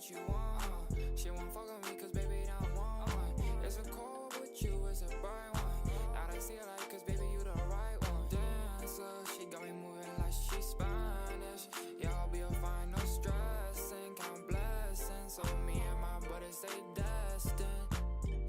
what you want, huh? She won't fuck with me cause baby don't want one. It's a cold with you, it's a bright one. Now I see it like cause baby you the right one. Dancer, she got me moving like she's Spanish. Y'all be a fine, no stressing, count blessings. So me and my brother stay destined.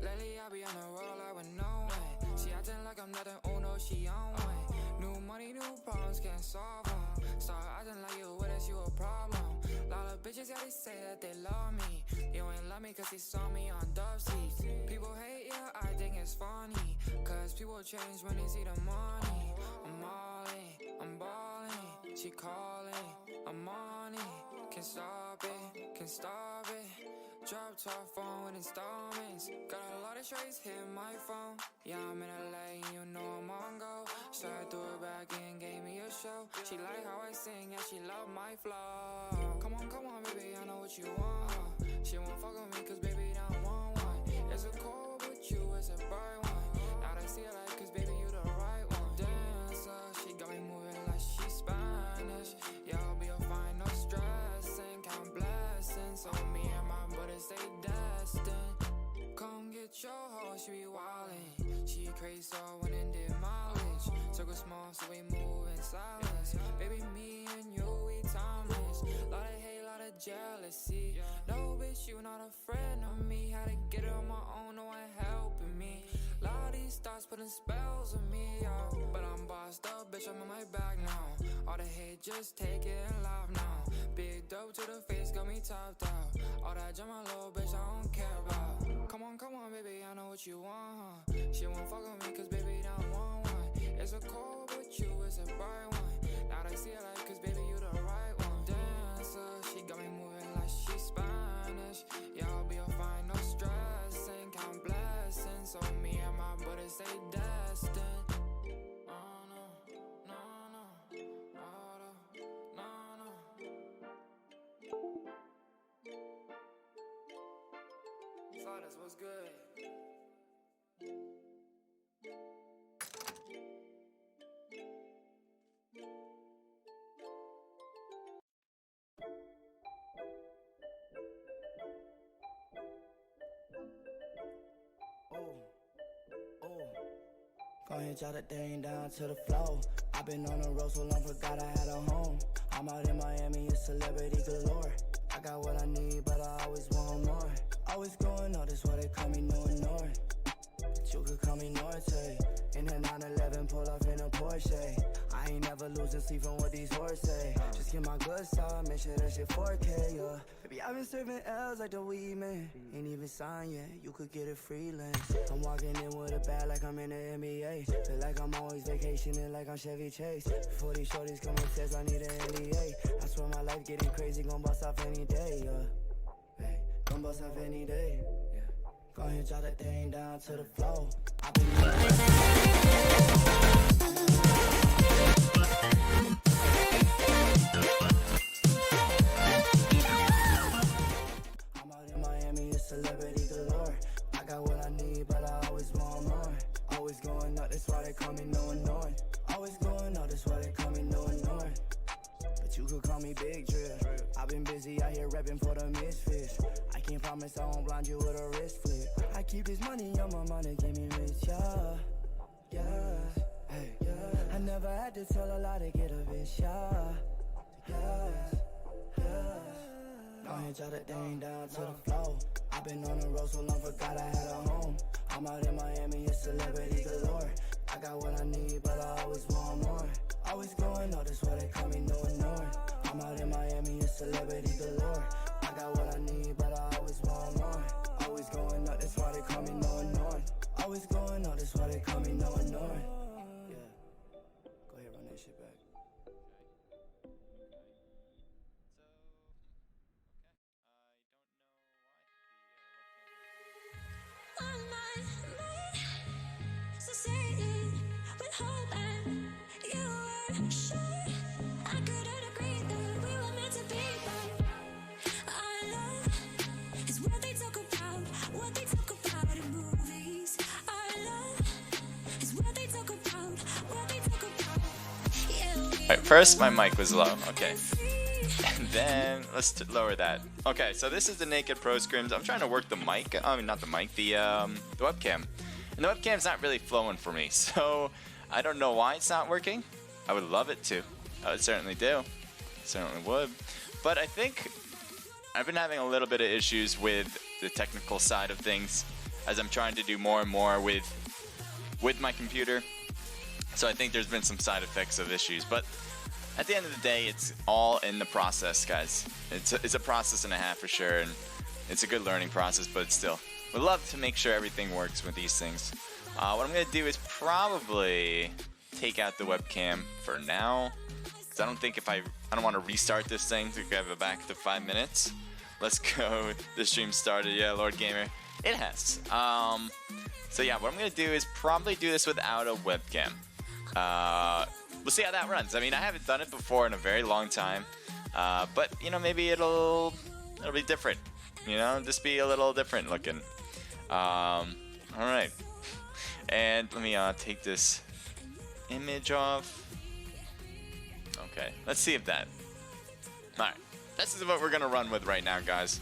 Lately I be on the road like with no way. She acting like I'm nothing, oh no, she on way. New money, new problems, can't solve them. Start acting like you with us, you a problem. Lot of bitches, yeah, they say that they love me. You ain't love me cause they saw me on dove seats. People hate, yeah, I think it's funny. Cause people change when they see the money. I'm all in, I'm balling. She calling, I'm on it. Can't stop it, can't stop it. Drop top phone with installments. Got a lot of trades hitting my phone. Yeah, I'm in LA and you know I'm on go. Started threw it back and gave me a show. She like how I sing, yeah, she love my flow. Come on, baby, I know what you want, huh? She won't fuck with me cause baby don't want one. It's a cold with you, it's a bright one. Now I see it like cause baby you the right one. Dancer, she got me moving like she's Spanish. Y'all be a fine, no stressing, count blessings. So me and my brother stay destined. Come get your hoe, she be wildin'. She crazy, so I went and did mileage. Circle small, so we move in silence. Baby, me and you, we timeless. Lot of hate, lot of jealousy. No, bitch, you not a friend of me. Had to get it on my own, no one helping me. Lot of these thoughts putting spells on me, yo. But I'm bossed up, bitch, I'm on my back now. All the hate, just take it and laugh now. Big dope to the face, got me topped out. All that drama, little bitch, I don't care about. Come on, baby, I know what you want, huh? She won't fuck with me cause baby don't want one. It's a cold with you, it's a bright one. Now I see it like cause baby you the right one. Dancer, she got me moving like she's Spanish. Y'all be a fine, no stressing, count blessings. So me and my brother stay destined. Sliders, what's good? Go ahead, jot that thing down to the flow. I've been on the road so long, forgot I had a home. I'm out in Miami, it's celebrity galore. I got what I need, but I always want more. Always going on, that's why they call me no ignore. But you could call me Norte. In the 911, pull off in a Porsche. I ain't never losing sleep from what these whores say. Just get my good side, make sure that shit 4K, yeah. Baby, I've been serving L's like the weed man. Ain't even signed yet, you could get it freelance. I'm walking in with a bag like I'm in the NBA. Feel like I'm always vacationing like I'm Chevy Chase. Before these shorties come and test, I need an NDA. I swear my life getting crazy, gon' bust off any day, yeah. Hey, gon' bust off any day, yeah. Go ahead, jot that thing down to the flow. I've been I'm out in Miami, it's celebrity galore. I got what I need, but I always want more. Always going up, that's why they call me no annoying. Always going up, that's why they call me no annoying. But you could call me Big Drip. I've been busy out here repping for the misfits. I can't promise I won't blind you with a wrist flip. I keep this money on my mind to get me rich, yeah. Yeah, hey, yeah. I never had to tell a lie to get a bitch, yeah. Yeah, yeah. Go ahead, jot that thing down to the flow. I've been on the road so long, forgot I had a home. I'm out in Miami, it's celebrity galore. I got what I need, but I always want more. Always going up, that's why they call me no ignore. I'm out in Miami, it's celebrity galore. I got what I need, but I always want more. Always going up, that's why they call me no ignore. Always going up, that's why they call me no ignore. Yeah, go ahead, run that shit back. On my mind, so say it with hope and you were sure. I couldn't agree that we were meant to be, but our love is what they talk about in movies. Our love is what they talk about, yeah. Alright, first my mic was low, okay. And then let's lower that. Okay, so this is the Naked Pro Scrims. I'm trying to work the mic. I mean, not the mic, the webcam. And the webcam's not really flowing for me, so I don't know why it's not working. I would love it to. I would certainly do. Certainly would. But I think I've been having a little bit of issues with the technical side of things as I'm trying to do more and more with my computer. So I think there's been some side effects of issues, but at the end of the day, it's all in the process, guys. It's a process and a half for sure, and it's a good learning process, but still, we'd love to make sure everything works with these things. What I'm gonna do is probably take out the webcam for now, because I don't think I don't want to restart this thing to give it back to 5 minutes. Let's go. The stream started. Yeah, Lord Gamer. It has. So yeah, what I'm gonna do is probably do this without a webcam. We'll see how that runs. I mean, I haven't done it before in a very long time, but you know, maybe it'll be different. You know, just be a little different looking. All right, and let me take this image off. Okay, let's see if that. All right, this is what we're gonna run with right now, guys.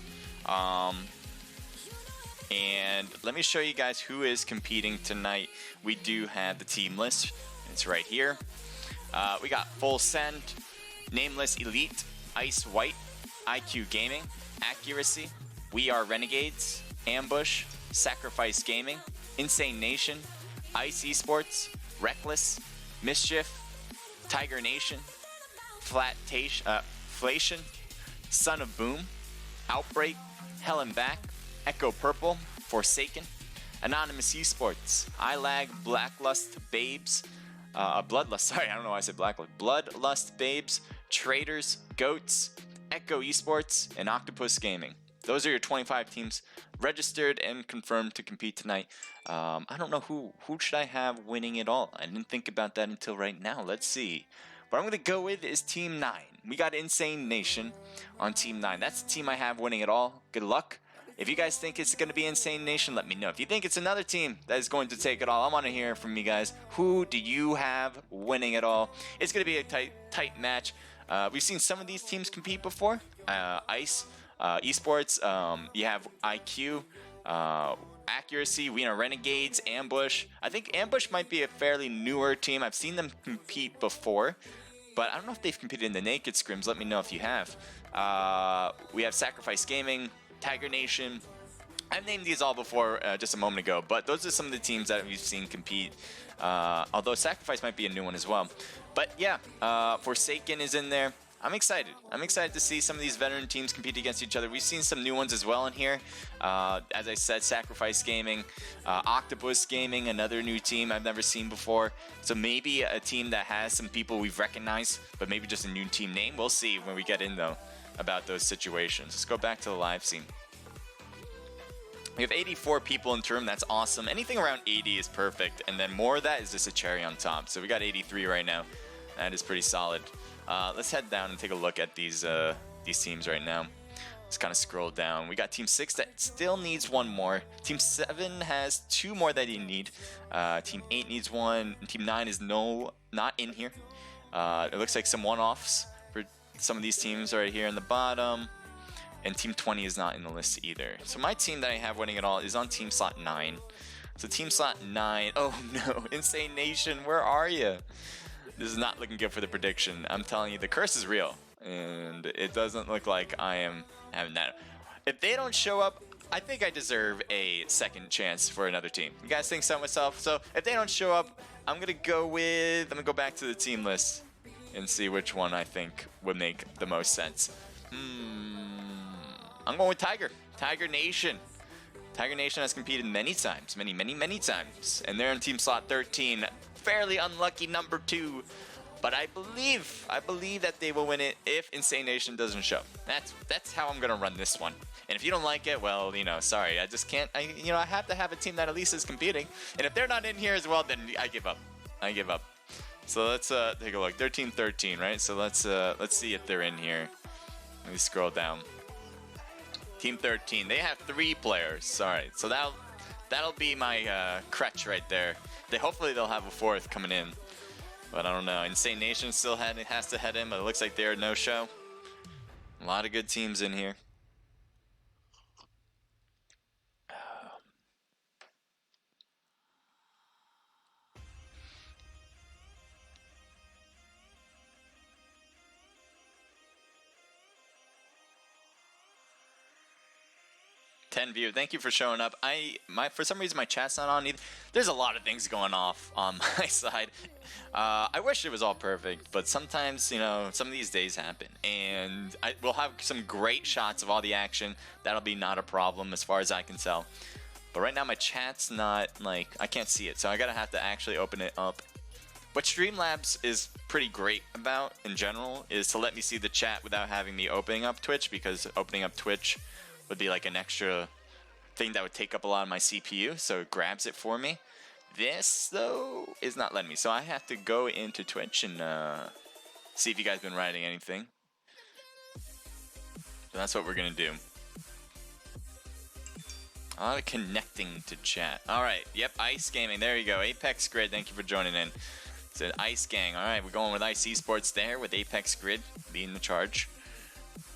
And let me show you guys who is competing tonight. We do have the team list. It's right here. We got Full Send, Nameless Elite, Ice White, IQ Gaming, Accuracy, We Are Renegades, Ambush, Sacrifice Gaming, Insane Nation, Ice Esports, Reckless, Mischief, Tiger Nation, Flation, Son of Boom, Outbreak, Hell and Back, Echo Purple, Forsaken, Anonymous Esports, iLag, Blacklust Babes, Bloodlust, sorry, I don't know why I said Blacklust, Bloodlust Babes, Traders, Goats, Echo Esports, and Octopus Gaming. Those are your 25 teams registered and confirmed to compete tonight. I don't know who should I have winning it all. I didn't think about that until right now. Let's see. What I'm going to go with is Team 9. We got Insane Nation on Team 9. That's the team I have winning it all. Good luck. If you guys think it's going to be Insane Nation, let me know. If you think it's another team that is going to take it all, I want to hear from you guys. Who do you have winning it all? It's going to be a tight match. We've seen some of these teams compete before. Ice, Esports, you have IQ, Accuracy, We Are Renegades, Ambush. I think Ambush might be a fairly newer team. I've seen them compete before, but I don't know if they've competed in the Naked Scrims. Let me know if you have. We have Sacrifice Gaming, Tiger Nation. I've named these all before just a moment ago, but those are some of the teams that we've seen compete. Although Sacrifice might be a new one as well. But yeah, Forsaken is in there. I'm excited. I'm excited to see some of these veteran teams compete against each other. We've seen some new ones as well in here. As I said, Sacrifice Gaming, Octopus Gaming, another new team I've never seen before. So maybe a team that has some people we've recognized, but maybe just a new team name. We'll see when we get in, though, about those situations. Let's go back to the live scene. We have 84 people in the room. That's awesome. Anything around 80 is perfect, and then more of that is just a cherry on top. So we got 83 right now. That is pretty solid. Let's head down and take a look at these teams right now. Let's kind of scroll down. We got Team 6 that still needs one more. Team 7 has 2 more that you need. Team 8 needs 1. Team 9 is not in here. It looks like some one-offs for some of these teams right here in the bottom. And Team 20 is not in the list either. So my team that I have winning it all is on Team Slot 9. So Team Slot 9, oh no, Insane Nation, where are you? This is not looking good for the prediction. I'm telling you, the curse is real. And it doesn't look like I am having that. If they don't show up, I think I deserve a second chance for another team. You guys think so myself? So if they don't show up, I'm gonna go back to the team list and see which one I think would make the most sense. I'm going with Tiger Nation. Tiger Nation has competed many times, many times, and they're in Team Slot 13. Fairly unlucky number 2, but I believe that they will win it if Insane Nation doesn't show. That's how I'm gonna run this one. And if you don't like it, well, you know, sorry, I just can't. I have to have a team that at least is competing. And if they're not in here as well, then I give up. So let's take a look. They're Team 13, right? So let's see if they're in here. Let me scroll down. Team 13. They have 3 players. All right, so that'll be my crutch right there. Hopefully they'll have a 4th coming in, but I don't know. Insane Nation still has to head in, but it looks like they're no show. A lot of good teams in here. 10 view. Thank you for showing up. For some reason my chat's not on either. There's a lot of things going off on my side. I wish it was all perfect, but sometimes, you know, some of these days happen, and we'll have some great shots of all the action. That'll be not a problem as far as I can tell. But right now my chat's not, like, I can't see it, so I gotta have to actually open it up. What Streamlabs is pretty great about in general is to let me see the chat without having me opening up Twitch, because opening up Twitch would be like an extra thing that would take up a lot of my CPU, so it grabs it for me. This, though, is not letting me, so I have to go into Twitch and see if you guys been writing anything. So that's what we're gonna do. A lot of connecting to chat. Alright, yep, Ice Gaming, there you go. Apex Grid, thank you for joining in. It's an Ice Gang. Alright, we're going with Ice Esports there, with Apex Grid leading the charge.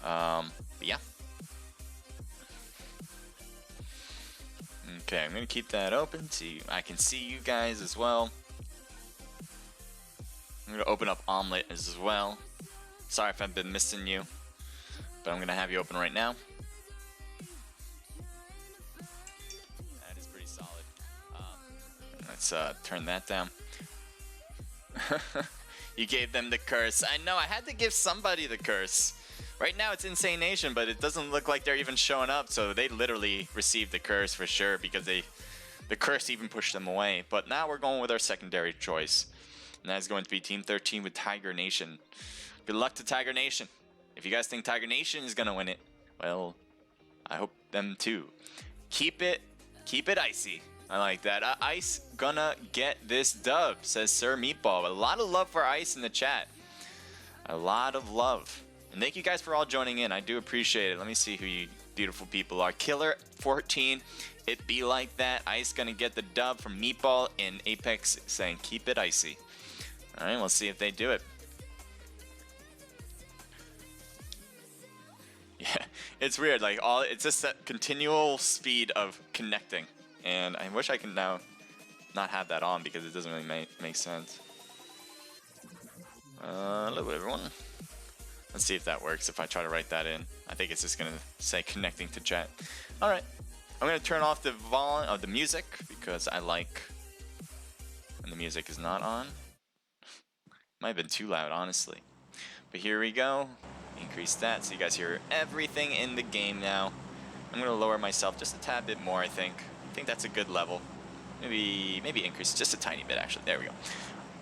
But yeah. Okay, I'm gonna keep that open so I can see you guys as well. I'm gonna open up Omelet as well. Sorry if I've been missing you, but I'm gonna have you open right now. That is pretty solid. Let's turn that down. You gave them the curse. I know, I had to give somebody the curse. Right now it's Insane Nation, but it doesn't look like they're even showing up, so they literally received the curse for sure, because the curse even pushed them away. But now we're going with our secondary choice, and that is going to be Team 13 with Tiger Nation. Good luck to Tiger Nation. If you guys think Tiger Nation is gonna win it, well, I hope them too. Keep it icy. I like that. Ice gonna get this dub, says Sir Meatball. A lot of love for Ice in the chat. A lot of love. And thank you guys for all joining in. I do appreciate it. Let me see who you beautiful people are. Killer14, it be like that. Ice gonna get the dub from Meatball, and Apex saying keep it icy. Alright, we'll see if they do it. Yeah, it's weird. Like it's just that continual speed of connecting. And I wish I can now not have that on, because it doesn't really make sense. Hello everyone. Let's see if that works if I try to write that in. I think it's just gonna say connecting to chat. Alright. I'm gonna turn off the volume of the music, because I like when the music is not on. Might have been too loud, honestly. But here we go. Increase that so you guys hear everything in the game now. I'm gonna lower myself just a tad bit more, I think. I think that's a good level. Maybe increase just a tiny bit, actually. There we go.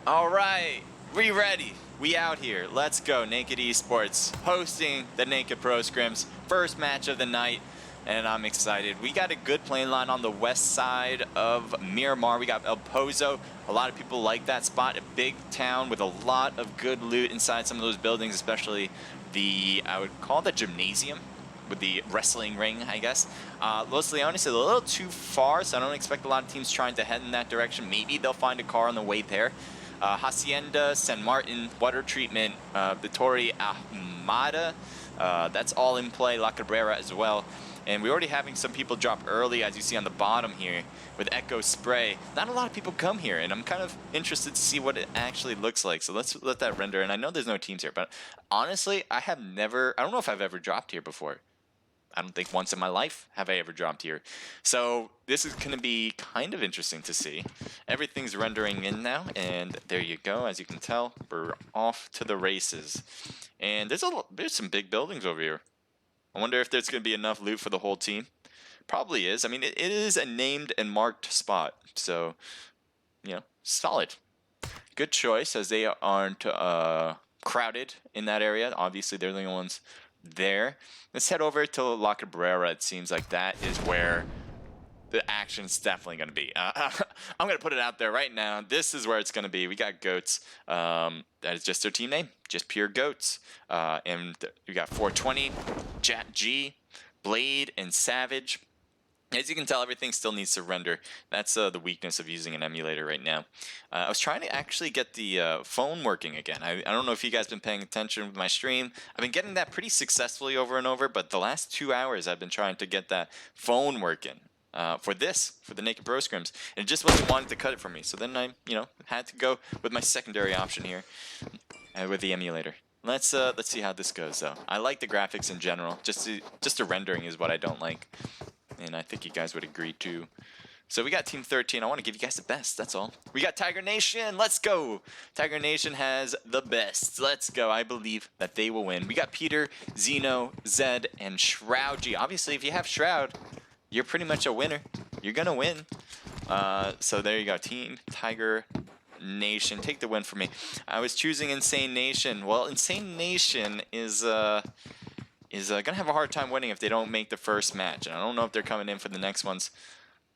Alright. We ready. We out here. Let's go. Naked Esports hosting the Naked Pro Scrims. First match of the night, and I'm excited. We got a good playing line on the west side of Miramar. We got El Pozo. A lot of people like that spot. A big town with a lot of good loot inside some of those buildings, especially the, I would call it the gymnasium with the wrestling ring, I guess. Los Leones is a little too far, so I don't expect a lot of teams trying to head in that direction. Maybe they'll find a car on the way there. Hacienda, San Martin, Water Treatment, the Torre Ahmada, that's all in play, La Cabrera as well. And we're already having some people drop early, as you see on the bottom here, with Echo Spray. Not a lot of people come here, and I'm kind of interested to see what it actually looks like. So let's let that render, and I know there's no teams here, but honestly, I don't know if I've ever dropped here before. I don't think once in my life have I ever dropped here. So this is going to be kind of interesting to see. Everything's rendering in now, and there you go. As you can tell, we're off to the races. And there's some big buildings over here. I wonder if there's going to be enough loot for the whole team. Probably is. I mean, it is a named and marked spot. So, you know, solid. Good choice, as they aren't crowded in that area. Obviously, they're the only ones there. Let's head over to La Cabrera. It seems like that is where the action's definitely going to be. I'm going to put it out there right now. This is where it's going to be. We got Goats. That is just their team name. Just pure Goats. And we got 420, Jat G, Blade, and Savage. As you can tell, everything still needs to render. That's the weakness of using an emulator right now. I was trying to actually get the phone working again. I don't know if you guys been paying attention with my stream. I've been getting that pretty successfully over and over, but the last 2 hours I've been trying to get that phone working for the Naked Pro Scrims, and it just wasn't wanting to cut it for me. So then I, had to go with my secondary option here with the emulator. Let's see how this goes though. I like the graphics in general. Just the rendering is what I don't like. And I think you guys would agree too. So we got Team 13. I want to give you guys the best. That's all. We got Tiger Nation. Let's go. Tiger Nation has the best. Let's go. I believe that they will win. We got Peter, Zeno, Zed, and Shroud G. Obviously, if you have Shroud, you're pretty much a winner. You're going to win. So there you go. Team Tiger Nation. Take the win for me. I was choosing Insane Nation. Well, Insane Nation is gonna have a hard time winning if they don't make the first match, and I don't know if they're coming in for the next ones.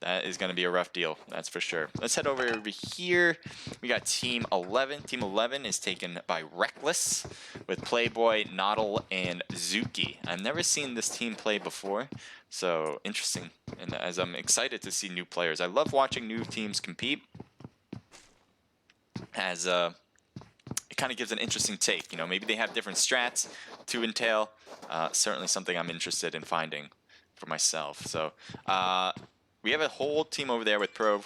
That is gonna be a rough deal, that's for sure. Let's head over here. We got Team 11. Team 11 is taken by Reckless with Playboy, Noddle, and Zuki. I've never seen this team play before, so interesting. And as I'm excited to see new players, I love watching new teams compete. As it kind of gives an interesting take. Maybe they have different strats to entail. Certainly something I'm interested in finding for myself. So we have a whole team over there with Pro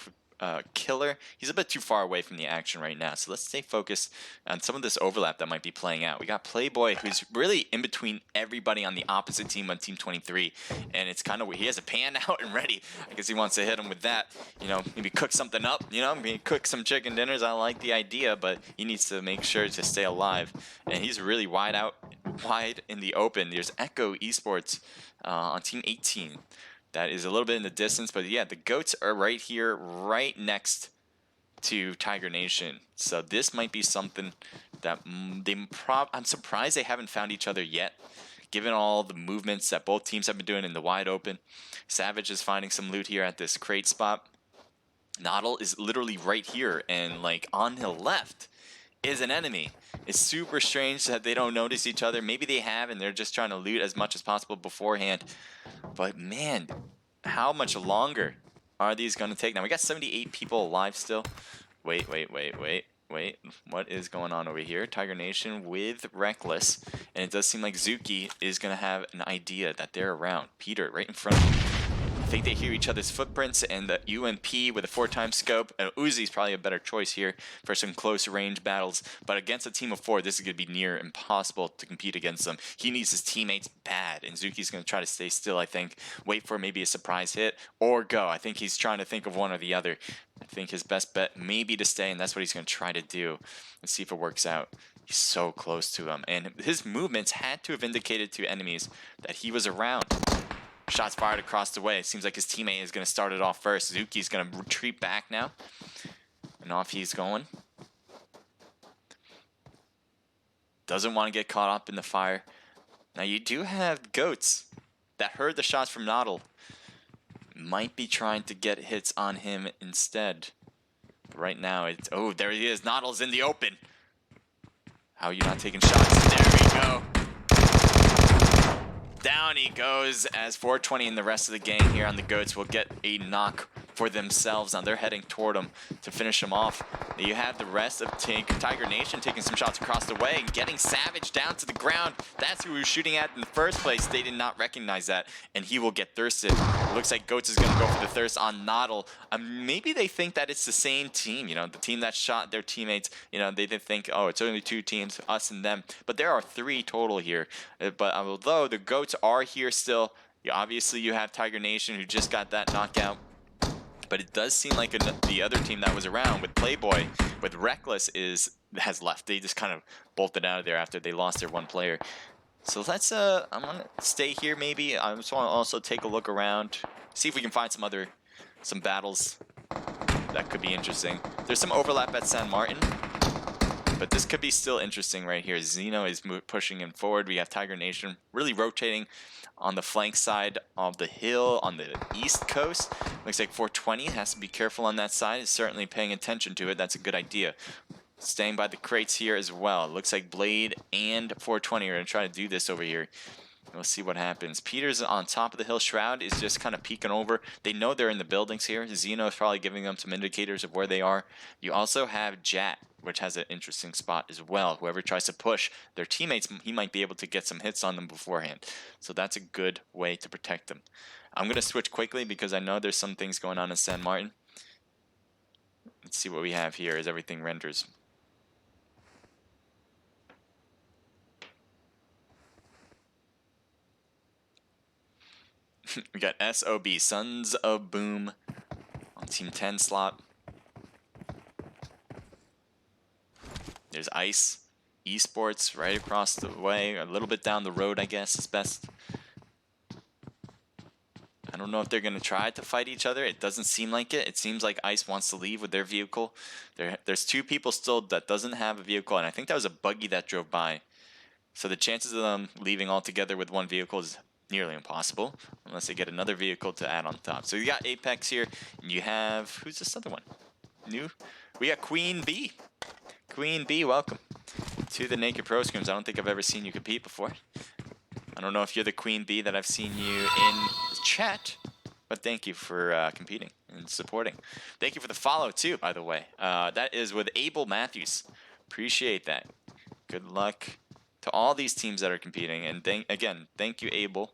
Killer. He's a bit too far away from the action right now, so let's stay focused on some of this overlap that might be playing out. We got Playboy, who's really in between everybody on the opposite team on Team 23, and it's kind of weird. He has a pan out and ready. I guess he wants to hit him with that. Maybe cook something up. Maybe cook some chicken dinners. I like the idea, but he needs to make sure to stay alive. And he's really wide in the open. There's Echo Esports on Team 18. That is a little bit in the distance, but yeah, the goats are right here, right next to Tiger Nation. So this might be something that I'm surprised they haven't found each other yet, given all the movements that both teams have been doing in the wide open. Savage is finding some loot here at this crate spot. Noddle is literally right here, and like on the left is an enemy. It's super strange that they don't notice each other. Maybe they have, and they're just trying to loot as much as possible beforehand. But man, how much longer are these going to take? Now, we got 78 people alive still. Wait. What is going on over here? Tiger Nation with Reckless. And it does seem like Zuki is going to have an idea that they're around. Peter right in front of him. I think they hear each other's footprints, and the UMP with a 4x scope. Uzi's probably a better choice here for some close range battles. But against a team of 4, this is going to be near impossible to compete against them. He needs his teammates bad, and Zuki's going to try to stay still, I think. Wait for maybe a surprise hit, or go. I think he's trying to think of one or the other. I think his best bet may be to stay, and that's what he's going to try to do. Let's see if it works out. He's so close to him, and his movements had to have indicated to enemies that he was around. Shots fired across the way. It seems like his teammate is going to start it off first. Zuki's going to retreat back now. And off he's going. Doesn't want to get caught up in the fire. Now you do have goats that heard the shots from Noddle. Might be trying to get hits on him instead. But right now, it's... Oh, there he is. Noddle's in the open. How are you not taking shots? There we go. Down he goes as 420 and the rest of the gang here on the goats will get a knock for themselves. Now they're heading toward him to finish him off. You have the rest of Tiger Nation taking some shots across the way and getting Savage down to the ground. That's who he was shooting at in the first place. They did not recognize that, and he will get thirsted. It looks like Goats is going to go for the thirst on Noddle. Maybe they think that it's the same team, the team that shot their teammates. They think, oh, it's only 2 teams, us and them. But there are 3 total here. But although the Goats are here still, obviously you have Tiger Nation who just got that knockout. But it does seem like the other team that was around with Playboy, with Reckless, has left. They just kind of bolted out of there after they lost their 1 player. So let's, I'm going to stay here maybe. I just want to also take a look around, see if we can find some battles that could be interesting. There's some overlap at San Martin, but this could be still interesting right here. Zeno is pushing him forward. We have Tiger Nation really rotating on the flank side of the hill on the east coast. Looks like 420 has to be careful on that side. Is certainly paying attention to it. That's a good idea. Staying by the crates here as well. Looks like Blade and 420 are going to try to do this over here. We'll see what happens. Peter's on top of the hill. Shroud is just kind of peeking over. They know they're in the buildings here. Zeno is probably giving them some indicators of where they are. You also have Jat, which has an interesting spot as well. Whoever tries to push their teammates, he might be able to get some hits on them beforehand. So that's a good way to protect them. I'm going to switch quickly because I know there's some things going on in San Martin. Let's see what we have here as everything renders. We got SOB, Sons of Boom, on Team 10 slot. There's Ice, Esports right across the way, a little bit down the road, I guess, is best. I don't know if they're going to try to fight each other. It doesn't seem like it. It seems like Ice wants to leave with their vehicle. There's two people still that doesn't have a vehicle, and I think that was a buggy that drove by. So the chances of them leaving altogether with one vehicle is nearly impossible, unless they get another vehicle to add on top. So you got Apex here, and you have, who's this other one? New? We got Queen B. Queen B, welcome to the Naked Pro Scrims. I don't think I've ever seen you compete before. I don't know if you're the Queen Bee that I've seen you in chat, but thank you for competing and supporting. Thank you for the follow too, by the way. That is with Abel Matthews. Appreciate that. Good luck to all these teams that are competing. And again, thank you, Abel.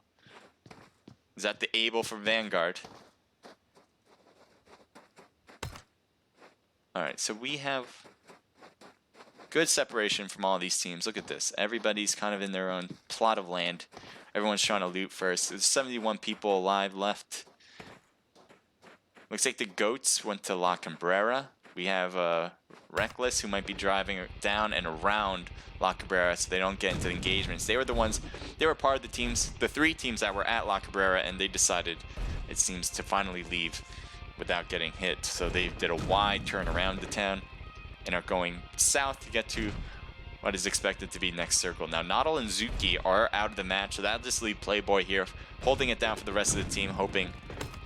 Is that the Abel from Vanguard? All right, so we have good separation from all these teams. Look at this. Everybody's kind of in their own plot of land. Everyone's trying to loot first. There's 71 people alive left. Looks like the Goats went to La Cambrera. We have Reckless, who might be driving down and around La Cabrera so they don't get into the engagements. They were the ones, they were part of the teams, the three teams that were at La Cabrera, and they decided, it seems, to finally leave without getting hit. So they did a wide turn around the town and are going south to get to what is expected to be next circle. Now, Noddle and Zuki are out of the match, so that'll just leave Playboy here, holding it down for the rest of the team, hoping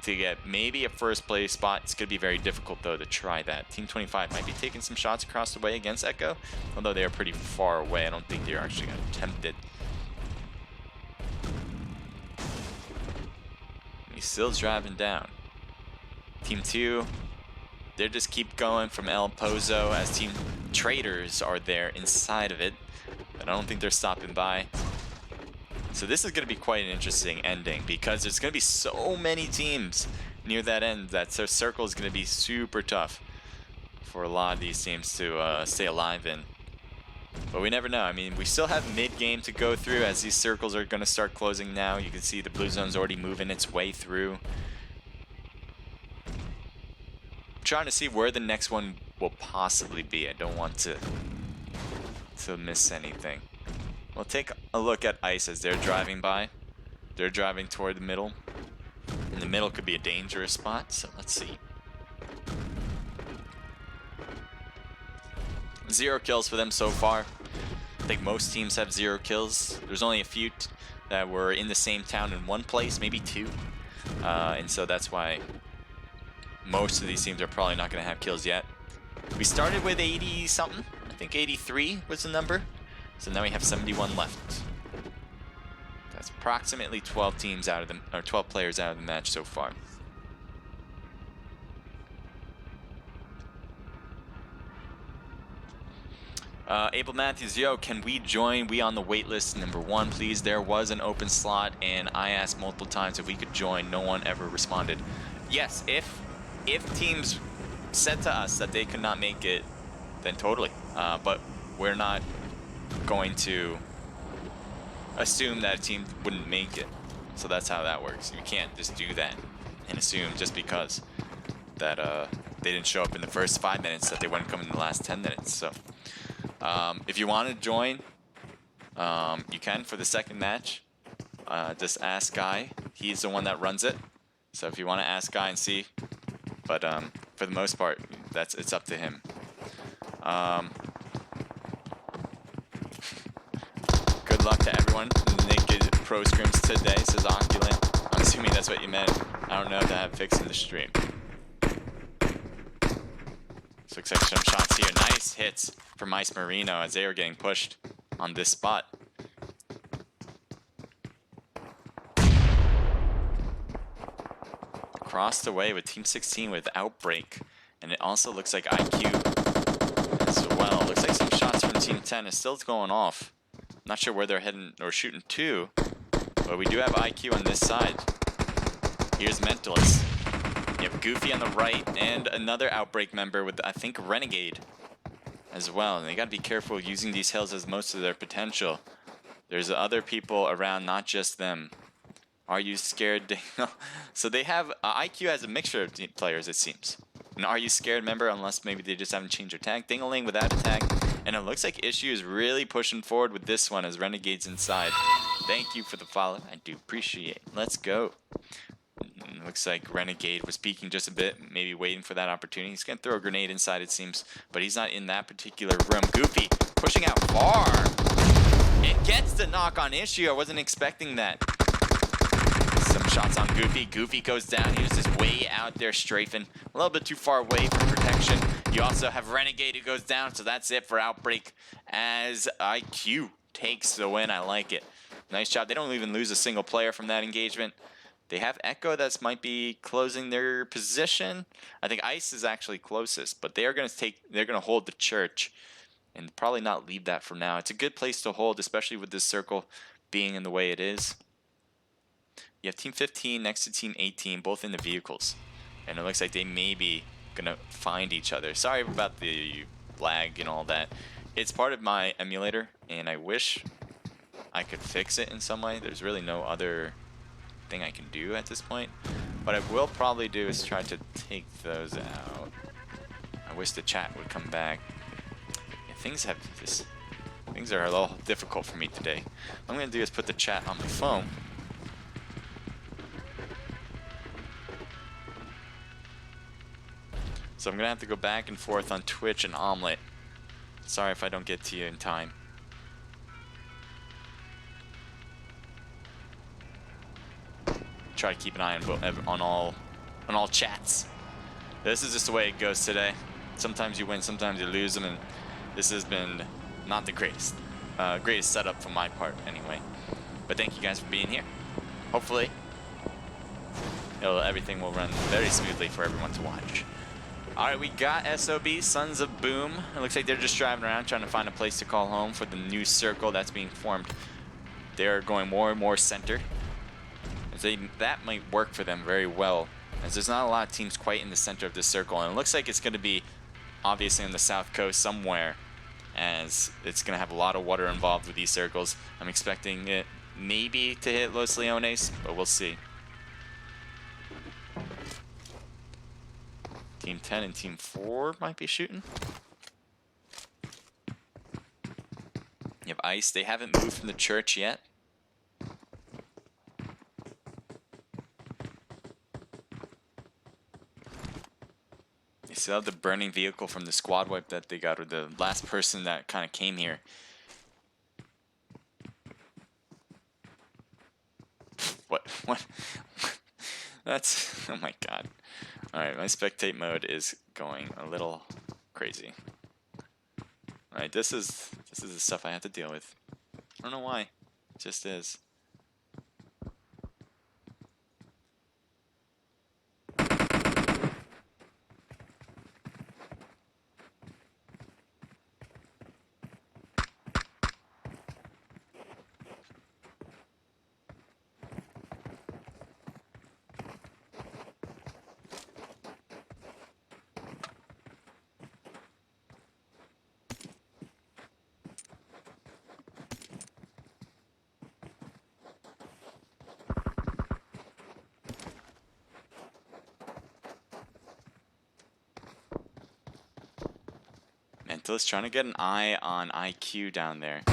to get maybe a first place spot. It's going to be very difficult, though, to try that. Team 25 might be taking some shots across the way against Echo, although they are pretty far away. I don't think they're actually going to attempt it. He's still driving down. Team 2, they just keep going from El Pozo as Team Traders are there inside of it, but I don't think they're stopping by. So this is going to be quite an interesting ending because there's going to be so many teams near that end that their circle is going to be super tough for a lot of these teams to stay alive in. But we never know. I mean, we still have mid-game to go through as these circles are going to start closing now. You can see the blue zone's already moving its way through. I'm trying to see where the next one will possibly be. I don't want to miss anything. We'll take a look at Ice as they're driving by. They're driving toward the middle. And the middle could be a dangerous spot, so let's see. 0 kills for them so far. I think most teams have 0 kills. There's only a few that were in the same town in one place, maybe 2. And so that's why most of these teams are probably not going to have kills yet. We started with 80 something. I think 83 was the number. So now we have 71 left. That's approximately 12 teams out of the, or 12 players out of the match so far. Abel Matthews, yo, can we join? We on the wait list #1, please. There was an open slot, and I asked multiple times if we could join. No one ever responded. Yes, if teams said to us that they could not make it, then totally. But we're not going to assume that a team wouldn't make it. So that's how that works. You can't just do that and assume just because that they didn't show up in the first 5 minutes that they wouldn't come in the last 10 minutes. So if you want to join, you can for the second match. Just ask Guy. He's the one that runs it. So if you want to ask Guy and see, but for the most part, it's up to him. Good luck to everyone in the Naked Pro Scrims today, says Oculant. I'm assuming that's what you meant. I don't know if that have fixed in the stream. So looks like some shots here. Nice hits from Ice Marino as they are getting pushed on this spot. across the way with Team 16 with Outbreak. And it also looks like IQ as well. Looks like some shots from Team 10 is still going off. Not sure where they're heading or shooting to, but we do have IQ on this side. Here's Mentalist. You have Goofy on the right and another Outbreak member with, I think, Renegade as well. And they gotta be careful using these hills as most of their potential. There's other people around, not just them. Are you scared? So they have, IQ has a mixture of players, it seems. An Are You Scared member, unless maybe they just haven't changed their tag. Dingaling without a tag. And it looks like Issue is really pushing forward with this one as Renegade's inside. Thank you for the follow. I do appreciate it. Let's go. Looks like Renegade was peeking just a bit, maybe waiting for that opportunity. He's going to throw a grenade inside, it seems, but he's not in that particular room. Goofy pushing out far. It gets the knock on Issue. I wasn't expecting that. Some shots on Goofy. Goofy goes down. He's just way out there strafing. A little bit too far away for protection. You also have Renegade who goes down, so that's it for Outbreak as IQ takes the win. I like it. Nice job. They don't even lose a single player from that engagement. They have Echo that might be closing their position. I think Ice is actually closest, but they're going to hold the church and probably not leave that for now. It's a good place to hold, especially with this circle being in the way it is. You have Team 15 next to Team 18, both in the vehicles. And it looks like they may be going to find each other. Sorry about the lag and all that. It's part of my emulator, and I wish I could fix it in some way. There's really no other thing I can do at this point. What I will probably do is try to take those out. I wish the chat would come back. Yeah, things are a little difficult for me today. What I'm going to do is put the chat on my phone. So I'm going to have to go back and forth on Twitch and Omelette. Sorry if I don't get to you in time. Try to keep an eye on all chats. This is just the way it goes today. Sometimes you win, sometimes you lose them, and this has been not the greatest setup from my part anyway. But thank you guys for being here. Hopefully, everything will run very smoothly for everyone to watch. All right, we got SOB, Sons of Boom. It looks like they're just driving around trying to find a place to call home for the new circle that's being formed. They're going more and more center. That might work for them very well, as there's not a lot of teams quite in the center of this circle, and it looks like it's going to be obviously on the south coast somewhere, as it's going to have a lot of water involved with these circles. I'm expecting it maybe to hit Los Leones, but we'll see. Team 10 and Team 4 might be shooting. You have Ice. They haven't moved from the church yet. You still have the burning vehicle from the squad wipe that they got, or the last person that kind of came here. What? That's, oh my god. Alright, my spectate mode is going a little crazy. Alright, this is the stuff I have to deal with. I don't know why. It just is. Mentalist trying to get an eye on IQ down there.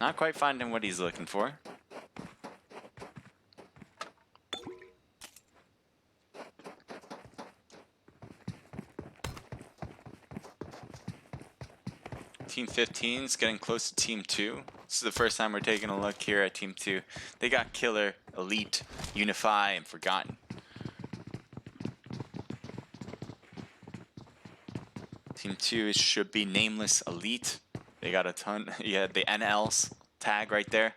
Not quite finding what he's looking for. Team 15 is getting close to Team 2. This is the first time we're taking a look here at Team 2. They got Killer, Elite, Unify, and Forgotten. Team 2 should be Nameless, Elite. They got a ton. Yeah, the NL's tag right there.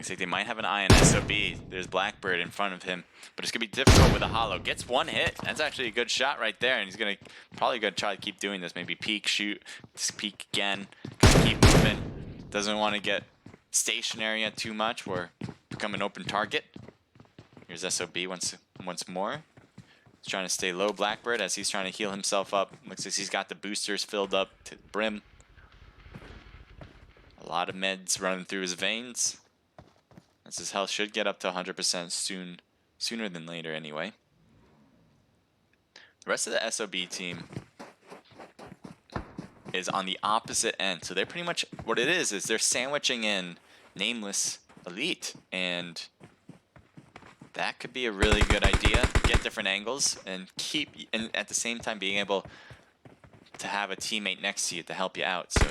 Looks like they might have an eye on SOB. There's Blackbird in front of him, but it's gonna be difficult with a hollow. Gets one hit. That's actually a good shot right there, and he's probably gonna try to keep doing this. Maybe peek, shoot, just peek again, keep moving. Doesn't want to get stationary too much or become an open target. Here's SOB once more. He's trying to stay low, Blackbird, as he's trying to heal himself up. Looks like he's got the boosters filled up to the brim. A lot of meds running through his veins. As his health should get up to 100% sooner than later anyway. The rest of the SOB team is on the opposite end. So they're pretty much, what it is they're sandwiching in Nameless Elite. And that could be a really good idea. Get different angles and at the same time being able to have a teammate next to you to help you out. So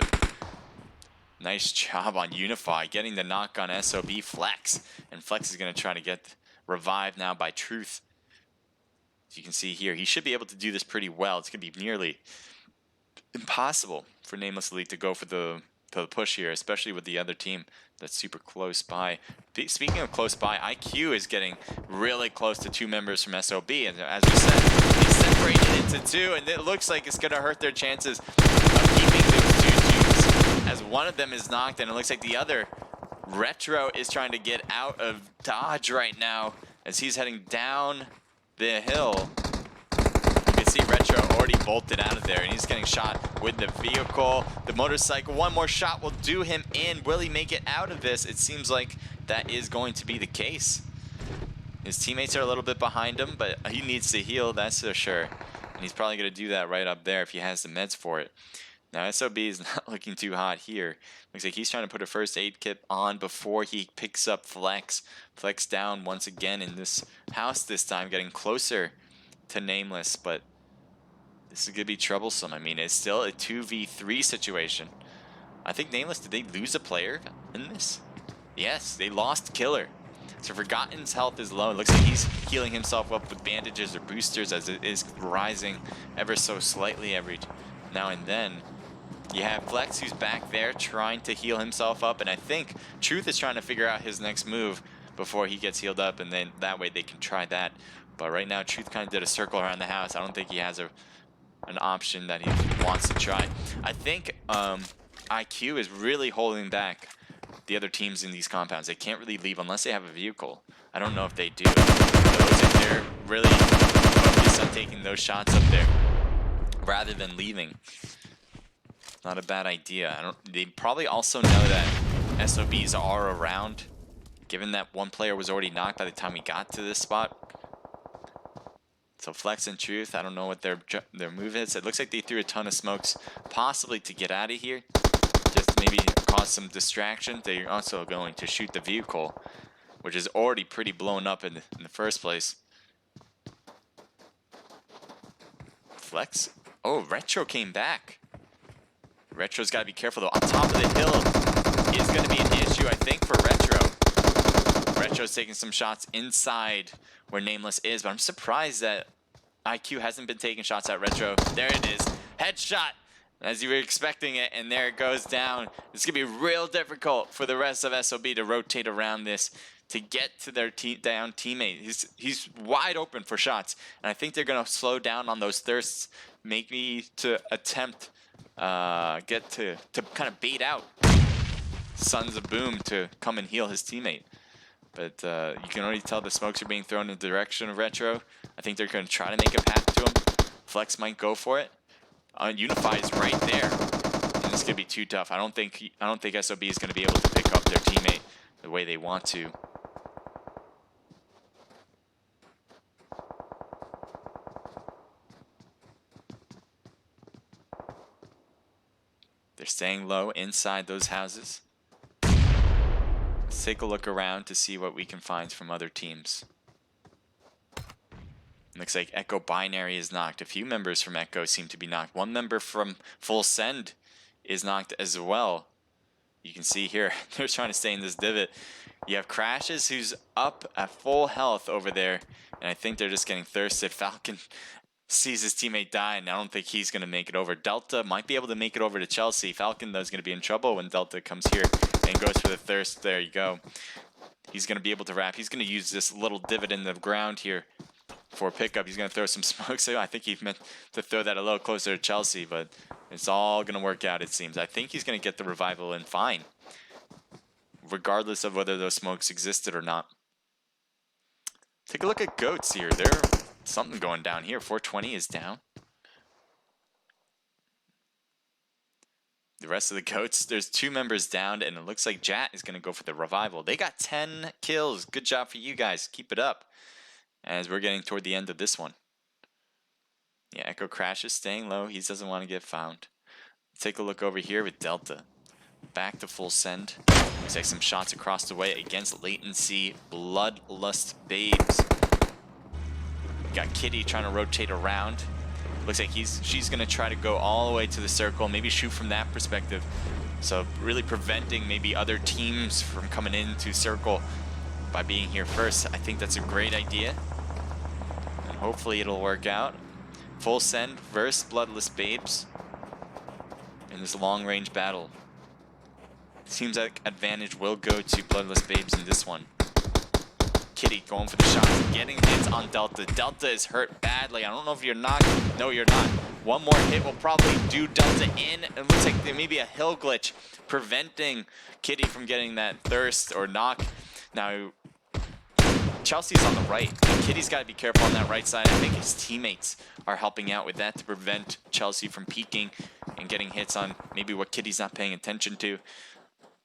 nice job on Unify getting the knock on SOB Flex. And Flex is going to try to get revived now by Truth. As you can see here, he should be able to do this pretty well. It's going to be nearly impossible for Nameless Elite to go for the push here, especially with the other team that's super close by. Speaking of close by, IQ is getting really close to 2 members from SOB, and as we said, they separated into 2, and it looks like it's going to hurt their chances of keeping those 2 teams, as one of them is knocked, and it looks like the other, Retro, is trying to get out of dodge right now as he's heading down the hill. You can see Retro already bolted out of there, and he's getting shot with the vehicle. The motorcycle, one more shot will do him in. Will he make it out of this? It seems like that is going to be the case. His teammates are a little bit behind him, but he needs to heal, that's for sure. And he's probably going to do that right up there if he has the meds for it. Now SOB is not looking too hot here. Looks like he's trying to put a first aid kit on before he picks up Flex. Flex down once again in this house this time, getting closer to Nameless, but this is going to be troublesome. I mean, it's still a 2v3 situation. I think Nameless, did they lose a player in this? Yes, they lost Killer. So Forgotten's health is low. It looks like he's healing himself up with bandages or boosters, as it is rising ever so slightly every now and then. You have Flex, who's back there trying to heal himself up, and I think Truth is trying to figure out his next move before he gets healed up, and then that way they can try that. But right now, Truth kind of did a circle around the house. I don't think he has an option that he wants to try. I think IQ is really holding back the other teams in these compounds. They can't really leave unless they have a vehicle. I don't know if they do. It looks like they're really focused on taking those shots up there rather than leaving. Not a bad idea. They probably also know that SOBs are around, given that one player was already knocked by the time we got to this spot. So Flex and Truth, I don't know what their move is. It looks like they threw a ton of smokes, possibly to get out of here, just maybe cause some distraction. They're also going to shoot the vehicle, which is already pretty blown up in the first place. Flex. Oh, Retro came back. Retro's got to be careful, though. On top of the hill is going to be an issue, I think, for Retro. Retro's taking some shots inside where Nameless is, but I'm surprised that IQ hasn't been taking shots at Retro. There it is. Headshot, as you were expecting it, and there it goes down. It's going to be real difficult for the rest of SOB to rotate around this to get to their down teammate. He's wide open for shots, and I think they're going to slow down on those thirsts, maybe to attempt get to kind of bait out Sons of Boom to come and heal his teammate. But you can already tell the smokes are being thrown in the direction of Retro. I think they're going to try to make a path to him. Flex might go for it. Unify is right there, and this could be too tough. I don't think SOB is going to be able to pick up their teammate the way they want to. They're staying low inside those houses. Let's take a look around to see what we can find from other teams. Looks like Echo Binary is knocked. A few members from Echo seem to be knocked. One member from Full Send is knocked as well. You can see here, they're trying to stay in this divot. You have Crashes, who's up at full health over there, and I think they're just getting thirsted. Falcon sees his teammate die, and I don't think he's going to make it over. Delta might be able to make it over to Chelsea. Falcon, though, is going to be in trouble when Delta comes here and goes for the thirst. There you go. He's going to be able to wrap. He's going to use this little divot in the ground here for pickup. He's going to throw some smoke. So I think he meant to throw that a little closer to Chelsea, but it's all going to work out, it seems. I think he's going to get the revival in fine, regardless of whether those smokes existed or not. Take a look at Goats here. There's something going down here. 420 is down. The rest of the Goats, there's 2 members down, and it looks like Jat is going to go for the revival. They got 10 kills. Good job for you guys. Keep it up as we're getting toward the end of this one. Yeah, Echo Crash is staying low. He doesn't want to get found. Take a look over here with Delta. Back to full send. Looks like some shots across the way against Latency. Bloodlust Babes. Got Kitty trying to rotate around. Looks like she's going to try to go all the way to the circle, maybe shoot from that perspective. So really preventing maybe other teams from coming into circle by being here first. I think that's a great idea. And hopefully it'll work out. Full send versus Bloodless Babes in this long-range battle. Seems like advantage will go to Bloodless Babes in this one. Kitty going for the shots, getting hits on Delta. Delta is hurt badly. I don't know if you're knocked. No, you're not. One more hit will probably do Delta in. It looks like there may be a hill glitch preventing Kitty from getting that thirst or knock. Now, Chelsea's on the right. And Kitty's got to be careful on that right side. I think his teammates are helping out with that to prevent Chelsea from peeking and getting hits on maybe what Kitty's not paying attention to.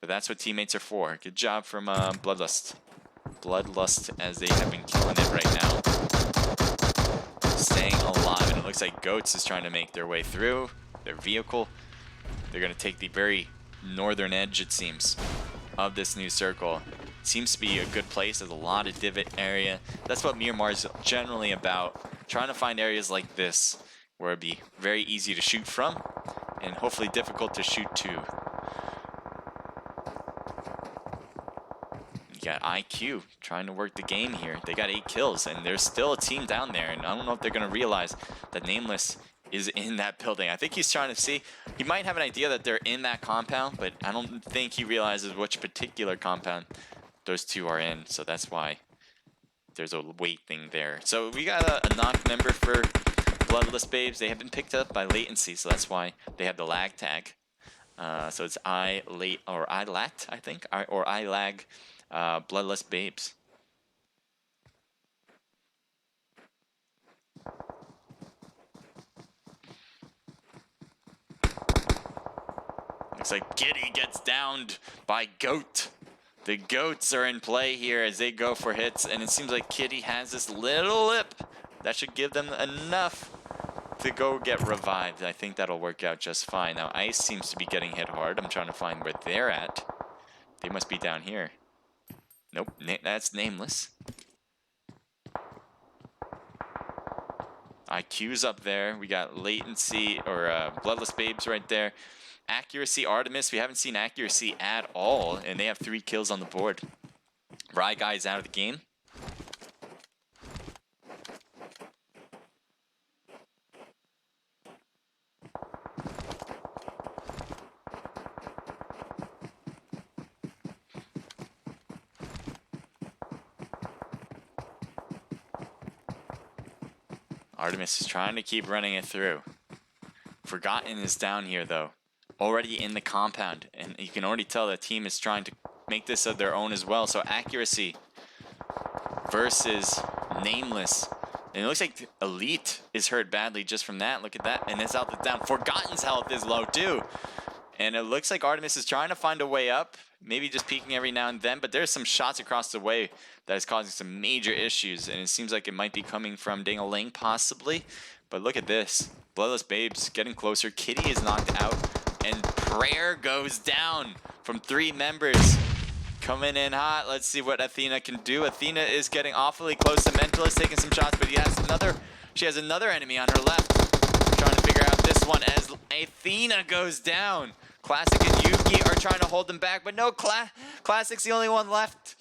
But that's what teammates are for. Good job from Bloodlust. Bloodlust, as they have been killing it right now. Staying alive, and it looks like Goats is trying to make their way through their vehicle. They're going to take the very northern edge, it seems, of this new circle. Seems to be a good place. There's a lot of divot area. That's what Miramar is generally about. Trying to find areas like this where it'd be very easy to shoot from and hopefully difficult to shoot to. You got IQ trying to work the game here. They got 8 kills, and there's still a team down there, and I don't know if they're going to realize that Nameless is in that building. I think he's trying to see. He might have an idea that they're in that compound, but I don't think he realizes which particular compound those two are in, so that's why there's a wait thing there. So we got a knock member for Bloodless Babes. They have been picked up by Latency, so that's why they have the lag tag. So it's I-lat, I think, or I-lag Bloodless Babes. Looks like Giddy gets downed by Goat. The Goats are in play here as they go for hits, and it seems like Kitty has this little lip that should give them enough to go get revived. I think that'll work out just fine. Now Ice seems to be getting hit hard. I'm trying to find where they're at. They must be down here. Nope, that's Nameless. IQ's up there. We got Latency, or Bloodless Babes right there. Accuracy, Artemis. We haven't seen Accuracy at all, and they have 3 kills on the board. Rye Guy's out of the game. Artemis is trying to keep running it through. Forgotten is down here, though. Already in the compound, and you can already tell the team is trying to make this of their own as well. So Accuracy versus Nameless, and it looks like Elite is hurt badly just from that. Look at that, and his health is down. Forgotten's health is low too, and it looks like Artemis is trying to find a way up, maybe just peeking every now and then, but there's some shots across the way that is causing some major issues, and it seems like it might be coming from Ding-a-Ling possibly. But look at this, Bloodless Babes getting closer. Kitty is knocked out, and Prayer goes down from 3 members. Coming in hot. Let's see what Athena can do. Athena is getting awfully close to Mentalist, taking some shots, but she has another enemy on her left. Trying to figure out this one as Athena goes down. Classic and Yuki are trying to hold them back, but no, Classic's the only one left.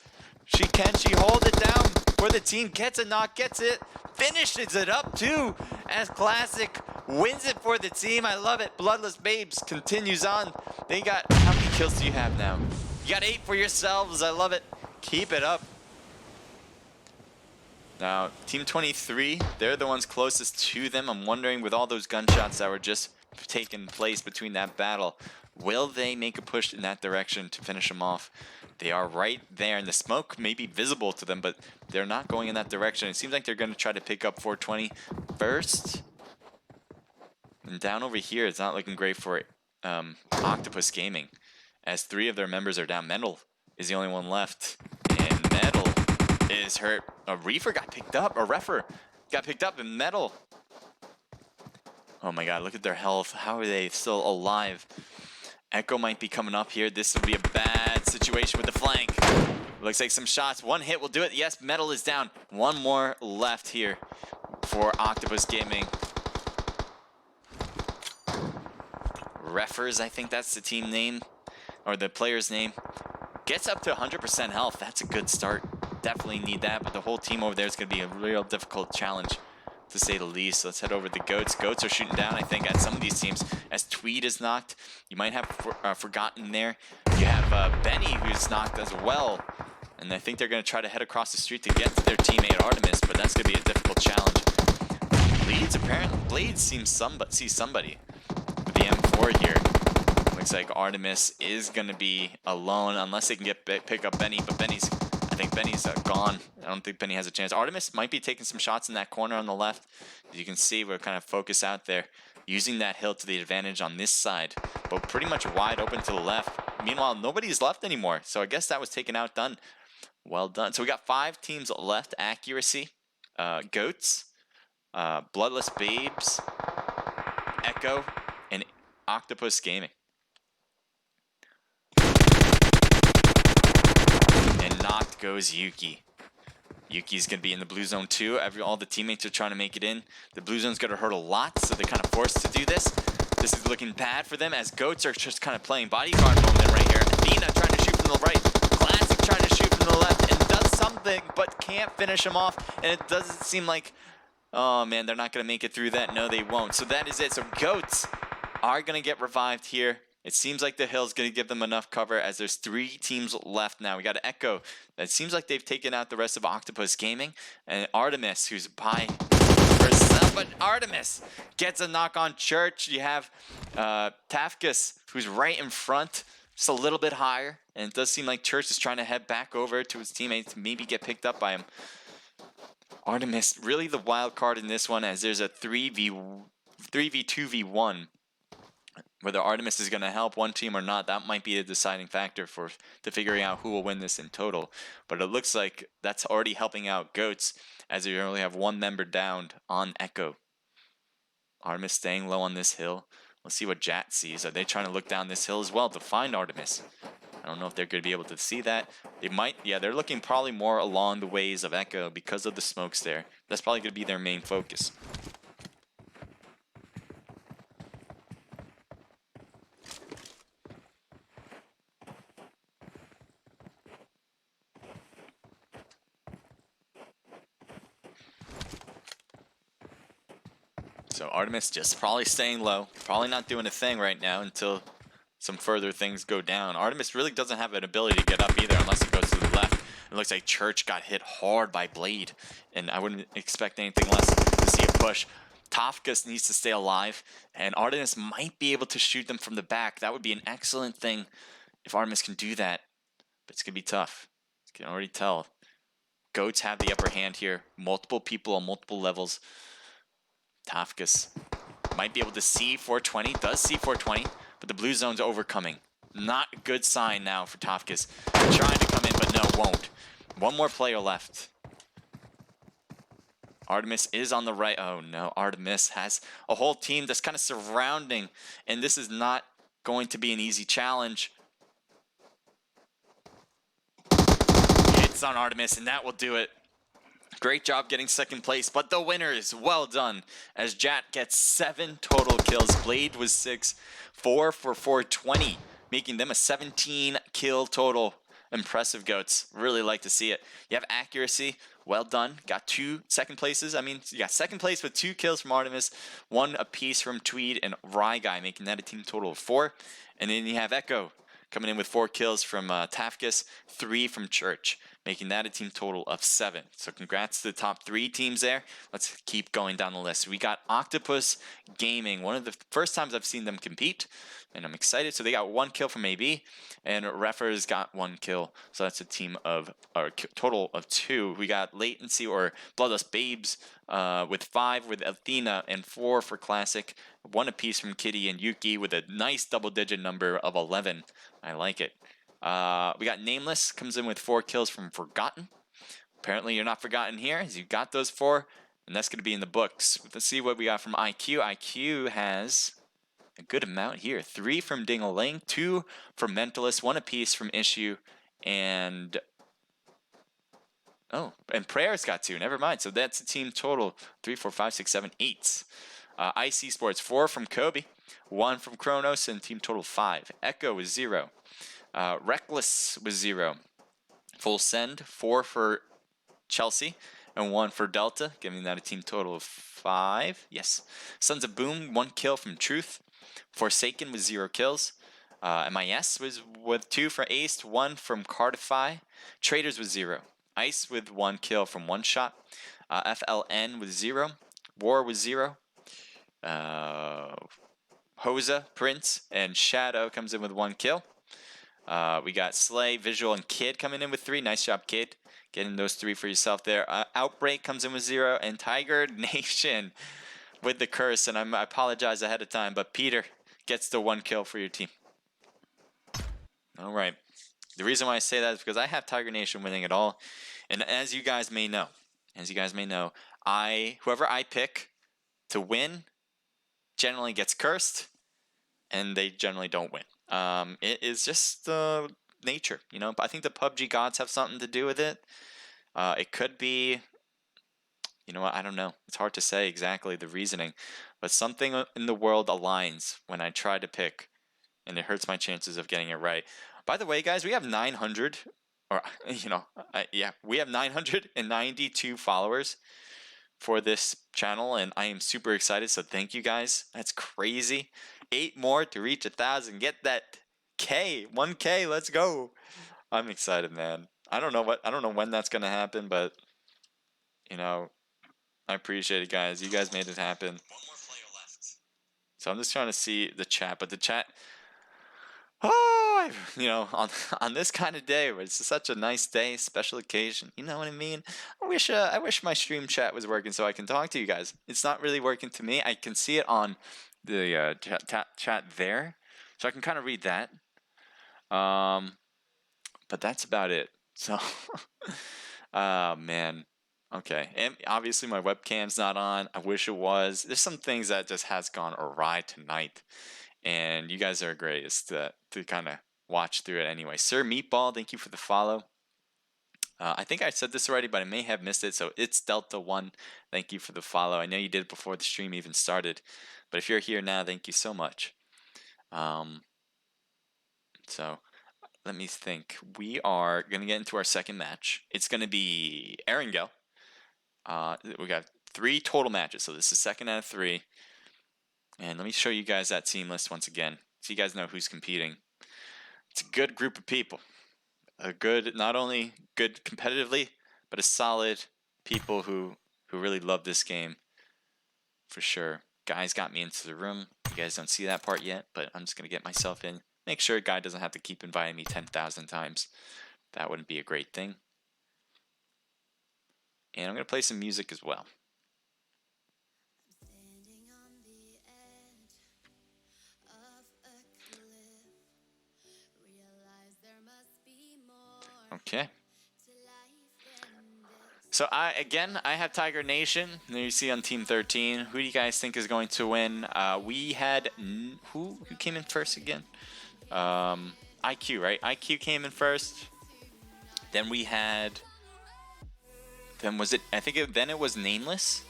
Can she hold it down for the team? Gets a knock, gets it, finishes it up too, as Classic wins it for the team. I love it. Bloodless Babes continues on. They got, how many kills do you have now? You got 8 for yourselves. I love it. Keep it up. Now, Team 23, they're the ones closest to them. I'm wondering, with all those gunshots that were just taking place between that battle, will they make a push in that direction to finish them off? They are right there, and the smoke may be visible to them, but they're not going in that direction. It seems like they're going to try to pick up 420 first. And down over here, it's not looking great for Octopus Gaming, as 3 of their members are down. Metal is the only one left, and Metal is hurt. A Reefer got picked up, a Refer got picked up, and Metal. Oh my god, look at their health. How are they still alive? Echo might be coming up here. This will be a bad situation with the flank. Looks like some shots. One hit will do it. Yes, Metal is down. One more left here for Octopus Gaming. Refers, I think that's the team name, or the player's name. Gets up to 100% health. That's a good start. Definitely need that, but the whole team over there is going to be a real difficult challenge, to say the least. Let's head over to the Goats. Goats are shooting down, I think, at some of these teams. As Tweed is knocked, you might have Forgotten there. You have Benny, who's knocked as well. And I think they're going to try to head across the street to get to their teammate Artemis, but that's going to be a difficult challenge. Blades sees somebody with the M4 here. Looks like Artemis is going to be alone, unless they can pick up Benny, but I think Benny's gone. I don't think Benny has a chance. Artemis might be taking some shots in that corner on the left. As you can see, we're kind of focused out there, using that hill to the advantage on this side, but pretty much wide open to the left. Meanwhile, nobody's left anymore, so I guess that was taken out done. Well done. So we got 5 teams left. Accuracy, Goats, Bloodless Babes, Echo, and Octopus Gaming. And knocked goes Yuki. Yuki's going to be in the blue zone too. All the teammates are trying to make it in. The blue zone's going to hurt a lot, so they're kind of forced to do this. This is looking bad for them, as Goats are just kind of playing bodyguard moment right here. Athena trying to shoot from the right. Classic trying to shoot from the left and does something, but can't finish him off. And it doesn't seem like, oh man, they're not going to make it through that. No, they won't. So that is it. So Goats are going to get revived here. It seems like the hill's going to give them enough cover, as there's 3 teams left now. We got Echo. That seems like they've taken out the rest of Octopus Gaming. And Artemis, who's by herself. But Artemis gets a knock on Church. You have Tafkus, who's right in front, just a little bit higher. And it does seem like Church is trying to head back over to his teammates to maybe get picked up by him. Artemis, really the wild card in this one, as there's a 3v2v1. Whether Artemis is going to help one team or not, that might be a deciding factor to figuring out who will win this in total. But it looks like that's already helping out Goats, as they only have 1 member downed on Echo. Artemis staying low on this hill. Let's see what Jat sees. Are they trying to look down this hill as well to find Artemis? I don't know if they're going to be able to see that. They might, yeah, they're looking probably more along the ways of Echo because of the smokes there. That's probably going to be their main focus. So Artemis just probably staying low, probably not doing a thing right now until some further things go down. Artemis really doesn't have an ability to get up either unless he goes to the left. It looks like Church got hit hard by Blade, and I wouldn't expect anything less to see a push. Tafkus needs to stay alive, and Artemis might be able to shoot them from the back. That would be an excellent thing if Artemis can do that, but it's going to be tough. You can already tell. Goats have the upper hand here. Multiple people on multiple levels. Tafkus might be able to see 420, does see 420, but the blue zone's overcoming. Not a good sign now for Tafkus. Trying to come in, but no, won't. 1 more player left. Artemis is on the right. Oh no, Artemis has a whole team that's kind of surrounding, and this is not going to be an easy challenge. Hits on Artemis, and that will do it. Great job getting 2nd place, but the winners, well done, as Jat gets 7 total kills. Blade was 6, 4 for 420, making them a 17 kill total. Impressive, Goats. Really like to see it. You have Accuracy, well done. Got 2 second places. I mean, you got 2nd place with 2 kills from Artemis, 1 apiece from Tweed and Rye Guy, making that a team total of 4. And then you have Echo coming in with 4 kills from Tafkus, 3 from Church, making that a team total of 7. So congrats to the top 3 teams there. Let's keep going down the list. We got Octopus Gaming, one of the first times I've seen them compete, and I'm excited. So they got 1 kill from AB, and Refers got 1 kill. So that's a team of, or total of 2. We got Latency or Bloodlust Babes with 5 with Athena, and 4 for Classic. 1 apiece from Kitty and Yuki with a nice double-digit number of 11. I like it. We got Nameless, comes in with 4 kills from Forgotten. Apparently you're not forgotten here, as you got those 4, and that's going to be in the books. Let's see what we got from IQ. IQ has a good amount here. 3 from Ding-a-Ling, 2 from Mentalist, 1 apiece from Issue, and... oh, and Prayer's got 2. Never mind. So that's a team total 3, 4, 5, 6, 7, 8. IC Sports, 4 from Kobe, 1 from Kronos, and team total 5. Echo was 0. Reckless was 0. Full Send, 4 for Chelsea, and 1 for Delta, giving that a team total of 5. Yes. Sons of Boom, 1 kill from Truth. Forsaken with 0 kills. MIS was with 2 for Ace, 1 from Cardify. Traders with 0. Ice with 1 kill from One Shot. FLN with 0. War with 0. Hosa, Prince, and Shadow comes in with 1 kill. We got Slay, Visual, and Kid coming in with 3. Nice job, Kid. Getting those 3 for yourself there. Outbreak comes in with 0. And Tiger Nation with the curse. And I apologize ahead of time, but Peter gets the 1 kill for your team. All right. The reason why I say that is because I have Tiger Nation winning it all. And as you guys may know, whoever I pick to win generally gets cursed, and they generally don't win. It is just nature, you know. But I think the PUBG gods have something to do with it. It could be, you know what, I don't know. It's hard to say exactly the reasoning, but something in the world aligns when I try to pick, and it hurts my chances of getting it right. By the way, guys, we have 900, or, you know, yeah, we have 992 followers for this channel, and I am super excited, so thank you guys. That's crazy. 8 more to reach 1,000. Get that 1K, let's go. I'm excited, man. I don't know when that's gonna happen, but you know, I appreciate it, guys. You guys made it happen. 1 more player left. So I'm just trying to see the chat, but the chat, oh, you know, on this kind of day where it's such a nice day, special occasion, you know what I mean? I wish my stream chat was working so I can talk to you guys. It's not really working to me. I can see it on the chat there, so I can kind of read that. But that's about it. So, man. Okay, and obviously my webcam's not on. I wish it was. There's some things that just has gone awry tonight, and you guys are great to kind of watch through it anyway. Sir Meatball, thank you for the follow. I think I said this already, but I may have missed it. So it's Delta1. Thank you for the follow. I know you did it before the stream even started, but if you're here now, thank you so much. So let me think. We are going to get into our second match. It's going to be Erangel. We got 3 total matches, so this is 2nd out of 3. And let me show you guys that team list once again, so you guys know who's competing. It's a good group of people. A good, not only good competitively, but a solid people who really love this game, for sure. Guys got me into the room. You guys don't see that part yet, but I'm just going to get myself in. Make sure a guy doesn't have to keep inviting me 10,000 times. That wouldn't be a great thing. And I'm going to play some music as well. Okay. So I have Tiger Nation. There you see on Team 13. Who do you guys think is going to win? We had who came in first again? IQ, right? IQ came in first. Then we had. Then was it? I think it was Nameless.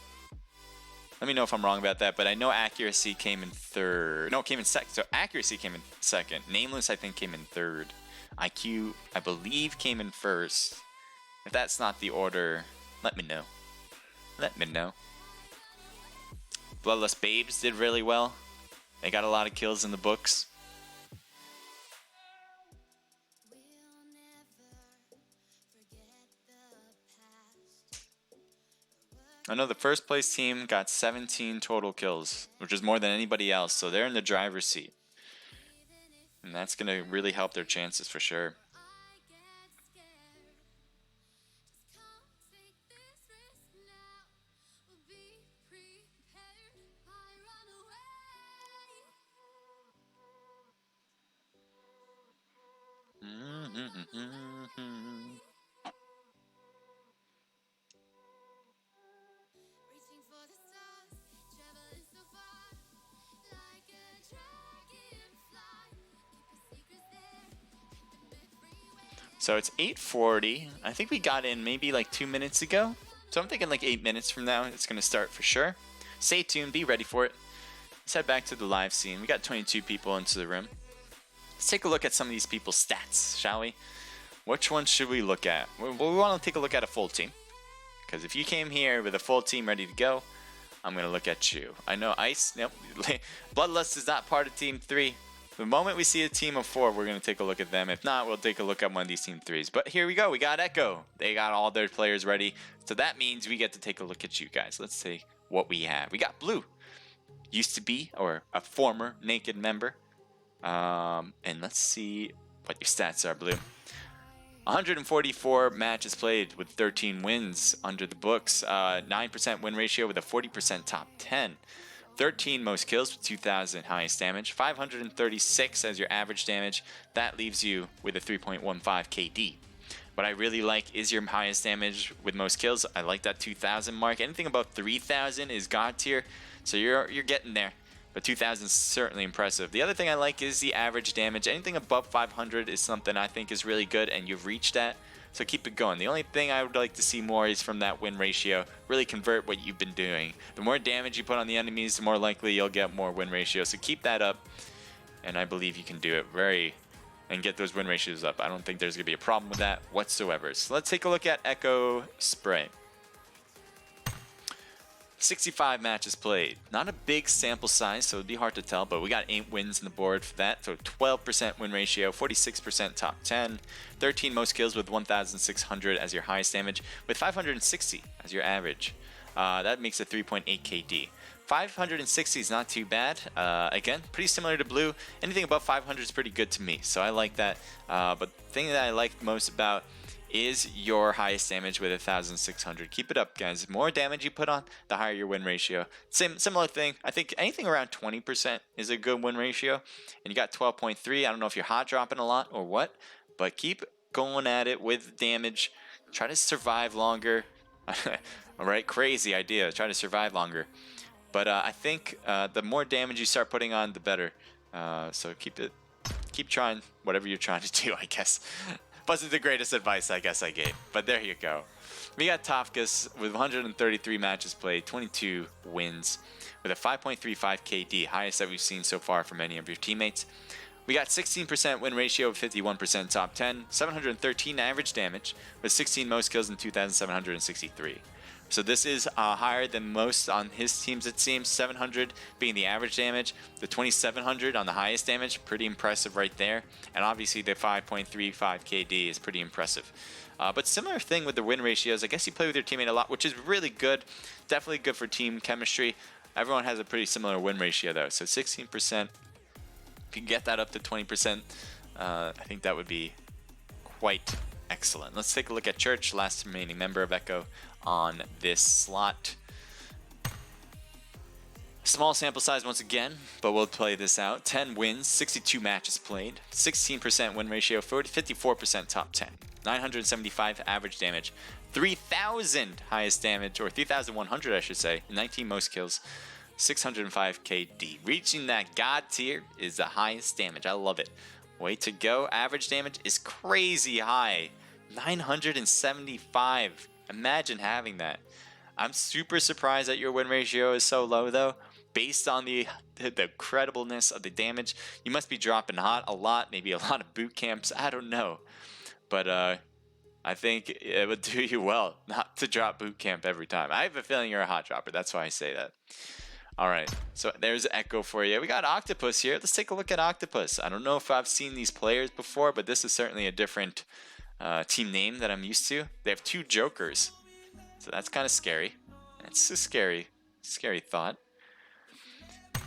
Let me know if I'm wrong about that, but I know Accuracy came in third. No, it came in second. So Accuracy came in second. Nameless, I think, came in third. IQ, I believe, came in first. If that's not the order, let me know. Let me know. Bloodlust Babes did really well. They got a lot of kills in the books. I know the first place team got 17 total kills, which is more than anybody else, so they're in the driver's seat. And that's going to really help their chances for sure. So it's 8:40. I think we got in maybe like 2 minutes ago. So I'm thinking like 8 minutes from now it's going to start for sure. Stay tuned, be ready for it. Let's head back to the live scene. We got 22 people into the room. Let's take a look at some of these people's stats, shall we? Which one should we look at? Well, we want to take a look at a full team. Because if you came here with a full team ready to go, I'm going to look at you. I know Ice, nope. Bloodlust is not part of Team 3. The moment we see a team of 4, we're going to take a look at them. If not, we'll take a look at one of these Team 3s. But here we go. We got Echo. They got all their players ready. So that means we get to take a look at you guys. Let's see what we have. We got Blue. Used to be, or a former Naked member. And let's see what your stats are, Blue. 144 matches played with 13 wins under the books. 9% win ratio with a 40% top 10. 13 most kills with 2,000 highest damage. 536 as your average damage. That leaves you with a 3.15 KD. What I really like is your highest damage with most kills. I like that 2,000 mark. Anything above 3,000 is God tier. So you're getting there. But 2,000 is certainly impressive. The other thing I like is the average damage. Anything above 500 is something I think is really good, and you've reached that. So keep it going. The only thing I would like to see more is from that win ratio. Really convert what you've been doing. The more damage you put on the enemies, the more likely you'll get more win ratio. So keep that up, and I believe you can do it and get those win ratios up. I don't think there's going to be a problem with that whatsoever. So let's take a look at Echo Spray. 65 matches played. Not a big sample size, so it'd be hard to tell, but we got 8 wins on the board for that. So 12% win ratio, 46% top 10, 13 most kills with 1,600 as your highest damage, with 560 as your average. That makes a 3.8 KD. 560 is not too bad. Again, pretty similar to Blue. Anything above 500 is pretty good to me, so I like that. But the thing that I like most about is your highest damage with 1,600. Keep it up, guys. The more damage you put on, the higher your win ratio. Similar thing. I think anything around 20% is a good win ratio. And you got 12.3. I don't know if you're hot dropping a lot or what, but keep going at it with damage. Try to survive longer. All right, crazy idea. Try to survive longer. But I think the more damage you start putting on, the better. So keep trying whatever you're trying to do, I guess. Wasn't the greatest advice I guess I gave, but there you go. We got Tofkus with 133 matches played, 22 wins, with a 5.35 KD, highest that we've seen so far from any of your teammates. We got 16% win ratio, 51% top 10, 713 average damage, with 16 most kills and 2,763. So this is higher than most on his teams, it seems. 700 being the average damage, the 2,700 on the highest damage, pretty impressive right there. And obviously the 5.35 KD is pretty impressive. But similar thing with the win ratios. I guess you play with your teammate a lot, which is really good. Definitely good for team chemistry. Everyone has a pretty similar win ratio though. So 16%, if you can get that up to 20%, I think that would be quite excellent. Let's take a look at Church, last remaining member of Echo on this slot. Small sample size once again, but we'll play this out. 10 wins, 62 matches played, 16% win ratio, 54% top 10, 975 average damage, 3,000 highest damage, or 3,100 I should say, 19 most kills, 605 KD. Reaching that God tier is the highest damage. I love it. Way to go. Average damage is crazy high, 975. Imagine having that. I'm super surprised that your win ratio is so low though. Based on the credibleness of the damage, you must be dropping hot a lot, maybe a lot of boot camps. I don't know, but I think it would do you well not to drop boot camp every time. I have a feeling you're a hot dropper. That's why I say that. All right, so there's Echo for you. We got Octopus here. Let's take a look at Octopus. I don't know if I've seen these players before, but this is certainly a different team name that I'm used to. They have 2 Jokers, so that's kind of scary. It's a scary thought.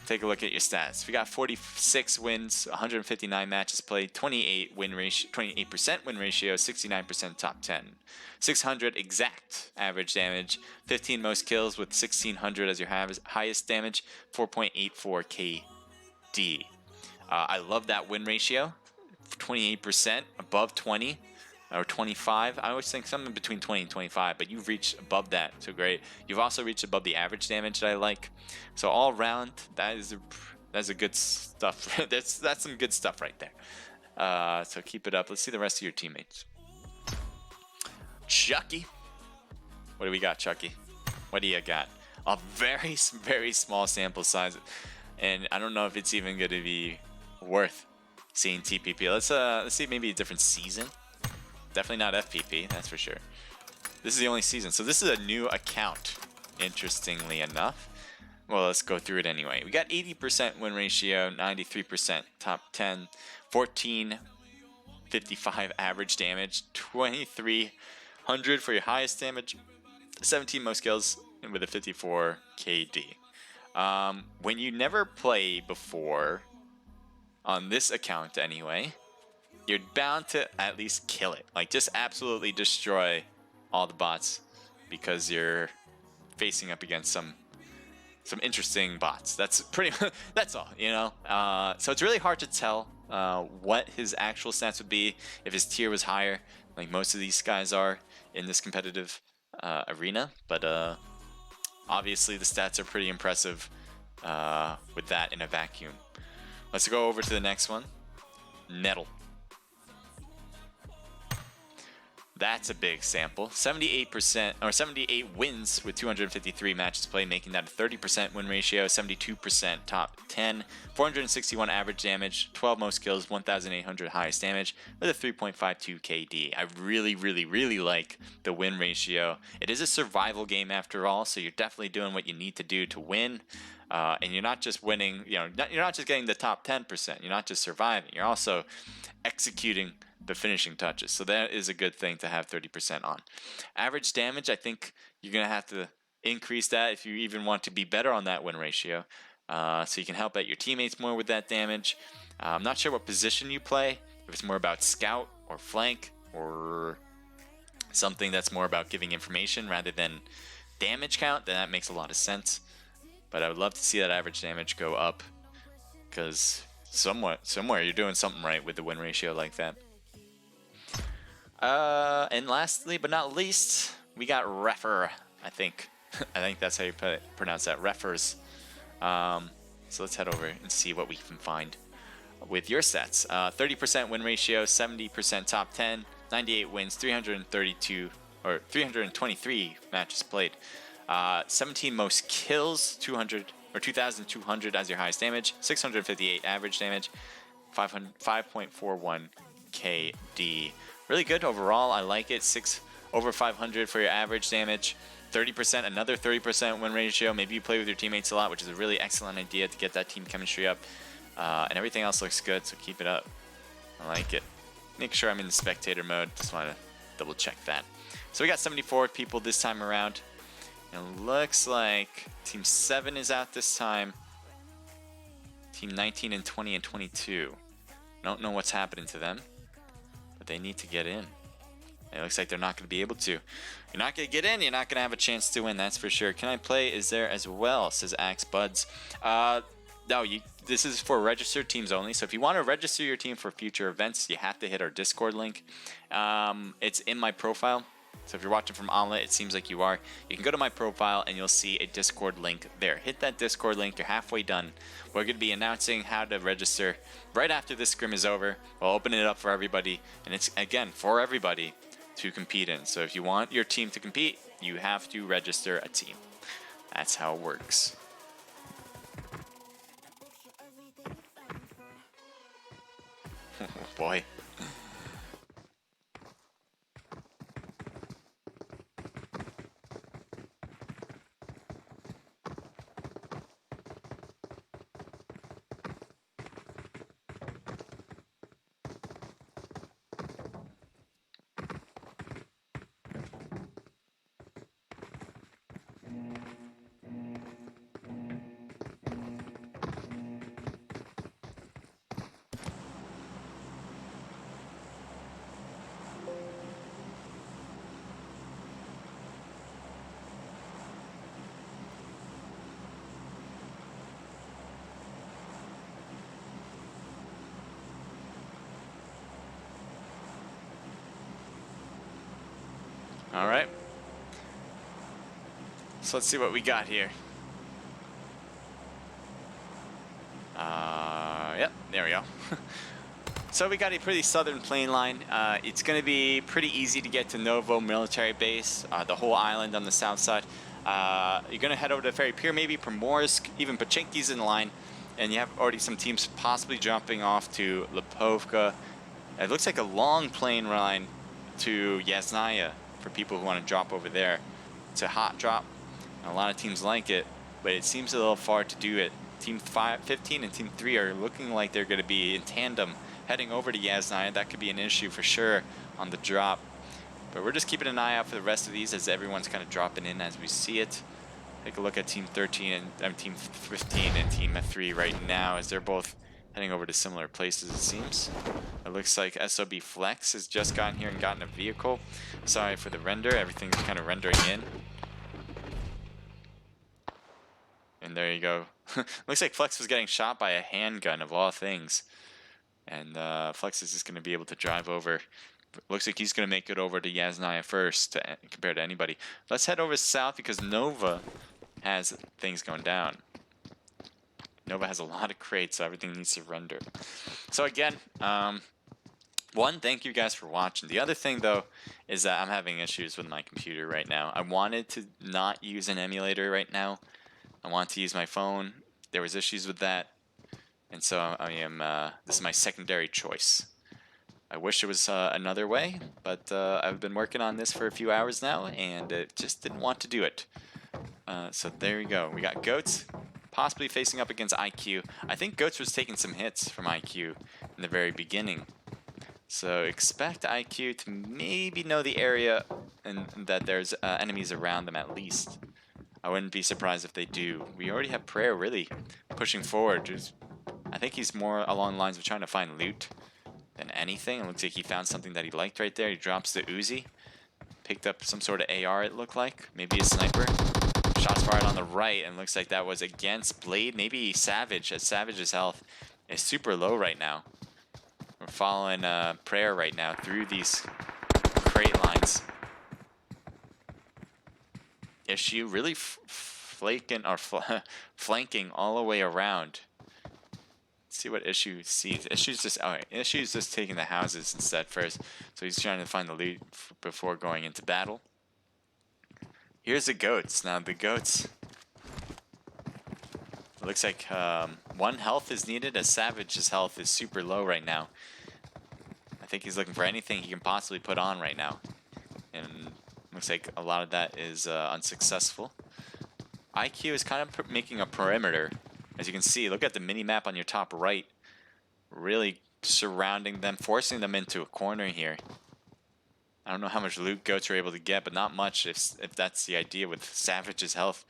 Take a look at your stats. We got 46 wins, 159 matches played, 28% win ratio, 69% top 10, 600 exact average damage, 15 most kills with 1600 as your highest damage, 4.84 KD. I love that win ratio, 28%, above 20 or 25. I always think something between 20 and 25, but you've reached above that, so great. You've also reached above the average damage that I like. So all around, that's a good stuff. that's some good stuff right there. So keep it up. Let's see the rest of your teammates. Chucky, what do we got, Chucky? What do you got? A very small sample size, and I don't know if it's even going to be worth seeing TPP. Let's see maybe a different season. Definitely not FPP, that's for sure. This is the only season, so this is a new account, interestingly enough. Well, let's go through it anyway. We got 80% win ratio, 93% top 10, 1455 average damage, 2300 for your highest damage, 17 most kills, and with a 54 KD. When you never play before, on this account anyway, you're bound to at least kill it. Like, just absolutely destroy all the bots because you're facing up against some interesting bots. That's pretty. That's all, you know. So it's really hard to tell what his actual stats would be if his tier was higher, like most of these guys are in this competitive arena. But obviously the stats are pretty impressive with that in a vacuum. Let's go over to the next one. Nettle. That's a big sample. 78% or 78 wins with 253 matches played, making that a 30% win ratio, 72% top 10, 461 average damage, 12 most kills, 1,800 highest damage with a 3.52 KD. I really like the win ratio. It is a survival game after all, so you're definitely doing what you need to do to win. And you're not just winning, you know, you're not just getting the top 10%. You're not just surviving. You're also executing the finishing touches. So that is a good thing to have 30% on. Average damage, I think you're going to have to increase that if you even want to be better on that win ratio. So you can help out your teammates more with that damage. I'm not sure what position you play. If it's more about scout or flank or something that's more about giving information rather than damage count, then that makes a lot of sense. But I would love to see that average damage go up because somewhere you're doing something right with the win ratio like that. And lastly, but not least, we got Refer, I think. I think that's how you pronounce that, Refers. So let's head over and see what we can find with your stats. 30% win ratio, 70% top 10, 98 wins, 323 matches played. 17 most kills, 2,200 as your highest damage, 658 average damage, 5.41 KD. Really good overall. I like it. Over 500 for your average damage, 30%, another 30% win ratio. Maybe you play with your teammates a lot, which is a really excellent idea to get that team chemistry up. And everything else looks good, so keep it up. I like it. Make sure I'm in the spectator mode. Just want to double check that. So we got 74 people this time around. And it looks like Team 7 is out this time. Team 19 and 20 and 22. Don't know what's happening to them, but they need to get in. It looks like they're not going to be able to. You're not going to get in, you're not going to have a chance to win, that's for sure. Can I play? Is there as well, says Axe Buds. No, this is for registered teams only. So if you want to register your team for future events, you have to hit our Discord link. It's in my profile. So if you're watching from Omelet, it seems like you are. You can go to my profile and you'll see a Discord link there. Hit that Discord link. You're halfway done. We're going to be announcing how to register right after this scrim is over. We'll open it up for everybody. And it's, again, for everybody to compete in. So if you want your team to compete, you have to register a team. That's how it works. Oh boy. All right. So let's see what we got here. Yep, there we go. So we got a pretty southern plain line. It's going to be pretty easy to get to Novo military base, the whole island on the south side. You're going to head over to Ferry Pier, maybe Primorsk, even Pachinki's in line. And you have already some teams possibly jumping off to Lipovka. It looks like a long plane line to Yasnaya for people who want to drop over there. It's a hot drop. A lot of teams like it, but it seems a little far to do it. Team 15 and Team 3 are looking like they're going to be in tandem heading over to Yasnaya. That could be an issue for sure on the drop. But we're just keeping an eye out for the rest of these as everyone's kind of dropping in as we see it. Take a look at Team 13 and Team 15 and Team 3 right now as they're both heading over to similar places, it seems. It looks like SOB Flex has just gotten here and gotten a vehicle. Sorry for the render, everything's kind of rendering in. And there you go. Looks like Flex was getting shot by a handgun of all things. And Flex is just going to be able to drive over. Looks like he's going to make it over to Yasnaya first compared to anybody. Let's head over south because Nova has things going down. Nova has a lot of crates, so everything needs to render. So again, one, thank you guys for watching. The other thing, though, is that I'm having issues with my computer right now. I wanted to not use an emulator right now. I want to use my phone. There was issues with that. And so I am, this is my secondary choice. I wish it was another way, but I've been working on this for a few hours now, and it just didn't want to do it. So there you go. We got Goats possibly facing up against IQ. I think Goats was taking some hits from IQ in the very beginning. So expect IQ to maybe know the area and that there's enemies around them at least. I wouldn't be surprised if they do. We already have Prayer really pushing forward. I think he's more along the lines of trying to find loot than anything. It looks like he found something that he liked right there. He drops the Uzi. Picked up some sort of AR, it looked like. Maybe a sniper. Shots fired on the right, and looks like that was against Blade. Maybe Savage, as Savage's health is super low right now. We're following Prayer right now through these crate lines. Issue really flanking all the way around. Let's see what Issue sees. Issue's just taking the houses instead first, so he's trying to find the loot before going into battle. Here's the Goats. Now the Goats, it looks like 1 health is needed as Savage's health is super low right now. I think he's looking for anything he can possibly put on right now, and looks like a lot of that is unsuccessful. IQ is kind of making a perimeter. As you can see, look at the mini-map on your top right. Really surrounding them, forcing them into a corner here. I don't know how much loot Goats are able to get, but not much if that's the idea with Savage's health.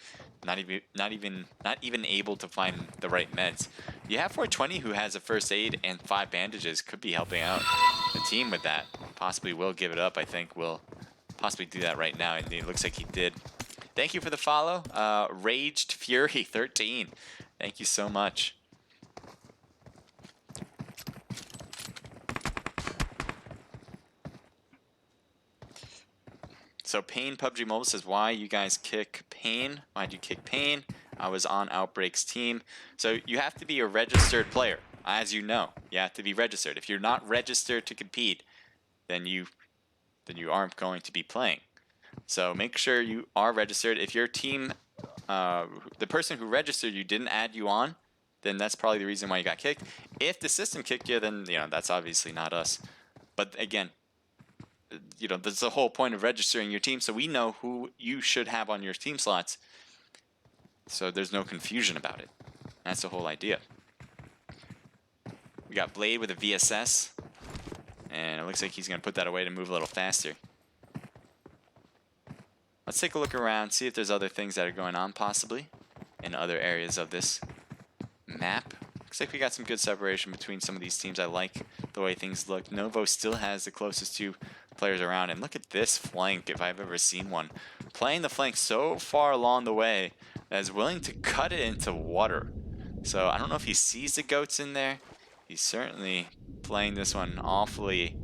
Not even able to find the right meds. You have 420 who has a first aid and 5 bandages. Could be helping out the team with that. Possibly will give it up, I think. Will possibly do that right now, and it looks like he did. Thank you for the follow. Raged Fury 13. Thank you so much. So Payne PUBG Mobile says, why you guys kick Payne? Why'd you kick Payne? I was on Outbreak's team. So you have to be a registered player, as you know. You have to be registered. If you're not registered to compete, then you aren't going to be playing. So make sure you are registered. If your team, the person who registered you didn't add you on, then that's probably the reason why you got kicked. If the system kicked you, then that's obviously not us. But again, that's the whole point of registering your team, so we know who you should have on your team slots, so there's no confusion about it. That's the whole idea. We got Blade with a VSS, and it looks like he's going to put that away to move a little faster. Let's take a look around, see if there's other things that are going on possibly in other areas of this map. Looks like we got some good separation between some of these teams. I like the way things look. Novo still has the closest 2 players around, and look at this flank, if I've ever seen one. Playing the flank so far along the way that is willing to cut it into water. So I don't know if he sees the Goats in there. He's certainly playing this one awfully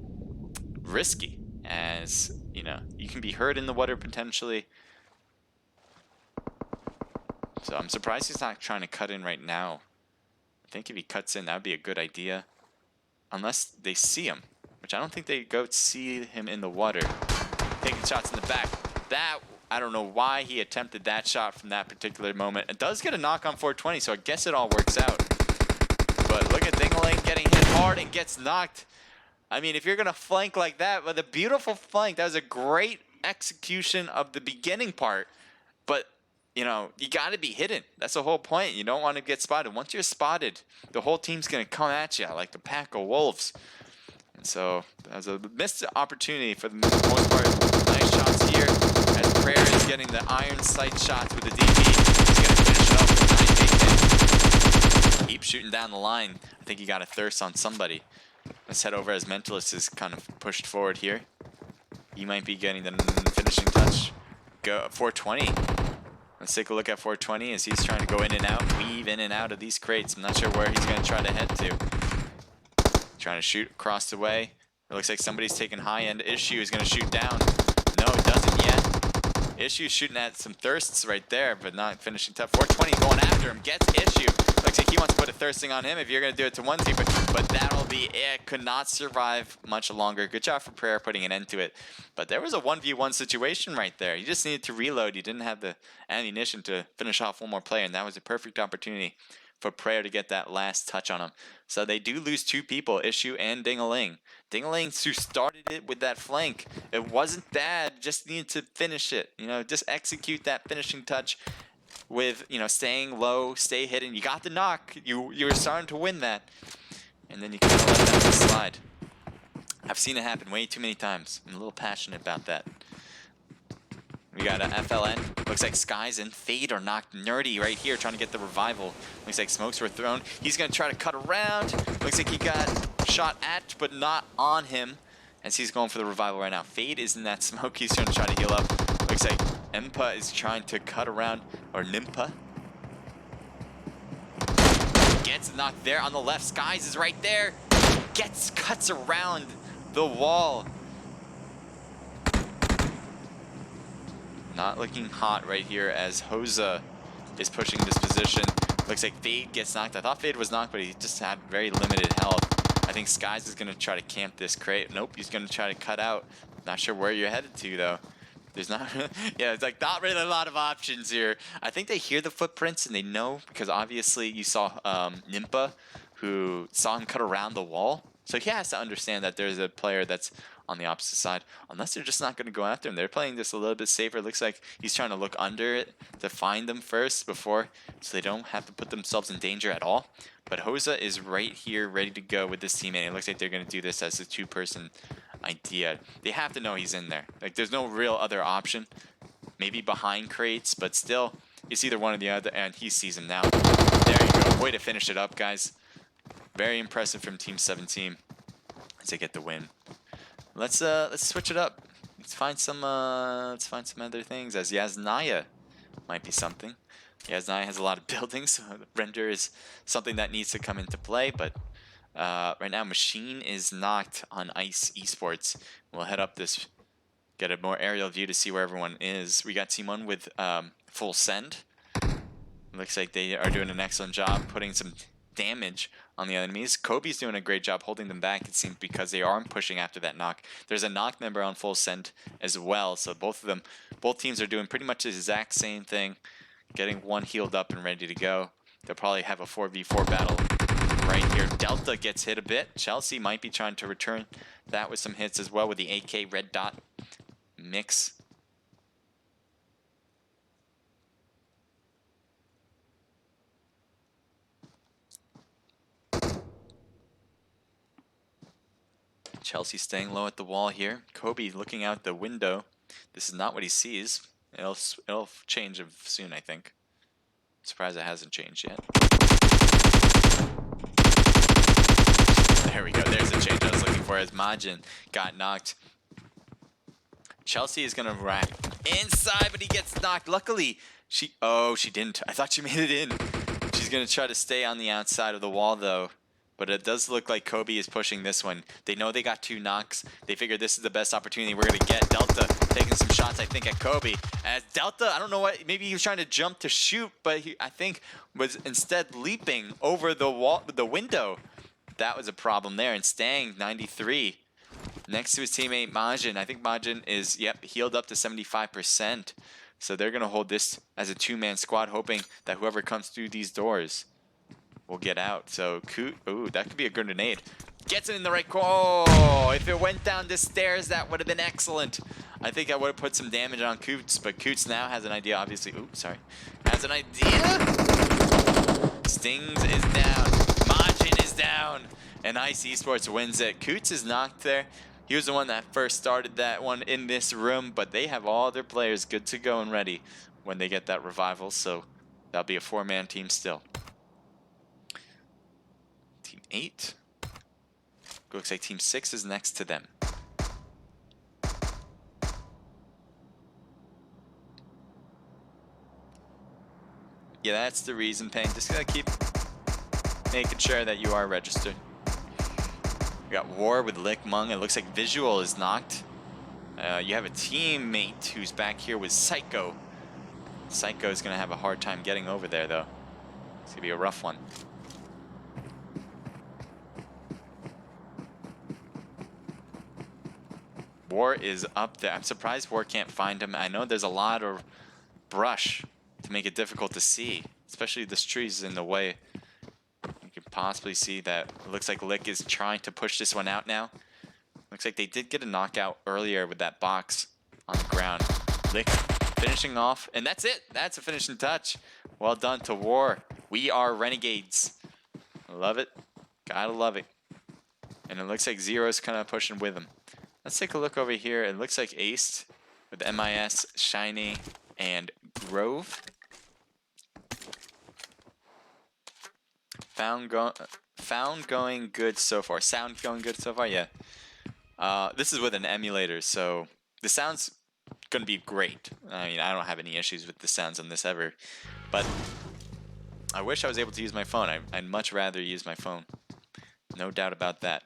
risky, as, you know, you can be hurt in the water potentially. So I'm surprised he's not trying to cut in right now. I think if he cuts in, that would be a good idea. Unless they see him, which I don't think they go see him in the water. Taking shots in the back. That, I don't know why he attempted that shot from that particular moment. It does get a knock on 420, so I guess it all works out. But look at Dingaling getting hit hard and gets knocked. I mean, if you're going to flank like that, with a beautiful flank, that was a great execution of the beginning part. But, you know, you got to be hidden. That's the whole point. You don't want to get spotted. Once you're spotted, the whole team's going to come at you like a pack of wolves. And so that was a missed opportunity for the most part. Nice shots here as Prayer is getting the iron sight shots with the DP. He's going to finish it up with 9 takedowns. Keep shooting down the line. I think he got a thirst on somebody. Let's head over as Mentalist is kind of pushed forward here. He might be getting the finishing touch. Go 420. Let's take a look at 420 as he's trying to go in and out, weave in and out of these crates. I'm not sure where he's going to try to head to. Trying to shoot across the way. It looks like somebody's taking high end. Issue is going to shoot down. No, it doesn't yet. Issue shooting at some thirsts right there, but not finishing tough. 420 going after him. Gets Issue. Looks like he wants to put a thirsting on him if you're going to do it to one team, but that'll be it. Could not survive much longer. Good job for Prayer putting an end to it. But there was a 1v1 situation right there. You just needed to reload. You didn't have the ammunition to finish off one more player, and that was a perfect opportunity for Prayer to get that last touch on him. So they do lose 2 people, Issue and Dingaling. Dingaling who started it with that flank. It wasn't bad, just needed to finish it. You know, just execute that finishing touch with, you know, staying low, stay hidden. You got the knock. You were starting to win that. And then you kind of let that one slide. I've seen it happen way too many times. I'm a little passionate about that. We got a FLN. Looks like Skies and Fade are knocked nerdy right here, trying to get the revival. Looks like smokes were thrown. He's going to try to cut around. Looks like he got shot at, but not on him, as he's going for the revival right now. Fade is in that smoke. He's going to try to heal up. Looks like Impa is trying to cut around, or Nimpa. Gets knocked there on the left. Skies is right there. Cuts around the wall. Not looking hot right here as Hosa is pushing this position. Looks like Fade gets knocked. I thought Fade was knocked, but he just had very limited health. I think Skies is going to try to camp this crate. Nope, he's going to try to cut out. Not sure where you're headed to, though. There's not, yeah, it's like not really a lot of options here. I think they hear the footprints and they know, because obviously you saw Nimpa, who saw him cut around the wall. So he has to understand that there's a player that's on the opposite side, unless they're just not going to go after him. They're playing this a little bit safer. It looks like he's trying to look under it to find them first before, so they don't have to put themselves in danger at all. But Hosa is right here ready to go with this team, and it looks like they're going to do this as a 2-person idea. They have to know he's in there. Like, there's no real other option. Maybe behind crates, but still, it's either one or the other, and he sees him now. There you go. Way to finish it up, guys. Very impressive from Team 17 to get the win. Let's switch it up. Let's find some other things, as Yaznaya might be something. Yaznaya has a lot of buildings, so render is something that needs to come into play, but right now Machine is knocked on Ice Esports. We'll head up this, get a more aerial view to see where everyone is. We got Team 1 with full send. Looks like they are doing an excellent job putting some damage on the enemies. Kobe's doing a great job holding them back, it seems, because they are pushing after that knock. There's a knock member on full send as well, so both teams are doing pretty much the exact same thing, getting one healed up and ready to go. They'll probably have a 4v4 battle right here. Delta gets hit a bit. Chelsea might be trying to return that with some hits as well with the AK red dot mix. Chelsea staying low at the wall here. Kobe looking out the window. This is not what he sees. It'll change soon, I think. Surprised it hasn't changed yet. There we go. There's the change I was looking for as Majin got knocked. Chelsea is going to rack inside, but he gets knocked. Luckily, she didn't. I thought she made it in. She's going to try to stay on the outside of the wall, though. But it does look like Kobe is pushing this one. They know they got 2 knocks. They figure this is the best opportunity we're going to get. Delta taking some shots, I think, at Kobe. As Delta, I don't know what, maybe he was trying to jump to shoot, but he, I think, was instead leaping over the wall, the window. That was a problem there. And Stang, 93, next to his teammate Majin. I think Majin is, yep, healed up to 75%. So they're going to hold this as a 2-man squad, hoping that whoever comes through these doors will get out. So Coot, ooh, that could be a grenade. Gets it in the right corner. Oh, if it went down the stairs, that would have been excellent. I think I would have put some damage on Coots, but Coots now has an idea, obviously. Ooh, sorry. Has an idea. Stings is down. Majin is down. And Ice Esports wins it. Coots is knocked there. He was the one that first started that one in this room, but they have all their players good to go and ready when they get that revival. So that'll be a 4-man team still. Team 8. Looks like Team 6 is next to them. Yeah, that's the reason, Payne. Just gotta keep making sure that you are registered. We got War with Lick Mung. It looks like Visual is knocked. You have a teammate who's back here with Psycho. Psycho is gonna have a hard time getting over there, though. It's gonna be a rough one. War is up there. I'm surprised War can't find him. I know there's a lot of brush to make it difficult to see, especially this tree's in the way. You can possibly see that it looks like Lick is trying to push this one out now. Looks like they did get a knockout earlier with that box on the ground. Lick finishing off, and that's it. That's a finishing touch. Well done to War. We are Renegades. Love it. Gotta love it. And it looks like Zero's kind of pushing with him. Let's take a look over here. It looks like Ace with MIS, Shiny, and Grove. Found going good so far. Sound going good so far, yeah. This is with an emulator, so the sound's gonna be great. I mean, I don't have any issues with the sounds on this ever, but I wish I was able to use my phone. I'd much rather use my phone. No doubt about that.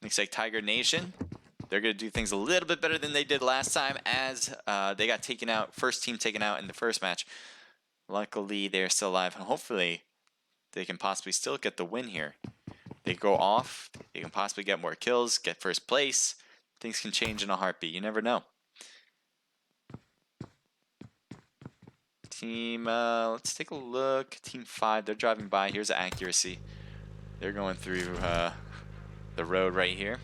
Looks like Tiger Nation, they're going to do things a little bit better than they did last time, as they got taken out, first team taken out in the first match. Luckily, they're still alive, and hopefully they can possibly still get the win here. They go off, they can possibly get more kills, get first place. Things can change in a heartbeat. You never know. Team, let's take a look. Team 5, they're driving by. Here's accuracy. They're going through the road right here.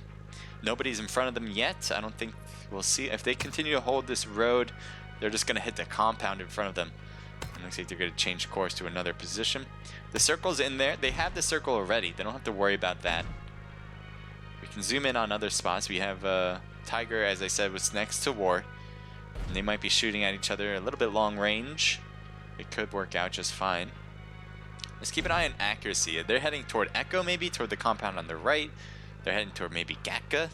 Nobody's in front of them yet. I don't think we'll see. If they continue to hold this road, they're just going to hit the compound in front of them. It looks like they're going to change course to another position. The circle's in there. They have the circle already. They don't have to worry about that. We can zoom in on other spots. We have Tiger, as I said, was next to War. And they might be shooting at each other a little bit long range. It could work out just fine. Let's keep an eye on accuracy. They're heading toward Echo, maybe, toward the compound on the right. They're heading toward maybe Gatka,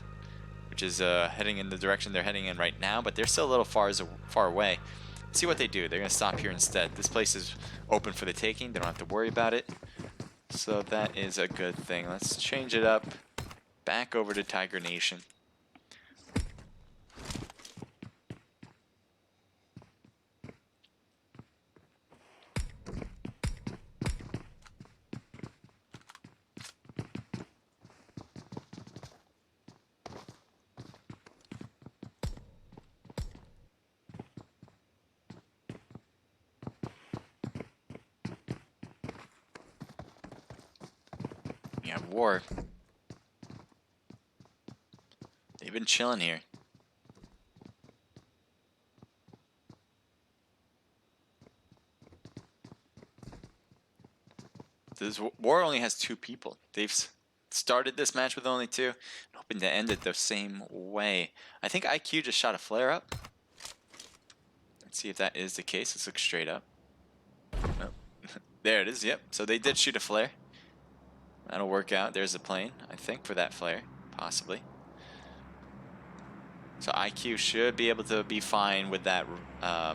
which is heading in the direction they're heading in right now, but they're still a little far away. Let's see what they do. They're going to stop here instead. This place is open for the taking. They don't have to worry about it. So that is a good thing. Let's change it up. Back over to Tiger Nation. Yeah, War. They've been chilling here. This War only has 2 people. They've started this match with only 2, and hoping to end it the same way. I think IQ just shot a flare up. Let's see if that is the case. Let's look straight up. Oh. There it is, yep. So they did shoot a flare. That'll work out. There's a plane, I think, for that flare, possibly. So IQ should be able to be fine with that, to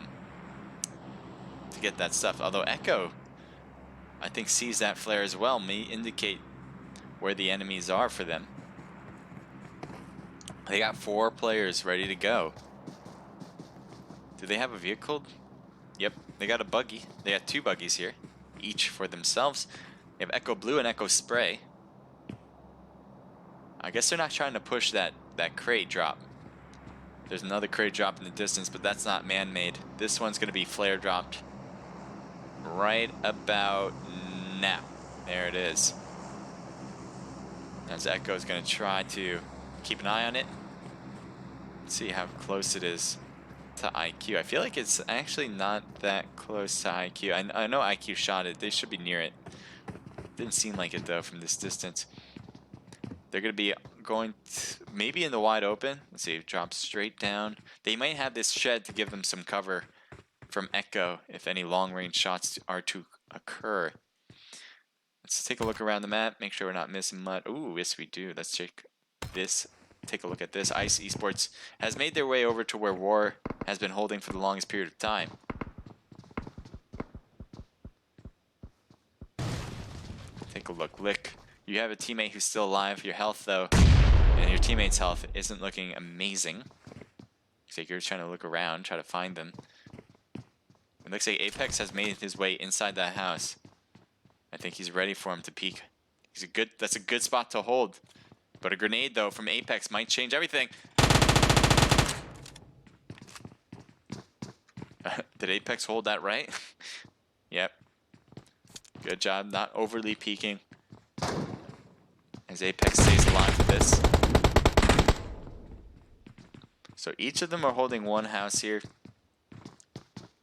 get that stuff. Although Echo I think sees that flare as well, may indicate where the enemies are for them. They got 4 players ready to go. Do they have a vehicle? Yep, they got a buggy. They got 2 buggies here, each for themselves. They have Echo Blue and Echo Spray. I guess they're not trying to push that crate drop. There's another crate drop in the distance, but that's not man-made. This one's going to be flare dropped right about now. There it is. As Echo's going to try to keep an eye on it. Let's see how close it is to IQ. I feel like it's actually not that close to IQ. I know IQ shot it. They should be near it. Didn't seem like it though from this distance. They're going to be going maybe in the wide open. Let's see, it drops straight down. They might have this shed to give them some cover from Echo if any long range shots are to occur. Let's take a look around the map, make sure we're not missing mud. Ooh, yes we do. Let's check this. Take a look at this. Ice Esports has made their way over to where War has been holding for the longest period of time. Take a look. Lick, you have a teammate who's still alive. Your health, though, and your teammate's health isn't looking amazing. Looks like you're trying to look around, try to find them. It looks like Apex has made his way inside that house. I think he's ready for him to peek. That's a good spot to hold. But a grenade, though, from Apex might change everything. Did Apex hold that right? Yep. Good job not overly peeking. As Apex stays alive with this. So each of them are holding one house here.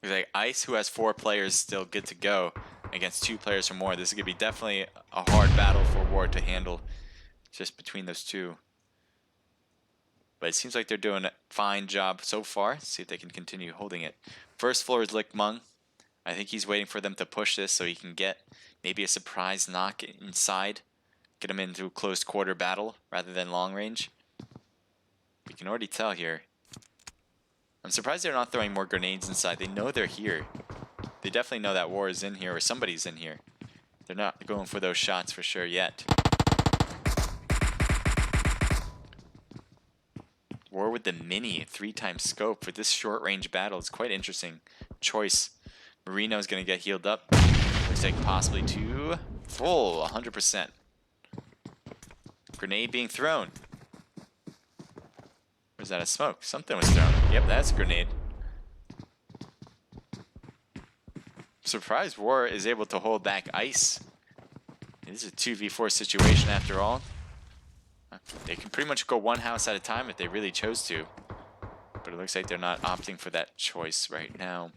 There's like Ice, who has 4 players still good to go against 2 players or more. This is going to be definitely a hard battle for War to handle. Just between those 2. But it seems like they're doing a fine job so far. Let's see if they can continue holding it. First floor is Lick Mung. I think he's waiting for them to push this so he can get maybe a surprise knock inside. Get him into a close quarter battle rather than long range. We can already tell here. I'm surprised they're not throwing more grenades inside. They know they're here. They definitely know that War is in here or somebody's in here. They're not going for those shots for sure yet. War with the mini 3x scope for this short range battle. It's quite interesting choice. Marino's going to get healed up. Looks like possibly to full 100%. Grenade being thrown. Or is that a smoke? Something was thrown. Yep, that's a grenade. Surprised War is able to hold back Ice. It is a 2v4 situation after all. They can pretty much go one house at a time if they really chose to. But it looks like they're not opting for that choice right now.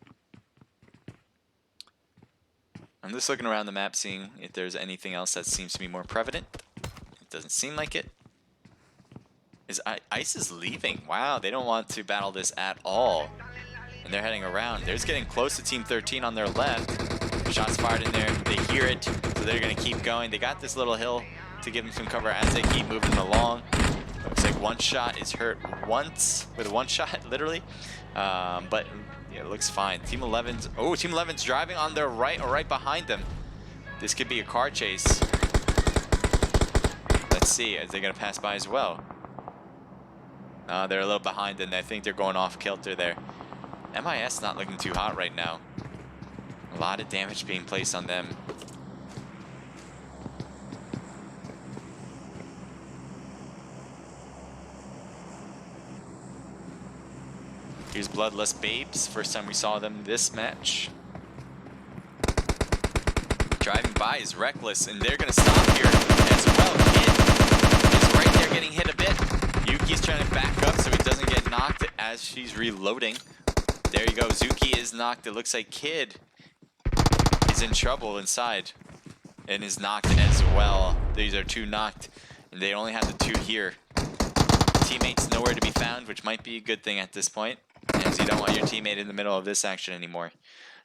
I'm just looking around the map, seeing if there's anything else that seems to be more prevalent. It doesn't seem like it. Ice is leaving. Wow, they don't want to battle this at all. And they're heading around. They're just getting close to Team 13 on their left. Shots fired in there. They hear it, so they're going to keep going. They got this little hill to give them some cover as they keep moving along. Looks like one shot is hurt once with one shot, literally. But yeah, it looks fine. Team 11's, oh, Team 11's driving on their right or right behind them. This could be a car chase. Let's see, as they're going to pass by as well. They're a little behind, and I think they're going off kilter there. MIS not looking too hot right now. A lot of damage being placed on them. Here's Bloodless Babes. First time we saw them this match. Driving by is Reckless, and they're going to stop here as well. Kid is right there getting hit a bit. Yuki's trying to back up so he doesn't get knocked as she's reloading. There you go. Zuki is knocked. It looks like Kid is in trouble inside and is knocked as well. These are 2 knocked, and they only have the 2 here. Teammates nowhere to be found, which might be a good thing at this point, as you don't want your teammate in the middle of this action anymore.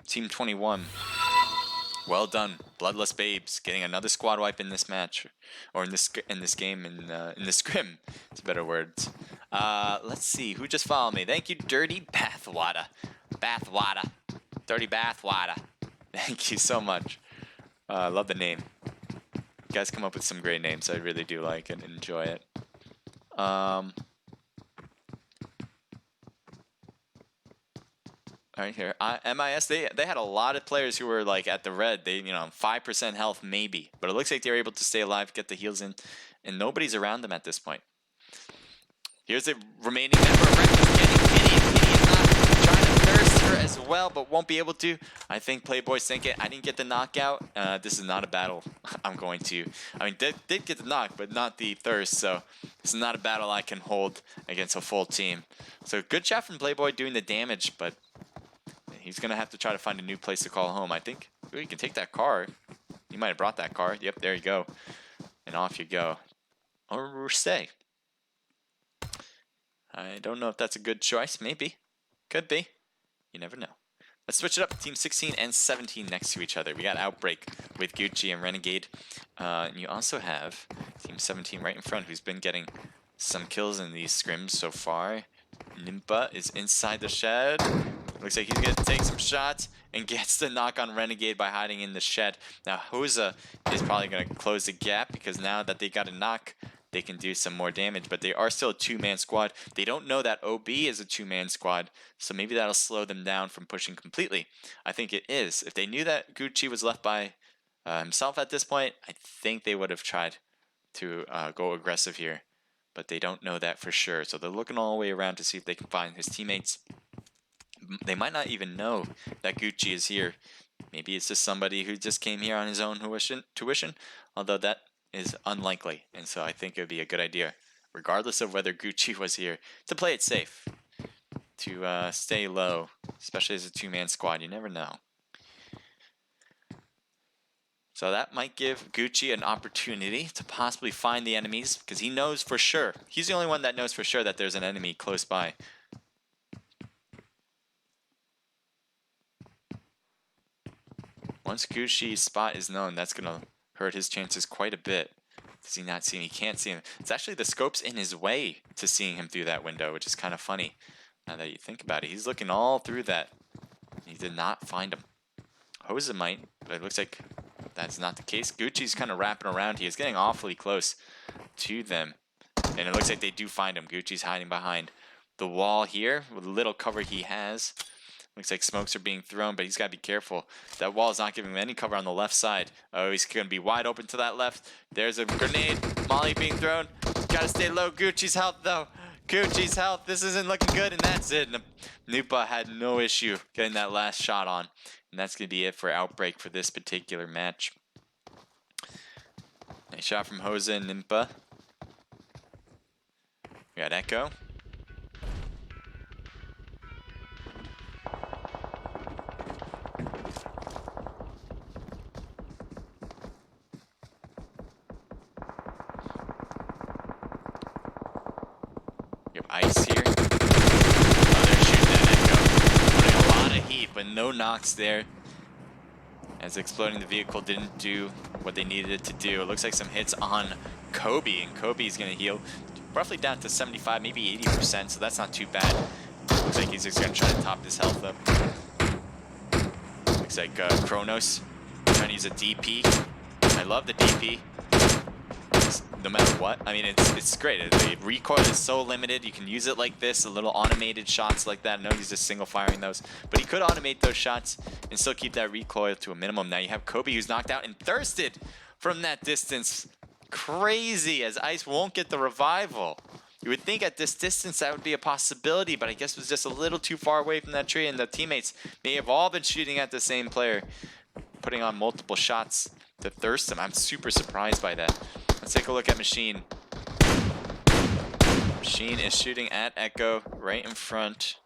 Team 21. Well done, Bloodless Babes, getting another squad wipe in this match, or in this game, in the scrim. It's better words. Let's see who just followed me. Thank you, Dirty Bathwater. Dirty Bathwater. Thank you so much. I love the name. You guys come up with some great names. I really do like it and enjoy it. Right here, MIS. They had a lot of players who were like at the red. They 5% health maybe, but it looks like they were able to stay alive, get the heals in, and nobody's around them at this point. Here's the remaining member of Reckless getting Kitty. Kitty is not trying to thirst her as well, but won't be able to. I think Playboy's thinking, I didn't get the knockout. This is not a battle I'm going to. I mean, did get the knock, but not the thirst. So this is not a battle I can hold against a full team. So good shot from Playboy doing the damage, but he's going to have to try to find a new place to call home. I think you can take that car. You might have brought that car. Yep, there you go. And off you go. Or stay. I don't know if that's a good choice. Maybe. Could be. You never know. Let's switch it up. Team 16 and 17 next to each other. We got Outbreak with Gucci and Renegade. And you also have Team 17 right in front, who's been getting some kills in these scrims so far. Nimpa is inside the shed. Looks like he's going to take some shots and gets the knock on Renegade by hiding in the shed. Now, Hosa is probably going to close the gap because now that they got a knock, they can do some more damage. But they are still a two-man squad. They don't know that OB is a two-man squad, so maybe that'll slow them down from pushing completely. I think it is. If they knew that Gucci was left by himself at this point, I think they would have tried to go aggressive here. But they don't know that for sure. So they're looking all the way around to see if they can find his teammates. They might not even know that Gucci is here. Maybe it's just somebody who just came here on his own tuition, although that is unlikely. And so I think it would be a good idea, regardless of whether Gucci was here, to play it safe, to stay low, especially as a two-man squad. You never know. So that might give Gucci an opportunity to possibly find the enemies, because he knows for sure. He's the only one that knows for sure that there's an enemy close by. Once Gucci's spot is known, that's going to hurt his chances quite a bit. Does he not see him? He can't see him. It's actually the scope's in his way to seeing him through that window, which is kind of funny now that you think about it. He's looking all through that. He did not find him. Hosa might, but it looks like that's not the case. Gucci's kind of wrapping around. He is getting awfully close to them. And it looks like they do find him. Gucci's hiding behind the wall here with the little cover he has. Looks like smokes are being thrown, but he's got to be careful. That wall is not giving him any cover on the left side. Oh, he's going to be wide open to that left. There's a grenade. Molly being thrown. Got to stay low. Gucci's health, though. Gucci's health. This isn't looking good, and that's it. Nupa had no issue getting that last shot on. And that's going to be it for Outbreak for this particular match. Nice shot from Hosa and Nimpa. We got Echo. Ice here. Oh, they're shooting at Echo. Putting a lot of heat, but no knocks there. As exploding the vehicle didn't do what they needed it to do. It looks like some hits on Kobe, and Kobe's going to heal roughly down to 75, maybe 80%, so that's not too bad. Looks like he's just going to try to top this health up. Looks like Kronos trying to use a DP. I love the DP. No matter what, I mean, it's great. The recoil is so limited. You can use it like this, a little automated shots like that. I know he's just single firing those, but he could automate those shots and still keep that recoil to a minimum. Now you have Kobe, who's knocked out and thirsted from that distance. Crazy, as Ice won't get the revival. You would think at this distance that would be a possibility, but I guess it was just a little too far away from that tree, and the teammates may have all been shooting at the same player, putting on multiple shots to thirst him. I'm super surprised by that. Let's take a look at Machine. Machine is shooting at Echo right in front.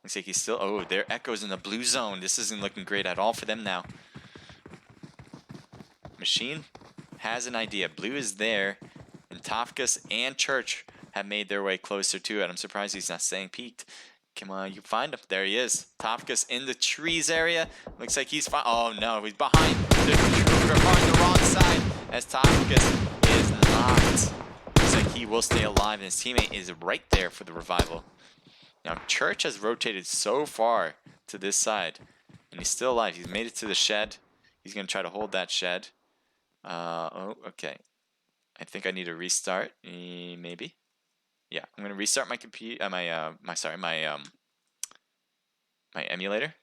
Looks like he's still... Oh, there Echo's in the blue zone. This isn't looking great at all for them now. Machine has an idea. Blue is there, and Tafkas and Church have made their way closer to it. I'm surprised he's not staying peeked. Come on, you find him. There he is. Tafkas in the trees area. Looks like he's fine. Oh no, he's behind. They're on the wrong side as Tafkas is knocked. Looks like he will stay alive, and his teammate is right there for the revival. Now, Church has rotated so far to this side, and he's still alive. He's made it to the shed. He's going to try to hold that shed. Oh, okay. I think I need to restart. Maybe. Yeah, I'm going to restart my computer. My emulator.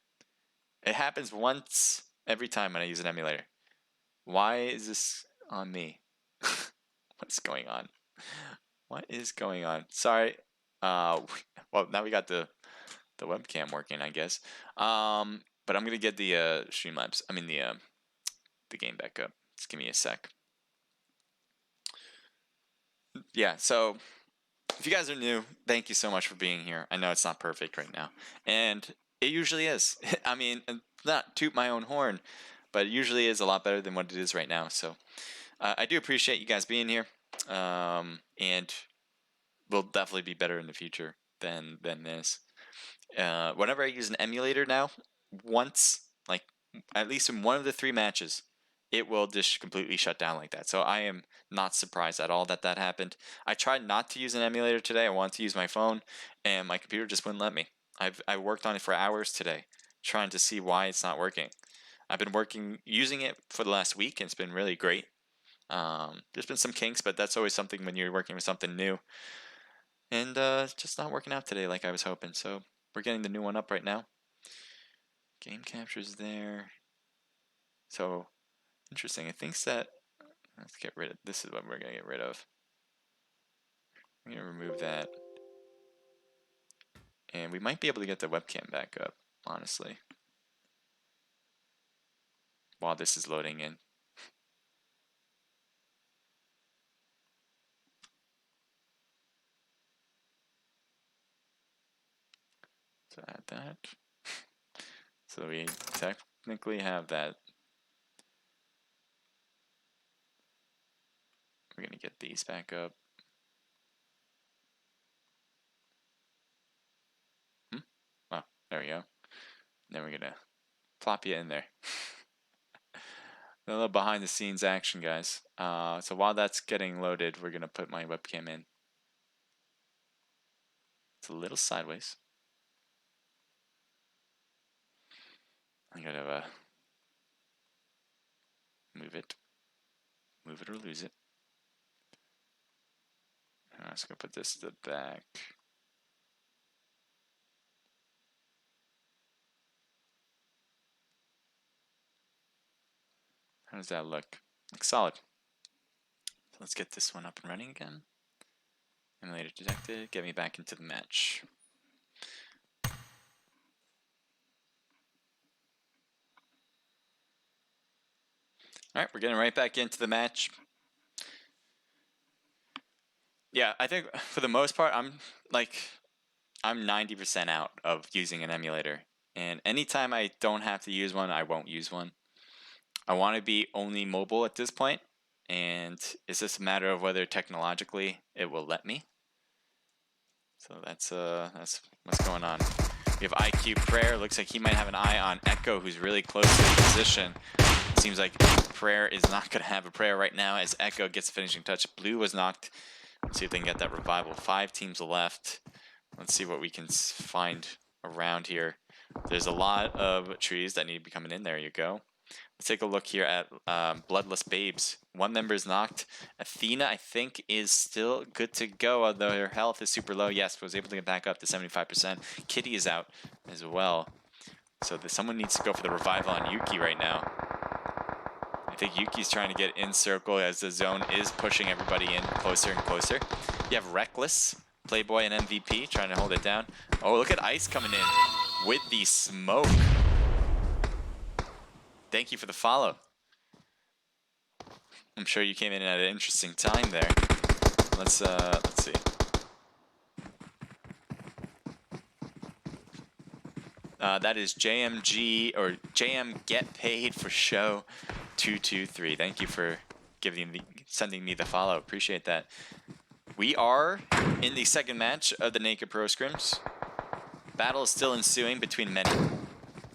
It happens once every time when I use an emulator. Why is this on me? What's going on? What is going on? Sorry. Well, now we got the webcam working, I guess. But I'm gonna get the Streamlabs. I mean the game back up. Just give me a sec. Yeah. So if you guys are new, thank you so much for being here. I know it's not perfect right now, and it usually is. I mean, not toot my own horn, but it usually is a lot better than what it is right now. So I do appreciate you guys being here, and will definitely be better in the future than this. Whenever I use an emulator now, once, like at least in one of the 3 matches, it will just completely shut down like that. So I am not surprised at all that happened. I tried not to use an emulator today. I wanted to use my phone, and my computer just wouldn't let me. I worked on it for hours today, trying to see why it's not working. I've been using it for the last week, and it's been really great. There's been some kinks, but that's always something when you're working with something new. And it's just not working out today like I was hoping. So we're getting the new one up right now. Game capture's there. So interesting. It thinks that let's get rid of this is what we're gonna get rid of. I'm gonna remove that. And we might be able to get the webcam back up, honestly. While this is loading in. So add that. So we technically have that. We're gonna get these back up. Oh, there we go. Then we're gonna plop you in there. A little behind the scenes action, guys. So while that's getting loaded, we're gonna put my webcam in. It's a little sideways. I'm gonna move it or lose it. I'm just gonna put this to the back. How does that look? Looks solid. So let's get this one up and running again. Emulator detected. Get me back into the match. All right, we're getting right back into the match. Yeah, I think for the most part, I'm 90% out of using an emulator. And anytime I don't have to use one, I won't use one. I want to be only mobile at this point, and it's just a matter of whether technologically it will let me. So that's what's going on. We have IQ Prayer. Looks like he might have an eye on Echo, who's really close to the position. Seems like Prayer is not going to have a prayer right now as Echo gets the finishing touch. Blue was knocked. Let's see if they can get that revival. 5 teams left. Let's see what we can find around here. There's a lot of trees that need to be coming in. There you go. Let's take a look here at Bloodless Babes. 1 member is knocked. Athena, I think, is still good to go, although her health is super low. Yes, was able to get back up to 75%. Kitty is out as well. So someone needs to go for the revival on Yuki right now. I think Yuki's trying to get in circle as the zone is pushing everybody in closer and closer. You have Reckless, Playboy, and MVP trying to hold it down. Oh, look at Ice coming in with the smoke. Thank you for the follow. I'm sure you came in at an interesting time there. Let's see. That is JMG or JM Get Paid for Show 223. Thank you for sending me the follow. Appreciate that. We are in the second match of the Naked Pro Scrims. Battle is still ensuing between many.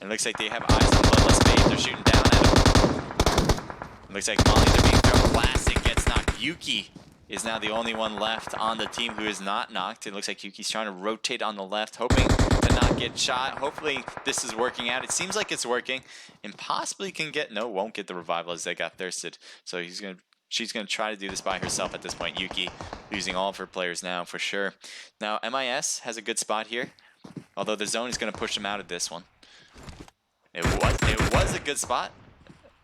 It looks like they have eyes on Bloodless Babe. They're shooting down at him. It looks like Molly, they're being thrown. Classic gets knocked. Yuki is now the only one left on the team who is not knocked. It looks like Yuki's trying to rotate on the left, hoping to knock get shot. Hopefully this is working out. It seems like it's working, and possibly can get, no, won't get the revival as they got thirsted. So she's gonna try to do this by herself at this point. Yuki losing all of her players now for sure. Now MIS has a good spot here, although the zone is gonna push them out of this one. It was a good spot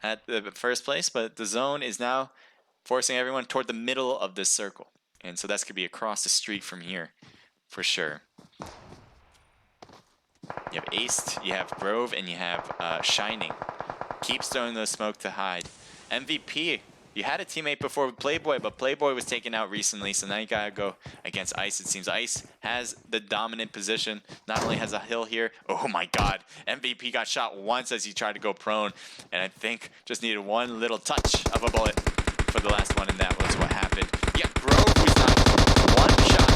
at the first place, but the zone is now forcing everyone toward the middle of this circle. And so that's going to be across the street from here, for sure. You have Aced, you have Grove, and you have Shining. Keeps throwing the smoke to hide. MVP, you had a teammate before with Playboy, but Playboy was taken out recently, so now you got to go against Ice. It seems Ice has the dominant position, not only has a hill here. Oh my god, MVP got shot once as he tried to go prone, and I think just needed one little touch of a bullet for the last one, and that was what happened. Yeah, Grove was not one shot.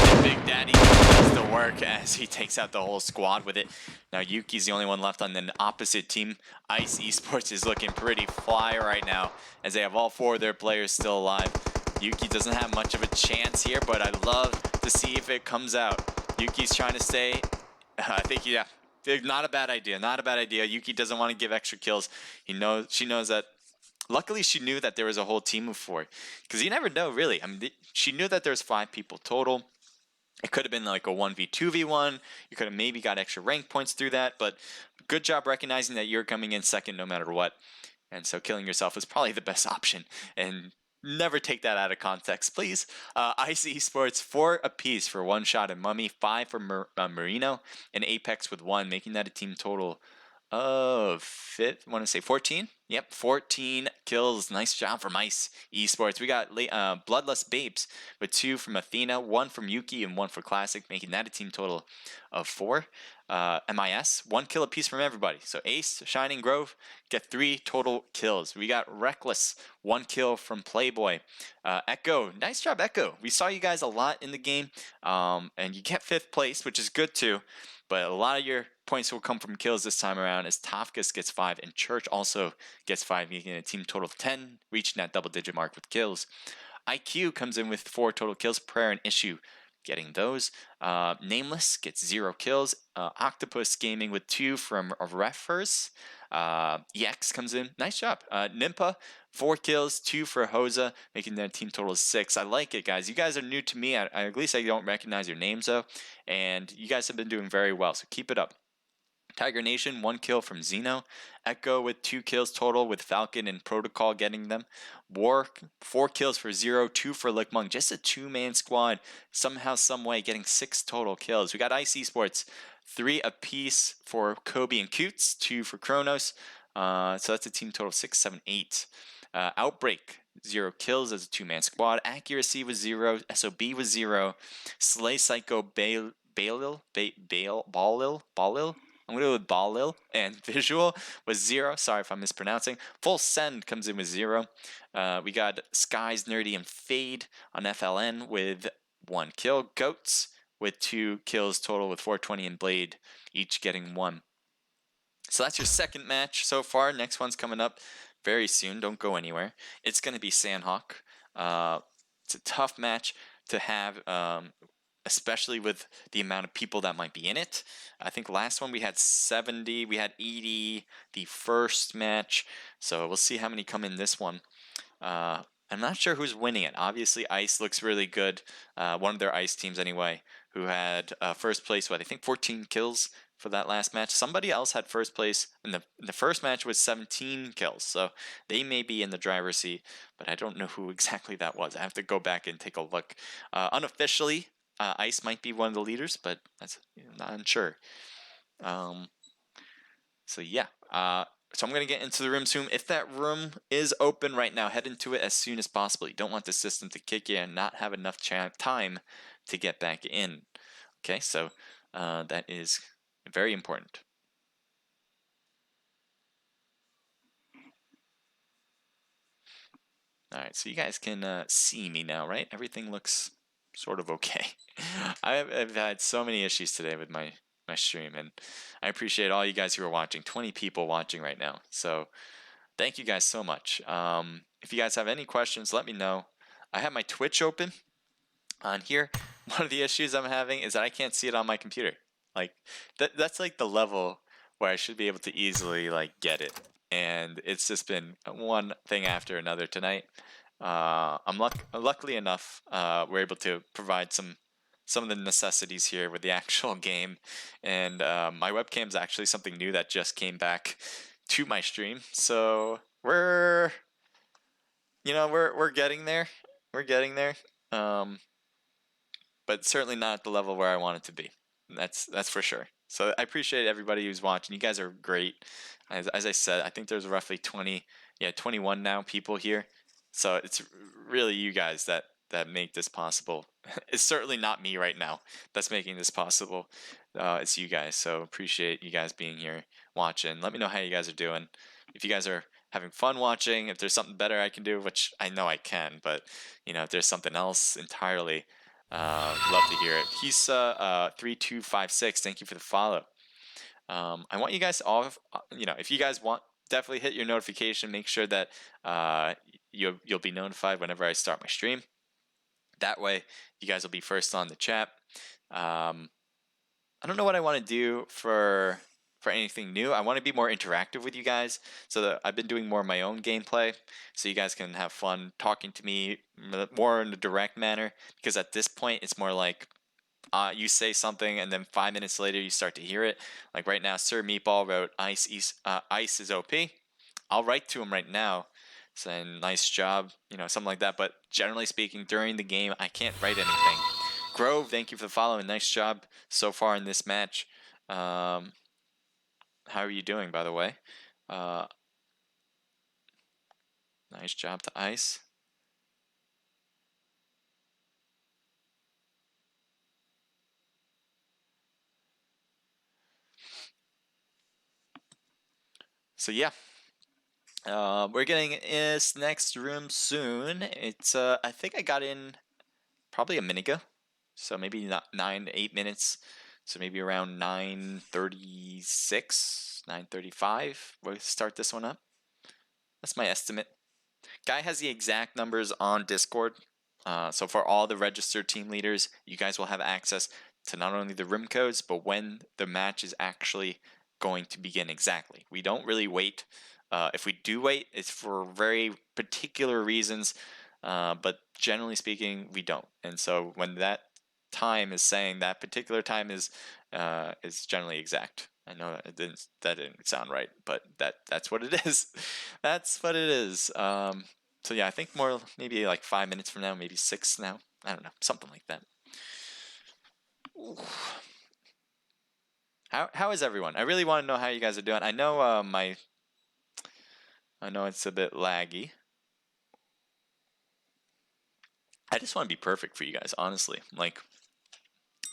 And Big Daddy does the work as he takes out the whole squad with it. Now Yuki's the only one left on the opposite team. Ice Esports is looking pretty fly right now as they have all 4 of their players still alive. Yuki doesn't have much of a chance here, but I'd love to see if it comes out. Yuki's trying to stay. I think, yeah. Not a bad idea. Not a bad idea. Yuki doesn't want to give extra kills. She knows that. Luckily, she knew that there was a whole team of 4, because you never know, really. I mean, she knew that there's 5 people total. It could have been like a 1v2v1. You could have maybe got extra rank points through that, but good job recognizing that you're coming in second no matter what. And so killing yourself is probably the best option. And never take that out of context, please. Ice Esports, 4 apiece for 1 shot and Mummy, 5 for Marino, and Apex with 1, making that a team total of 14? Yep, 14 kills. Nice job from Ice Esports. We got Bloodlust Babes with 2 from Athena, 1 from Yuki, and 1 for Classic, making that a team total of 4. MIS, 1 kill apiece from everybody. So Ace, Shining, Grove get 3 total kills. We got Reckless, 1 kill from Playboy. Echo, nice job, Echo. We saw you guys a lot in the game, and you get 5th place, which is good too. But a lot of your points will come from kills this time around, as Tafkas gets 5 and Church also gets 5, making a team total of 10, reaching that double-digit mark with kills. IQ comes in with 4 total kills. Prayer and Issue getting those. Nameless gets 0 kills. Octopus Gaming with 2 from Refers. EX comes in. Nice job. Nimpa, 4 kills, 2 for Hosa, making their team total of 6. I like it, guys. You guys are new to me. At least I don't recognize your names, though. And you guys have been doing very well, so keep it up. Tiger Nation, 1 kill from Zeno. Echo with 2 kills total, with Falcon and Protocol getting them. War, 4 kills for 0, 2 for Lickmung. Just a 2-man squad, somehow, someway, getting 6 total kills. We got Ice Esports, 3 apiece for Kobe and Coots, 2 for Kronos. So that's a team total of 6, 7, 8. Outbreak, 0 kills as a 2-man squad. Accuracy was 0. SOB was 0. Slay Psycho Balil. I'm going to go with Balil. And Visual was 0. Sorry if I'm mispronouncing. Full Send comes in with 0. We got Skies, Nerdy, and Fade on FLN with 1 kill. Goats with 2 kills total, with 420 and Blade each getting 1. So that's your second match so far. Next one's coming up very soon. Don't go anywhere. It's going to be Sandhawk. It's a tough match to have, especially with the amount of people that might be in it. I think last one we had 70, we had 80 the first match, so we'll see how many come in this one. I'm not sure who's winning it. Obviously Ice looks really good, one of their Ice teams anyway, who had first place with I think 14 kills for that last match. Somebody else had first place in the first match with 17 kills, so they may be in the driver's seat, but I don't know who exactly that was. I have to go back and take a look. Unofficially, Ice might be one of the leaders, but that's not unsure. So yeah, so I'm going to get into the room soon. If that room is open right now, head into it as soon as possible. You don't want the system to kick you and not have enough time to get back in. Okay, so that is very important. All right, so you guys can see me now, right? Everything looks sort of okay. I've had so many issues today with my stream, and I appreciate all you guys who are watching. 20 people watching right now, so thank you guys so much. If you guys have any questions, let me know. I have my Twitch open on here. one of the issues I'm having is that I can't see it on my computer. Like that's like the level where I should be able to easily like get it, and it's just been one thing after another tonight. Luckily enough, we're able to provide some of the necessities here with the actual game, and my webcam is actually something new that just came back to my stream. So we're getting there. We're getting there. But certainly not at the level where I want it to be. That's for sure. So I appreciate everybody who's watching. You guys are great. As I said, I think there's roughly 21 now people here. So it's really you guys that make this possible. It's certainly not me right now that's making this possible. It's you guys. So appreciate you guys being here watching. Let me know how you guys are doing. If you guys are having fun watching, if there's something better I can do, which I know I can, but if there's something else entirely, love to hear it. Pisa 3256, thank you for the follow. I want you guys all, if you guys want, definitely hit your notification. Make sure that you'll be notified whenever I start my stream. That way, you guys will be first on the chat. I don't know what I want to do for anything new. I want to be more interactive with you guys, so that I've been doing more of my own gameplay, so you guys can have fun talking to me more in a direct manner, because at this point it's more like you say something and then 5 minutes later you start to hear it. Like right now, Sir Meatball wrote ice is OP. I'll write to him right now saying nice job, something like that, but generally speaking, during the game I can't write anything. Grove, thank you for the follow and nice job so far in this match. How are you doing, by the way? Nice job to Ice. So yeah, we're getting in this next room soon. It's I think I got in probably a minute ago, so maybe not 9 to 8 minutes. So maybe around 9:36, 9:35. We'll start this one up. That's my estimate. Guy has the exact numbers on Discord. So for all the registered team leaders, you guys will have access to not only the room codes, but when the match is actually going to begin exactly. We don't really wait. If we do wait, it's for very particular reasons, but generally speaking, we don't. And so when that time is saying, that particular time is generally exact. I know that didn't sound right, but that's what it is. That's what it is. So yeah, I think more maybe like 5 minutes from now, maybe 6 now. I don't know, something like that. Ooh. How is everyone? I really want to know how you guys are doing. I know I know it's a bit laggy. I just want to be perfect for you guys, honestly. Like,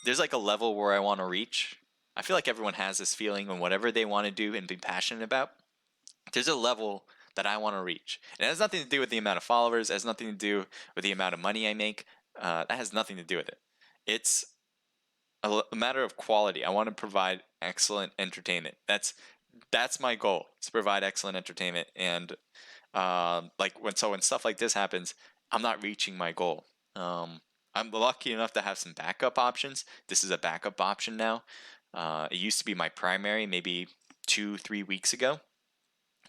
there's like a level where I want to reach. I feel like everyone has this feeling when whatever they want to do and be passionate about, there's a level that I want to reach. And it has nothing to do with the amount of followers. It has nothing to do with the amount of money I make. That has nothing to do with it. It's a matter of quality. I want to provide excellent entertainment. That's my goal, to provide excellent entertainment. And when stuff like this happens, I'm not reaching my goal. I'm lucky enough to have some backup options. This is a backup option now. It used to be my primary maybe 2-3 weeks ago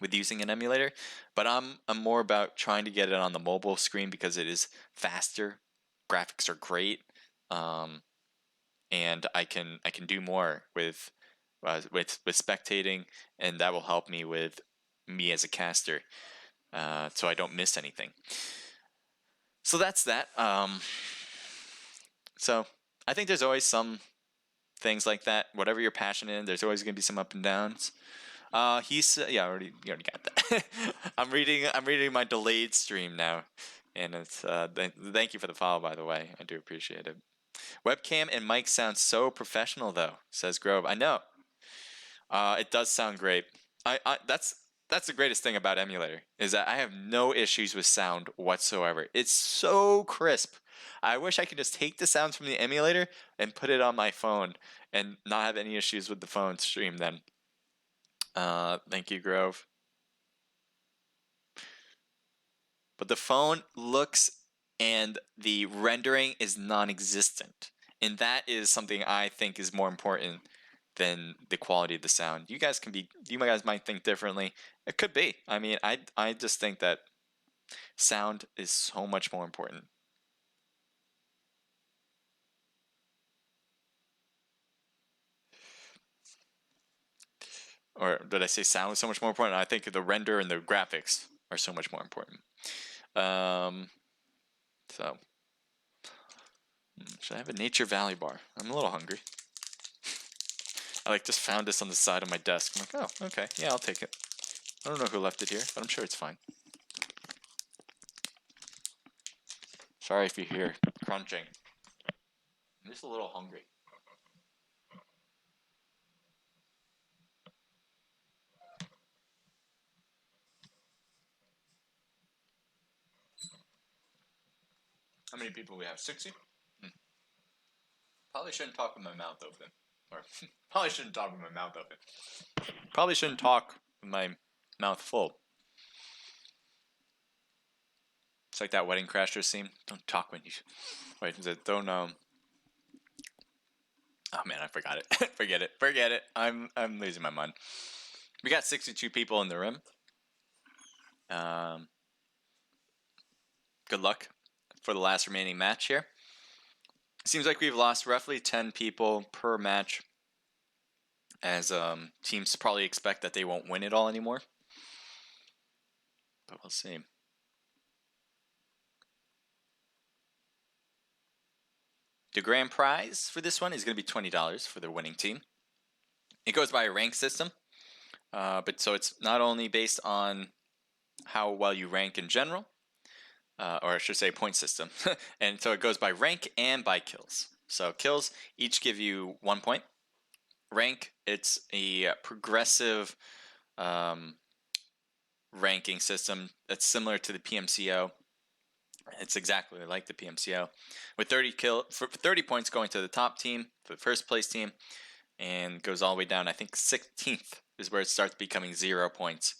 with using an emulator, but I'm more about trying to get it on the mobile screen because it is faster, graphics are great, and I can do more with spectating, and that will help me with me as a caster, so I don't miss anything. So that's that. So I think there's always some things like that. Whatever you're passionate in, there's always going to be some up and downs. You already got that. I'm reading my delayed stream now, and it's thank you for the follow, by the way. I do appreciate it. Webcam and mic sound so professional, though, says Grove. I know. It does sound great. That's the greatest thing about emulator, is that I have no issues with sound whatsoever. It's so crisp. I wish I could just take the sounds from the emulator and put it on my phone and not have any issues with the phone stream then. Thank you, Grove. But the phone looks and the rendering is non-existent. And that is something I think is more important than the quality of the sound. You guys might think differently. It could be. I mean, I just think that sound is so much more important. Or did I say sound is so much more important? I think the render and the graphics are so much more important. So, should I have a Nature Valley bar? I'm a little hungry. I just found this on the side of my desk. I'm like, oh, okay, yeah, I'll take it. I don't know who left it here, but I'm sure it's fine. Sorry if you hear crunching. I'm just a little hungry. How many people we have? 60? Probably shouldn't talk with my mouth open. Or probably shouldn't talk with my mouth open. Probably shouldn't talk with my mouth full. It's like that Wedding Crashers scene. Don't talk when you... Wait, is it don't... Oh man, I forgot it. Forget it. Forget it. I'm losing my mind. We got 62 people in the room. Good luck for the last remaining match here. It seems like we've lost roughly 10 people per match, as teams probably expect that they won't win it all anymore. But we'll see. The grand prize for this one is going to be $20 for the winning team. It goes by a rank system, but so it's not only based on how well you rank in general, or I should say point system. And so it goes by rank and by kills. So kills each give you 1 point. Rank, it's a progressive ranking system that's similar to the PMCO. It's exactly like the PMCO, with 30 points going to the top team, for the first place team, and goes all the way down. I think 16th is where it starts becoming 0 points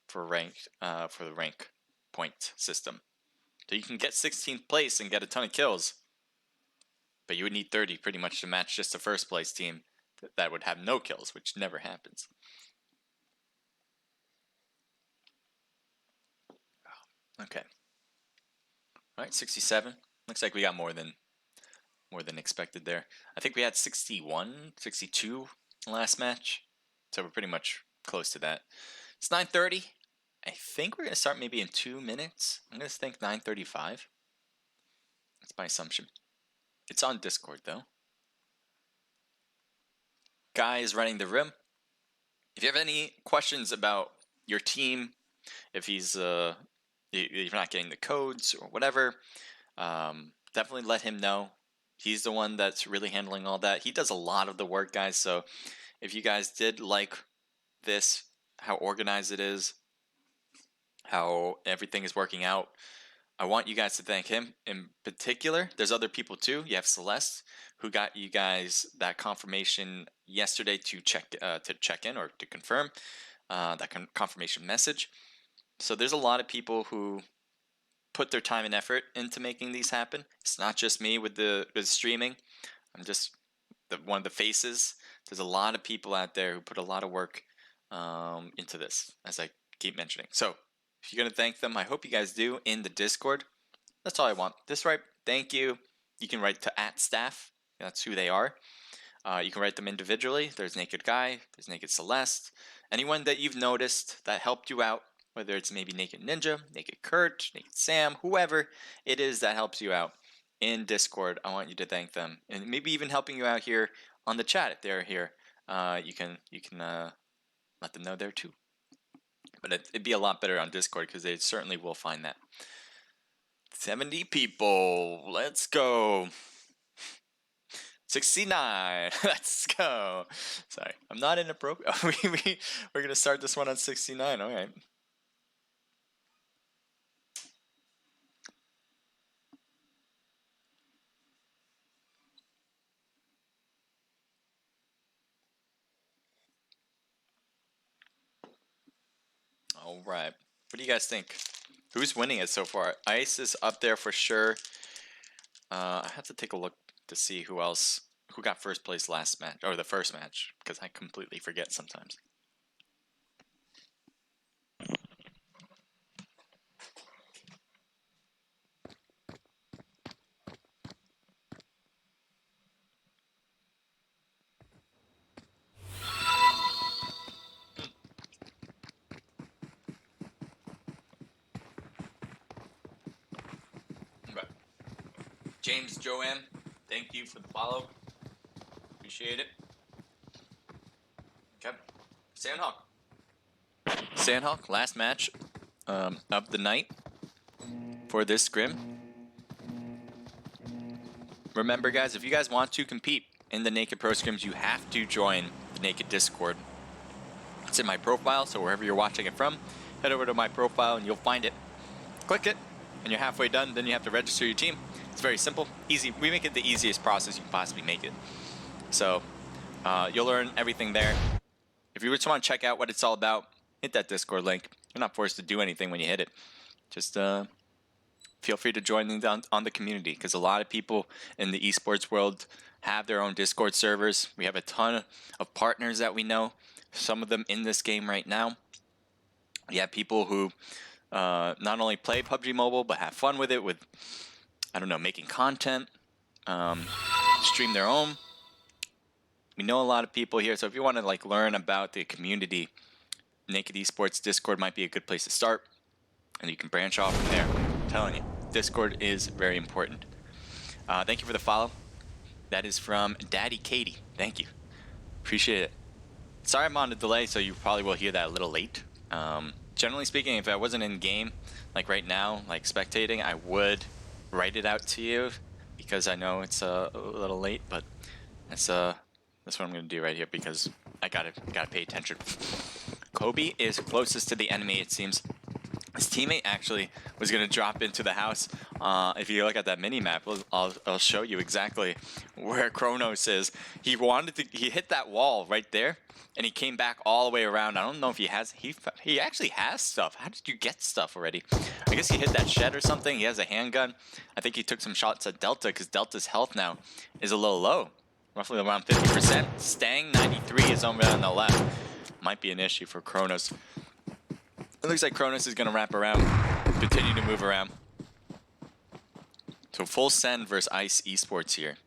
for the rank point system. So you can get 16th place and get a ton of kills, but you would need 30 pretty much to match just the first place team that would have no kills, which never happens. Okay. All right, 67. Looks like we got more than expected there. I think we had 61, 62 last match, so we're pretty much close to that. It's 9:30. I think we're gonna start maybe in 2 minutes. I'm gonna think 9:35. That's my assumption. It's on Discord though. Guy is running the room. If you have any questions about your team, if you're not getting the codes or whatever, definitely let him know. He's the one that's really handling all that. He does a lot of the work, guys. So if you guys did like this, how organized it is, how everything is working out, I want you guys to thank him in particular. There's other people too. You have Celeste, who got you guys that confirmation yesterday to check in or to confirm that confirmation message. So there's a lot of people who put their time and effort into making these happen. It's not just me with the streaming. I'm just one of the faces. There's a lot of people out there who put a lot of work into this, as I keep mentioning. So if you're going to thank them, I hope you guys do in the Discord. That's all I want. This right, thank you. You can write to @staff. That's who they are. You can write them individually. There's Naked Guy. There's Naked Celeste. Anyone that you've noticed that helped you out, whether it's maybe Naked Ninja, Naked Kurt, Naked Sam, whoever it is that helps you out in Discord, I want you to thank them. And maybe even helping you out here on the chat if they're here. You can let them know there too. But it'd be a lot better on Discord because they certainly will find that. 70 people. Let's go. 69. Let's go. Sorry, I'm not inappropriate. We're going to start this one on 69. All right. All right. What do you guys think? Who's winning it so far? Ice is up there for sure. I have to take a look to see who got first place last match, or the first match, because I completely forget sometimes. James Joanne, thank you for the follow. Appreciate it. Okay. Sandhawk, last match of the night for this scrim. Remember, guys, if you guys want to compete in the Naked Pro Scrims, you have to join the Naked Discord. It's in my profile, so wherever you're watching it from, head over to my profile and you'll find it. Click it, and you're halfway done. Then you have to register your team. It's very simple, easy. We make it the easiest process you can possibly make it. So you'll learn everything there. If you just want to check out what it's all about, hit that Discord link. You're not forced to do anything when you hit it. Just feel free to join on the community, because a lot of people in the esports world have their own Discord servers. We have a ton of partners that we know, some of them in this game right now. You have people who not only play PUBG Mobile, but have fun with it, with, I don't know, making content, stream their own. We know a lot of people here, so if you want to like learn about the community, Naked Esports Discord might be a good place to start, and you can branch off from there. I'm telling you, Discord is very important. Thank you for the follow. That is from Daddy Katie. Thank you. Appreciate it. Sorry I'm on a delay, so you probably will hear that a little late. Generally speaking, if I wasn't in game, like right now, like spectating, I would write it out to you, because I know it's a little late, but that's what I'm gonna do right here, because I gotta pay attention. Kobe is closest to the enemy, it seems. His teammate actually was gonna drop into the house. If you look at that mini map, I'll show you exactly where Kronos is. He hit that wall right there, and he came back all the way around. I don't know if he actually has stuff. How did you get stuff already? I guess he hit that shed or something. He has a handgun. I think he took some shots at Delta, because Delta's health now is a little low. Roughly around 50%. Stang 93 is over on the left. Might be an issue for Kronos. It looks like Kronos is going to wrap around, continue to move around. So full send versus Ice Esports here.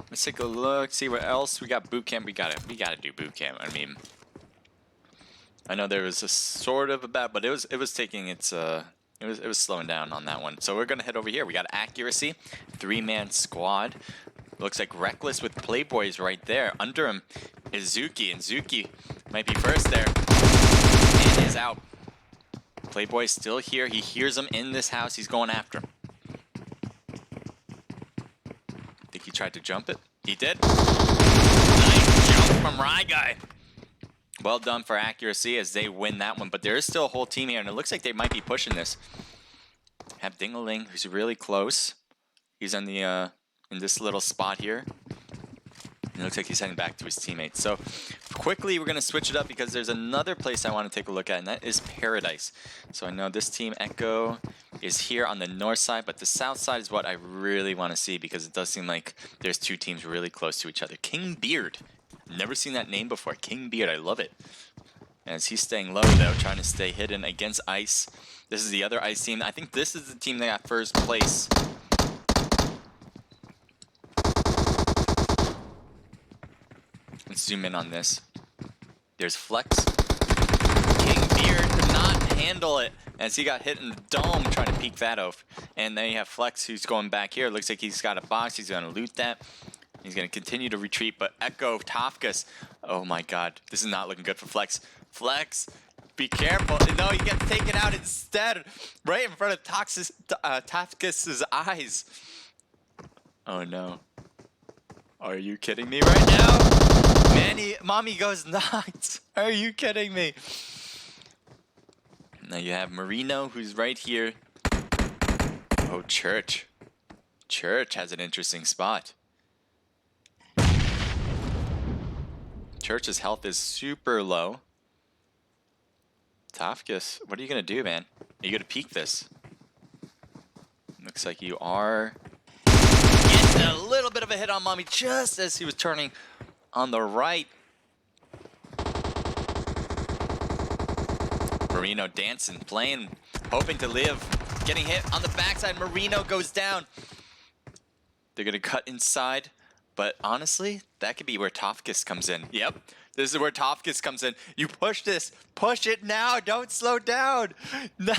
Let's take a look, see what else we got. Boot camp, we gotta do boot camp. I mean, I know there was a sort of a bad, but it was taking its it was slowing down on that one. So we're gonna head over here. We got accuracy, 3-man squad. Looks like Reckless with Playboys right there. Under him is Zuki, and Zuki might be first there. And is out. Playboy's still here. He hears him in this house. He's going after him. Think he tried to jump it? He did. Nice jump from Rye Guy. Well done for accuracy as they win that one, but there is still a whole team here, and it looks like they might be pushing this. Have Dingaling, who's really close. He's on the in this little spot here. It looks like he's heading back to his teammates. So quickly, we're going to switch it up, because there's another place I want to take a look at, and that is Paradise. So I know this team, Echo, is here on the north side, but the south side is what I really want to see, because it does seem like there's two teams really close to each other. King Beard. Never seen that name before. King Beard, I love it. As he's staying low, though, trying to stay hidden against Ice. This is the other Ice team. I think this is the team that got first place. Let's zoom in on this. There's Flex. King Beard could not handle it as he got hit in the dome trying to peek that off. And then you have Flex, who's going back here. Looks like he's got a box. He's going to loot that. He's going to continue to retreat, but Echo, Tafkas, oh my god, this is not looking good for Flex. Flex, be careful. No, he gets taken out instead, right in front of Tafkas' eyes. Oh no. Are you kidding me right now? Manny, mommy goes nuts. Are you kidding me? Now you have Marino, who's right here. Oh, Church. Church has an interesting spot. Church's health is super low. Tafkus, what are you gonna do, man? Are you gonna peek this? Looks like you are. Getting a little bit of a hit on Mommy just as he was turning on the right. Marino dancing, playing, hoping to live. Getting hit on the backside. Marino goes down. They're gonna cut inside, but honestly, that could be where Tafkus comes in. Yep, this is where Tafkus comes in. You push this, push it now. Don't slow down. No.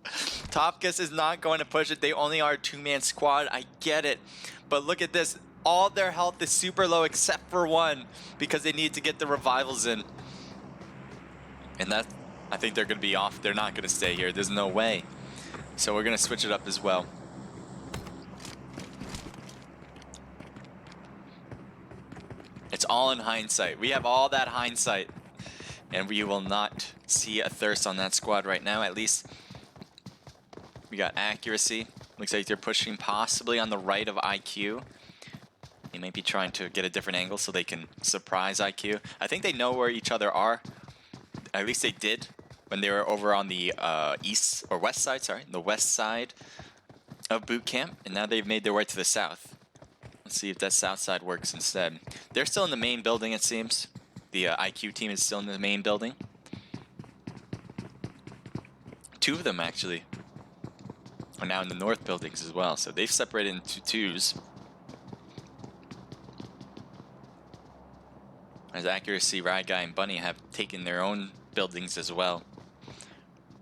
Tafkus is not going to push it. They only are a two-man squad. I get it. But look at this. All their health is super low except for one because they need to get the revivals in. And that, I think they're going to be off. They're not going to stay here. There's no way. So we're going to switch it up as well. It's all in hindsight. We have all that hindsight. And we will not see a thirst on that squad right now, at least. We got accuracy. Looks like they're pushing possibly on the right of IQ. They might be trying to get a different angle so they can surprise IQ. I think they know where each other are. At least they did when they were over on the east or west side, sorry, the west side of boot camp. And now they've made their way to the south. Let's see if that south side works instead. They're still in the main building, it seems. The IQ team is still in the main building. Two of them actually are now in the north buildings as well, so they've separated into twos. As Accuracy, Ride Guy, and Bunny have taken their own buildings as well.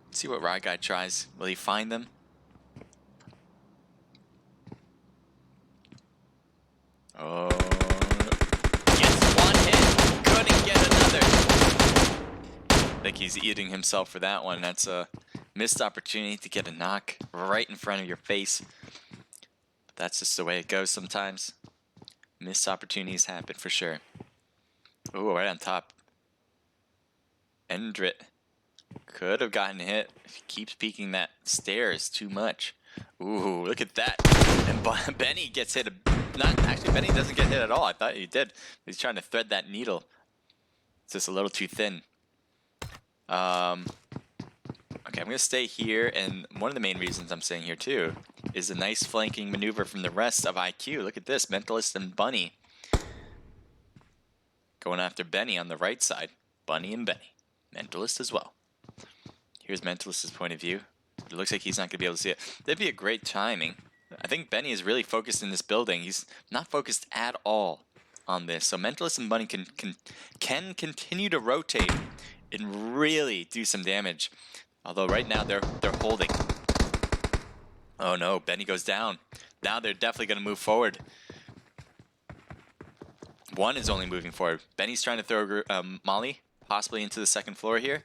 Let's see what Ride Guy tries. Will he find them? Oh, gets one hit, couldn't get another. I think he's eating himself for that one. That's a missed opportunity to get a knock right in front of your face. But that's just the way it goes sometimes. Missed opportunities happen for sure. Ooh, right on top. Endrit could have gotten hit if he keeps peeking that stairs too much. Ooh, look at that. And Benny gets hit. Not actually, Benny doesn't get hit at all. I thought he did. He's trying to thread that needle. It's just a little too thin. Okay, I'm going to stay here, and one of the main reasons I'm staying here too is a nice flanking maneuver from the rest of IQ. Look at this, Mentalist and Bunny going after Benny on the right side. Bunny and Benny. Mentalist as well. Here's Mentalist's point of view. It looks like he's not going to be able to see it. That'd be a great timing. I think Benny is really focused in this building. He's not focused at all on this. So Mentalist and Bunny can continue to rotate and really do some damage. Although right now they're holding. Oh no, Benny goes down. Now they're definitely going to move forward. One is only moving forward. Benny's trying to throw Molly possibly into the second floor here.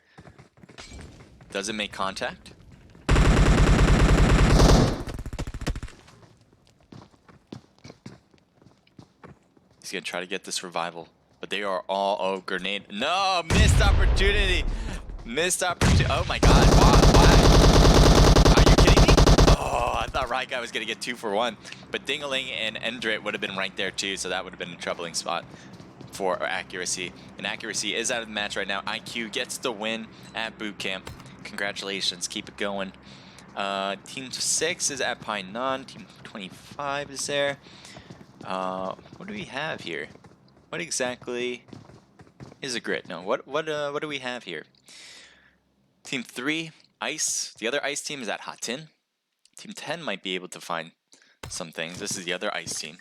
Doesn't make contact. He's going to try to get this revival. But they are all... Oh, grenade. No! Missed opportunity! Missed opportunity. Oh my god. Why? Are you kidding me? Oh, I thought Right Guy was going to get 2 for 1. But Dingaling and Endrit would have been right there too. So that would have been a troubling spot for Accuracy. And Accuracy is out of the match right now. IQ gets the win at boot camp. Congratulations. Keep it going. Team 6 is at Painan. Team 25 is there. What do we have here? What exactly is a grid? No, what do we have here? Team 3, Ice. The other Ice team is at Hatin. Team 10 might be able to find some things. This is the other Ice team.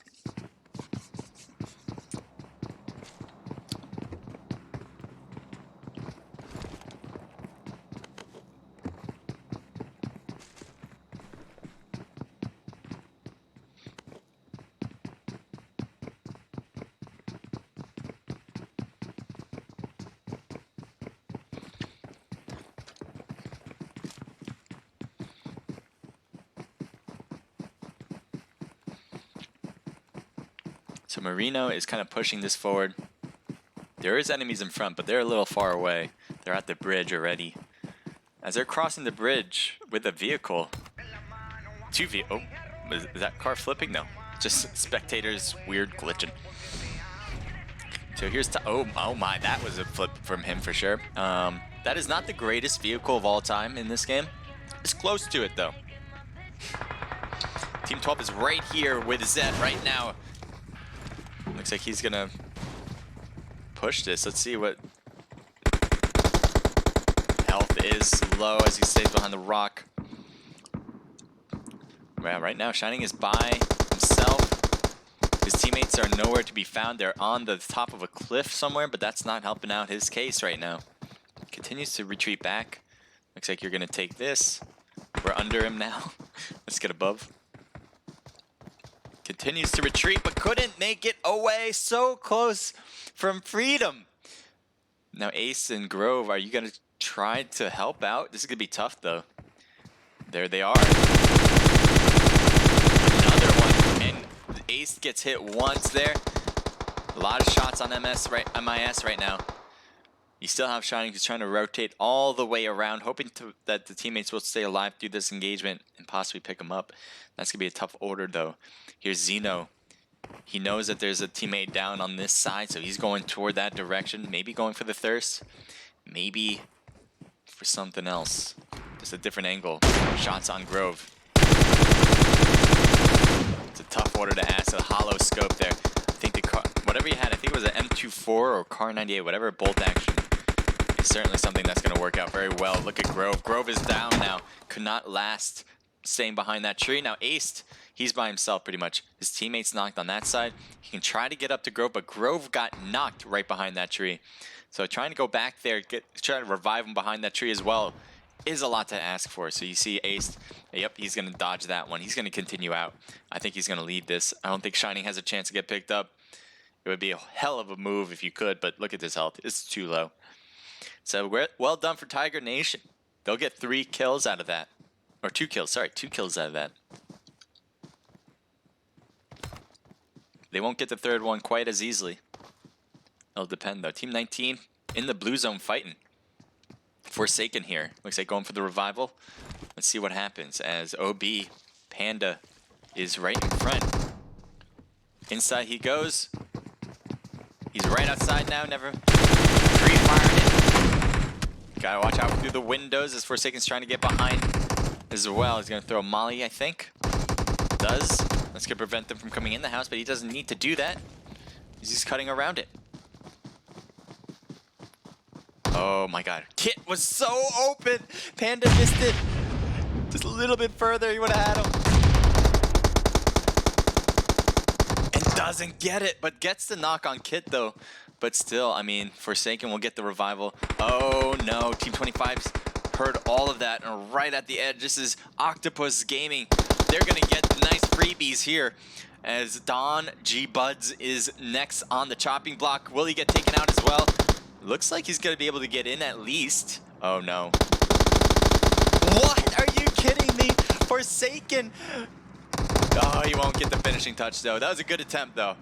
So Marino is kind of pushing this forward. There is enemies in front, but they're a little far away. They're at the bridge already. As they're crossing the bridge with a vehicle. Oh, is that car flipping? No, just spectators weird glitching. So here's oh my, that was a flip from him for sure. That is not the greatest vehicle of all time in this game. It's close to it though. Team 12 is right here with Zed right now. Looks like he's gonna push this. Let's see what health is low as he stays behind the rock. Well, right now Shining is by himself. His teammates are nowhere to be found. They're on the top of a cliff somewhere, but that's not helping out his case right now. Continues to retreat back. Looks like you're gonna take this. We're under him now. Let's get above. Continues to retreat, but couldn't make it away. So close from freedom. Now Ace and Grove, are you gonna try to help out? This is gonna be tough though. There they are. Another one, and Ace gets hit once there. A lot of shots on MIS right now. You still have Shining, who's trying to rotate all the way around, hoping that the teammates will stay alive through this engagement and possibly pick him up. That's going to be a tough order, though. Here's Zeno. He knows that there's a teammate down on this side, so he's going toward that direction. Maybe going for the thirst. Maybe for something else. Just a different angle. Shots on Grove. It's a tough order to ask. A hollow scope there. I think whatever you had, I think it was an M24 or Car 98, whatever bolt action. It's certainly something that's going to work out very well. Look at Grove. Grove is down now. Could not last staying behind that tree. Now Aced, he's by himself pretty much. His teammates knocked on that side. He can try to get up to Grove, but Grove got knocked right behind that tree. So trying to go back there, try to revive him behind that tree as well, is a lot to ask for. So you see Aced, yep, he's going to dodge that one. He's going to continue out. I think he's going to lead this. I don't think Shining has a chance to get picked up. It would be a hell of a move if you could, but look at this health. It's too low. So well done for Tiger Nation. They'll get 3 kills out of that. Or 2 kills, sorry, 2 kills out of that. They won't get the third one quite as easily. It'll depend though. Team 19 in the blue zone fighting. Forsaken here. Looks like going for the revival. Let's see what happens as OB Panda is right in front. Inside he goes. He's right outside now. Never pre-fired it. Gotta watch out through the windows as Forsaken's trying to get behind as well. He's gonna throw a molly, I think. Does. That's gonna prevent them from coming in the house, but he doesn't need to do that. He's just cutting around it. Oh my god. Kit was so open. Panda missed it. Just a little bit further, he would have had him. And doesn't get it, but gets the knock on Kit though. But still, I mean, Forsaken will get the revival. Oh no, Team 25's heard all of that and right at the edge. This is Octopus Gaming. They're gonna get nice freebies here as Don G Buds is next on the chopping block. Will he get taken out as well? Looks like he's gonna be able to get in at least. Oh no. What? Are you kidding me? Forsaken. Oh, he won't get the finishing touch though. That was a good attempt though.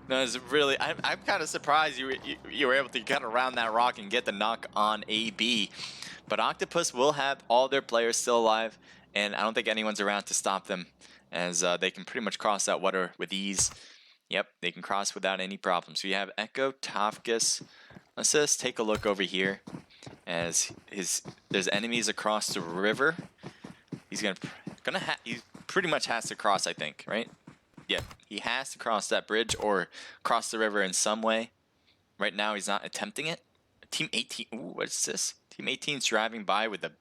That was really, I'm kind of surprised you were able to get around that rock and get the knock on AB. But Octopus will have all their players still alive, and I don't think anyone's around to stop them, as they can pretty much cross that water with ease. Yep, they can cross without any problem. So you have Echo, Tafkus. Let's just take a look over here, as there's enemies across the river. He pretty much has to cross, I think, right? Yeah, he has to cross that bridge or cross the river in some way. Right now, he's not attempting it. Team 18, ooh, what is this? Team 18's driving by with the,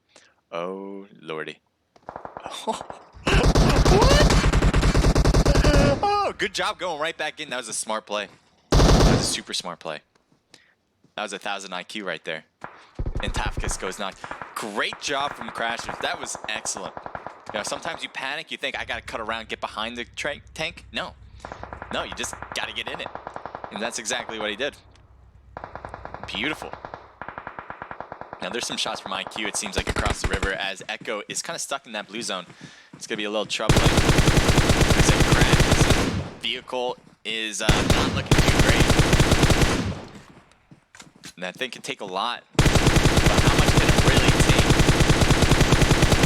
oh lordy. What? Oh, good job going right back in. That was a smart play. That was a super smart play. That was 1,000 IQ right there. And Tafkus goes knocked. Great job from Crashers. That was excellent. You know, sometimes you panic, you think, I gotta cut around, get behind the tank. No. No, you just gotta get in it. And that's exactly what he did. Beautiful. Now there's some shots from IQ, it seems like, across the river, as Echo is kind of stuck in that blue zone. It's gonna be a little troubling. Looks like Crash's vehicle is not looking too great. And that thing can take a lot. But how much can it really take?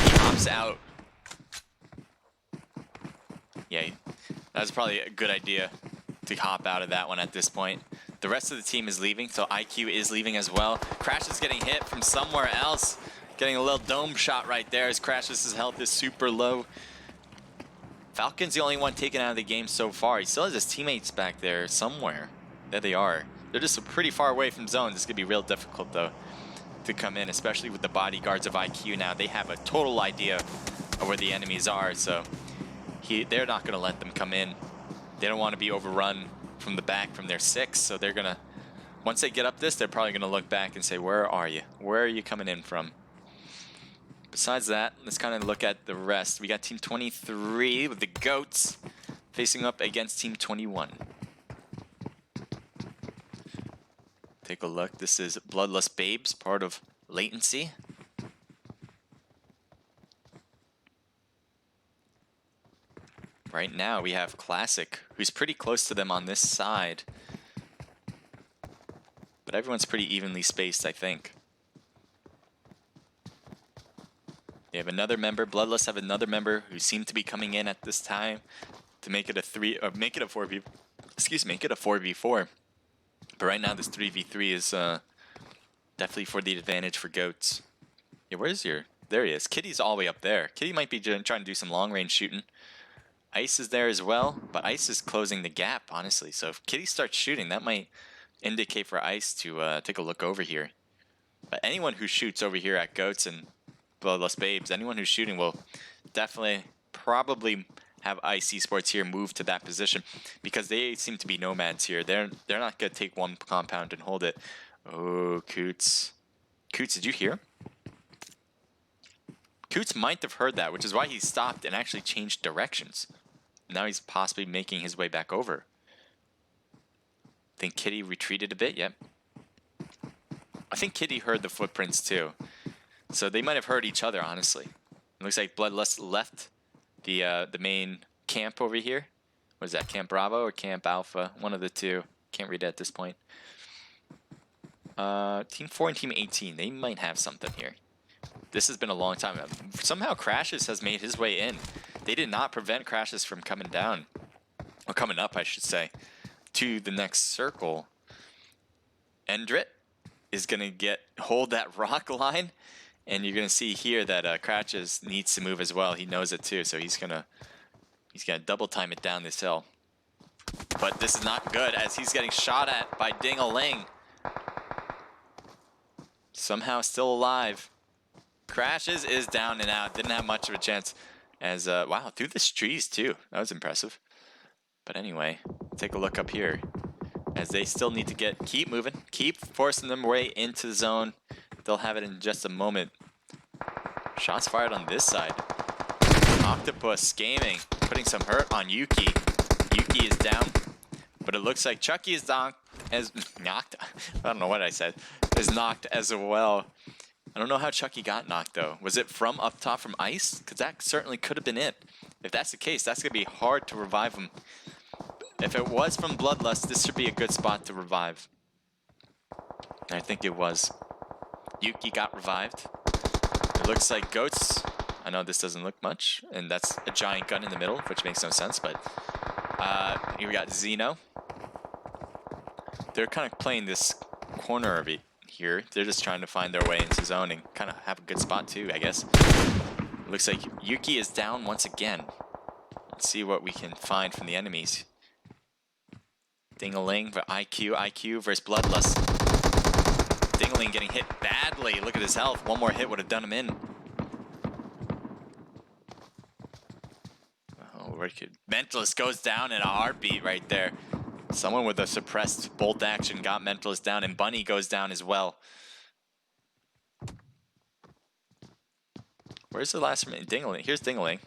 He hops out. Yeah, that was probably a good idea to hop out of that one at this point. The rest of the team is leaving, so IQ is leaving as well. Crash is getting hit from somewhere else. Getting a little dome shot right there as Crash's health is super low. Falcon's the only one taken out of the game so far. He still has his teammates back there somewhere. There they are. They're just pretty far away from zone. This is going to be real difficult, though, to come in, especially with the bodyguards of IQ now. They have a total idea of where the enemies are, so they're not going to let them come in. They don't want to be overrun from the back from their 6, so they're going to, once they get up this, they're probably going to look back and say, where are you? Where are you coming in from? Besides that, let's kind of look at the rest. We got Team 23 with the Goats facing up against Team 21. Take a look. This is Bloodlust Babes, part of Latency. Right now we have Classic, who's pretty close to them on this side. But everyone's pretty evenly spaced, I think. They have another member, Bloodlust have another member who seem to be coming in at this time to make it a 4v4. But right now this 3v3 is definitely for the advantage for Goats. Yeah, where's your... There he is. Kitty's all the way up there. Kitty might be trying to do some long range shooting. Ice is there as well, but Ice is closing the gap, honestly. So if Kitty starts shooting, that might indicate for Ice to take a look over here. But anyone who shoots over here at Goats and Bloodlust Babes, anyone who's shooting will definitely probably have Ice Esports here move to that position because they seem to be nomads here. They're not going to take one compound and hold it. Oh, Coots. Coots, did you hear? Coots might have heard that, which is why he stopped and actually changed directions. Now he's possibly making his way back over. Think Kitty retreated a bit, yep. I think Kitty heard the footprints too. So they might have heard each other, honestly. It looks like Bloodlust left the main camp over here. What is that, Camp Bravo or Camp Alpha? One of the two. Can't read it at this point. Team 4 and Team 18, they might have something here. This has been a long time. Somehow Crashes has made his way in. They did not prevent Crashes from coming down. Or coming up, I should say, to the next circle. Endrit is going to hold that rock line. And you're going to see here that Crashes needs to move as well. He knows it too, so he's gonna double time it down this hill. But this is not good as he's getting shot at by Ding-a-ling. Somehow still alive. Crashes is down and out. Didn't have much of a chance. As wow, through the trees too. That was impressive. But anyway, take a look up here. As they still need to keep moving, keep forcing them way into the zone. They'll have it in just a moment. Shots fired on this side. Octopus gaming, putting some hurt on Yuki. Yuki is down, but it looks like Chucky is knocked. I don't know what I said. Is knocked as well. I don't know how Chucky got knocked though. Was it from up top from Ice? Because that certainly could have been it. If that's the case, that's gonna be hard to revive him. If it was from Bloodlust, this should be a good spot to revive. I think it was. Yuki got revived. It looks like Goats. I know this doesn't look much, and that's a giant gun in the middle, which makes no sense, but here we got Xeno. They're kind of playing this corner of it here. They're just trying to find their way into zoning. Kind of have a good spot too, I guess. It looks like Yuki is down once again. Let's see what we can find from the enemies. Ding-a-ling for IQ versus Bloodlust. Ding-a-ling getting hit badly. Look at his health. One more hit would have done him in. Oh, wicked. Mentalist goes down in a heartbeat right there. Someone with a suppressed bolt action got Mentalist down, and Bunny goes down as well. Where's the last one? Ding-a-ling. Here's Ding-a-ling.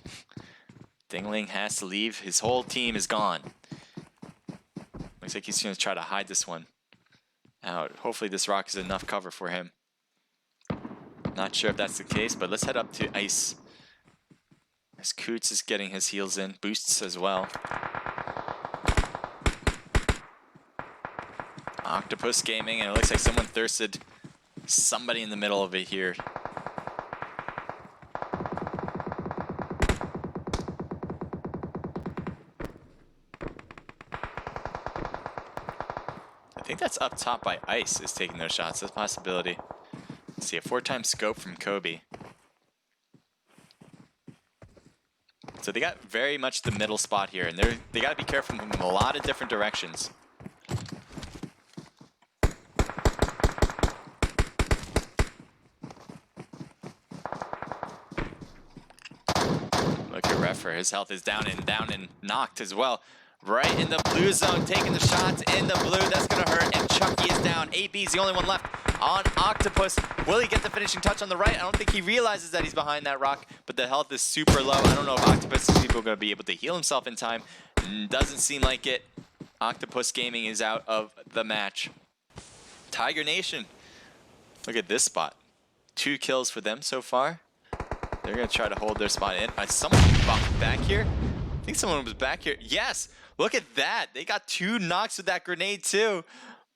Ding-a-ling has to leave. His whole team is gone. Looks like he's going to try to hide this one out. Hopefully this rock is enough cover for him. Not sure if that's the case, but let's head up to Ice. As Coots is getting his heals in. Boosts as well. Octopus gaming, and it looks like someone thirsted somebody in the middle of it here. think that's up top by Ice is taking those shots. That's a possibility. Let's see, a 4-time scope from Kobe. So they got very much the middle spot here, and they got to be careful from a lot of different directions. Look at Reffer. His health is down and knocked as well. Right in the blue zone, taking the shots in the blue. That's going to hurt, and Chucky is down. AB's the only one left on Octopus. Will he get the finishing touch on the right? I don't think he realizes that he's behind that rock, but the health is super low. I don't know if Octopus is going to be able to heal himself in time. Doesn't seem like it. Octopus Gaming is out of the match. Tiger Nation. Look at this spot. 2 kills for them so far. They're going to try to hold their spot in. Someone back here? I think someone was back here. Yes! Look at that. They got 2 knocks with that grenade too.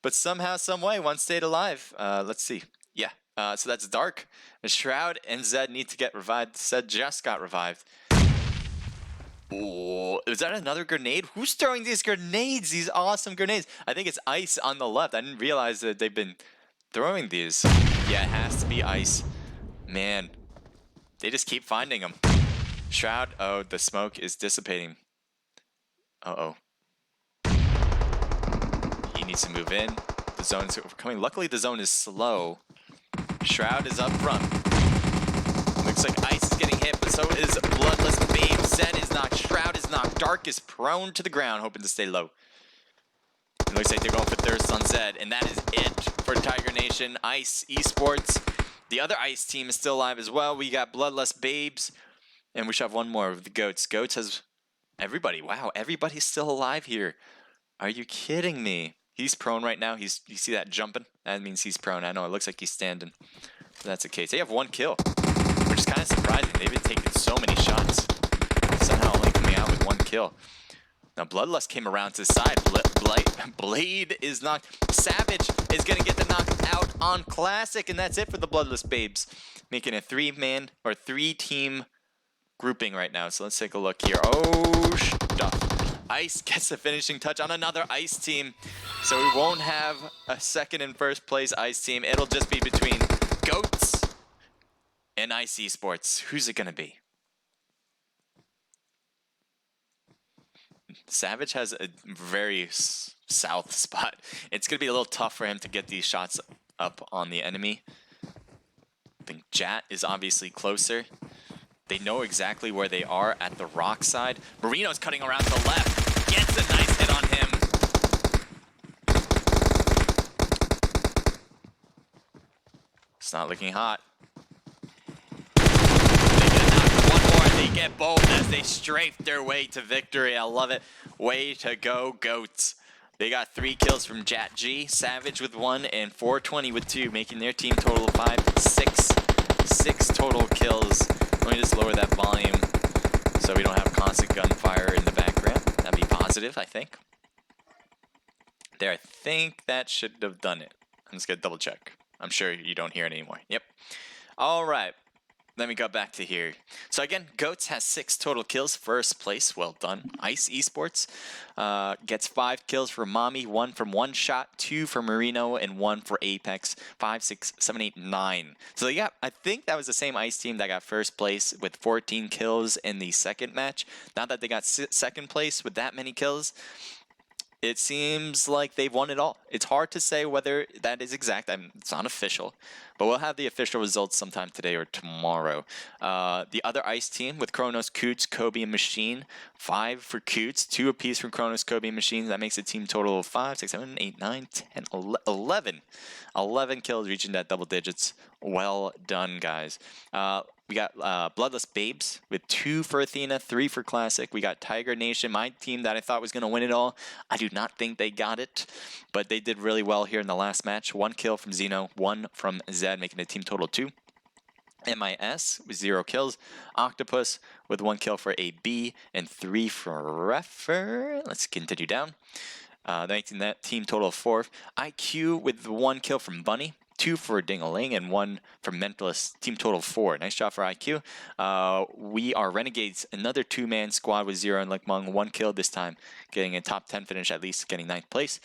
But somehow, some way, one stayed alive. Let's see. Yeah. So that's Dark. Shroud and Zed need to get revived. Zed just got revived. Oh, is that another grenade? Who's throwing these grenades? These awesome grenades. I think it's Ice on the left. I didn't realize that they've been throwing these. Yeah, it has to be Ice. Man. They just keep finding them. Shroud. Oh, the smoke is dissipating. Uh-oh. He needs to move in. The zone's coming. Luckily, the zone is slow. Shroud is up front. Looks like Ice is getting hit, but so is Bloodless Babe. Zed is knocked. Shroud is knocked. Dark is prone to the ground, hoping to stay low. It looks like they're going for thirst on Zed, and that is it for Tiger Nation. Ice Esports. The other Ice team is still alive as well. We got Bloodless Babes, and we should have one more of the Goats. Goats has everybody. Wow, everybody's still alive here. Are you kidding me? He's prone right now. You see that jumping? That means he's prone. I know, it looks like he's standing. But that's the case. They have 1 kill, which is kind of surprising. They've been taking so many shots. Somehow only coming out with 1 kill. Now, Bloodlust came around to the side. Blade is knocked. Savage is going to get the knockout on Classic, and that's it for the Bloodless Babes. Making a 3-man or 3-team grouping right now. So let's take a look here. Oh, stuff. Ice gets the finishing touch on another Ice team. So we won't have a second and first place Ice team. It'll just be between Goats and Ice Esports. Who's it going to be? Savage has a very south spot. It's going to be a little tough for him to get these shots up on the enemy. I think Jat is obviously closer. They know exactly where they are at the rock side. Marino's cutting around to the left. Gets a nice hit on him. It's not looking hot. They get both as they strafe their way to victory. I love it. Way to go, Goats. They got 3 kills from Jat G, Savage with 1, and 420 with 2, making their team total of 5, 6 total kills. Let me just lower that volume so we don't have constant gunfire in the background. That'd be positive, I think. There, I think that should have done it. I'm just gonna double check. I'm sure you don't hear it anymore. Yep. All right. Let me go back to here. So again, Goats has 6 total kills. First place, well done. Ice Esports gets 5 kills for Mommy, 1 from One Shot, 2 for Marino, and 1 for Apex. 5, 6, 7, 8, 9. So yeah, I think that was the same Ice team that got first place with 14 kills in the second match. Now that they got second place with that many kills, it seems like they've won it all. It's hard to say whether that is exact. It's not official, but we'll have the official results sometime today or tomorrow. The other Ice team with Kronos, Coots, Kobe, and Machine. 5 for Coots, 2 apiece from Kronos, Kobe, and Machine. That makes a team total of 5, 6, 7, 8, 9, 10, 11. 11 kills, reaching that double digits. Well done, guys. We got Bloodless Babes with 2 for Athena, 3 for Classic. We got Tiger Nation, my team that I thought was going to win it all. I do not think they got it, but they did really well here in the last match. 1 kill from Zeno, 1 from Zed, making a team total 2. MIS with 0 kills. Octopus with 1 kill for AB and 3 for Reffer. Let's continue down. Making that team total of 4. IQ with 1 kill from Bunny. 2 for Dingaling and 1 for Mentalist. Team total 4. Nice job for IQ. We are Renegades, another 2-man squad with 0 and Lekmung. 1 kill this time, getting a top 10 finish at least, getting 9th place.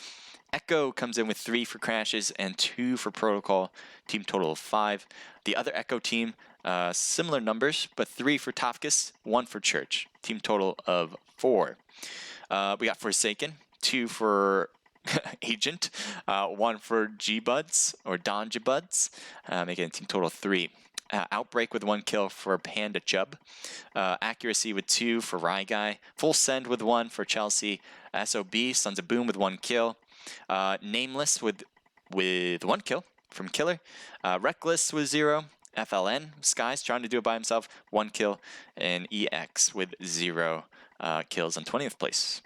Echo comes in with 3 for crashes and 2 for protocol, team total of 5. The other Echo team, similar numbers, but 3 for Tofkus, 1 for Church, team total of 4. We got Forsaken, 2 for Agent, 1 for G-Buds, or Don G-Buds, making a team total of 3. Outbreak with 1 kill for Panda Chubb. Accuracy with 2 for Rye Guy. Full Send with 1 for Chelsea. SOB, Sons of Boom with 1 kill. Nameless with 1 kill from Killer. Reckless with 0. FLN, Skies trying to do it by himself, 1 kill. And EX with 0 kills on 20th place.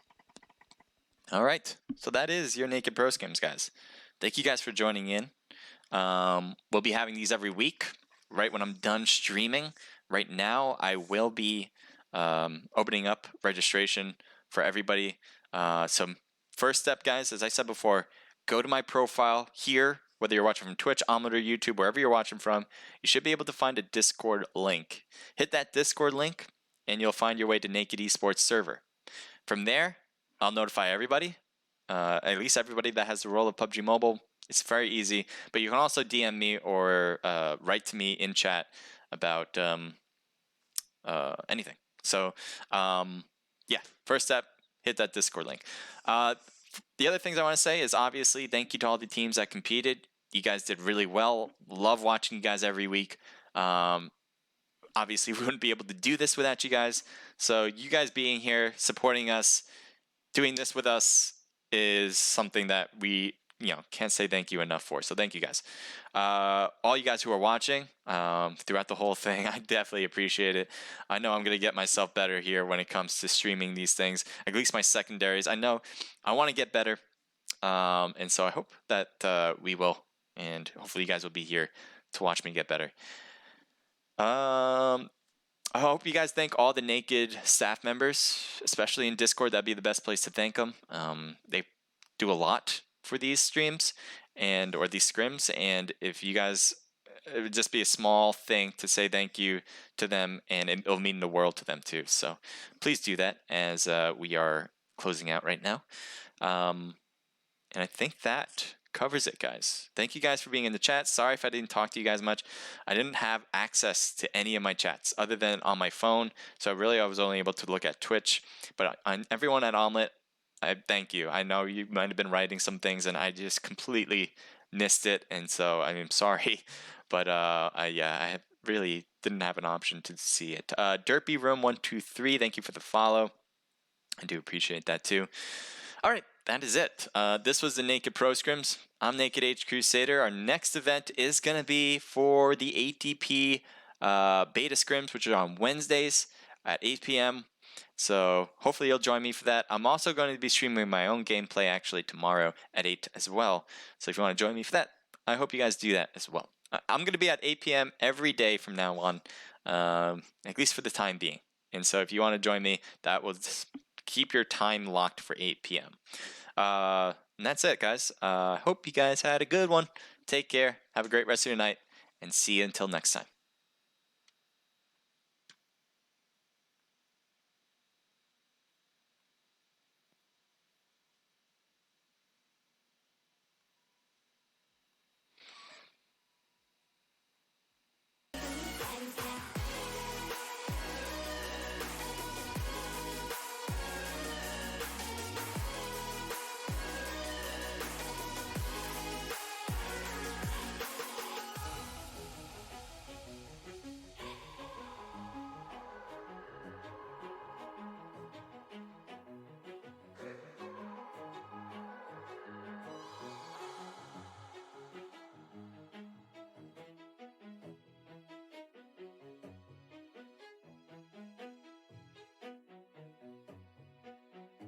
Alright, so that is your Naked Pro Scrims, guys. Thank you guys for joining in. We'll be having these every week. Right when I'm done streaming, right now I will be opening up registration for everybody. So first step, guys, as I said before, go to my profile here, whether you're watching from Twitch, Omelet, or YouTube, wherever you're watching from. You should be able to find a Discord link. Hit that Discord link, and you'll find your way to Naked Esports server. From there, I'll notify everybody, at least everybody that has the role of PUBG Mobile. It's very easy, but you can also DM me or write to me in chat about anything. So, yeah, first step, hit that Discord link. The other things I want to say is obviously thank you to all the teams that competed. You guys did really well. Love watching you guys every week. Obviously, we wouldn't be able to do this without you guys. So you guys being here, supporting us, doing this with us is something that we can't say thank you enough for. So thank you guys. All you guys who are watching throughout the whole thing, I definitely appreciate it. I know I'm going to get myself better here when it comes to streaming these things, at least my secondaries. I know I want to get better. And so I hope that we will. And hopefully you guys will be here to watch me get better. I hope you guys thank all the Naked staff members, especially in Discord. That'd be the best place to thank them. They do a lot for these streams or these scrims, and if you guys, it would just be a small thing to say thank you to them, and it'll mean the world to them too. So please do that as we are closing out right now. And I think that covers it, guys. Thank you guys for being in the chat. Sorry if I didn't talk to you guys much. I didn't have access to any of my chats other than on my phone, so really I was only able to look at Twitch. But everyone at Omelet, I thank you. I know you might have been writing some things and I just completely missed it, and so I'm sorry. But I really didn't have an option to see it. Derpy Room 123, thank you for the follow. I do appreciate that too. All right, that is it. This was the Naked Pro Scrims. I'm Naked H Crusader. Our next event is going to be for the ATP Beta Scrims, which are on Wednesdays at 8 p.m. So hopefully you'll join me for that. I'm also going to be streaming my own gameplay actually tomorrow at 8 as well. So if you want to join me for that, I hope you guys do that as well. I'm going to be at 8 p.m. every day from now on, at least for the time being. And so if you want to join me, that will just keep your time locked for 8 p.m. And that's it, guys. Hope you guys had a good one. Take care. Have a great rest of your night. And see you until next time.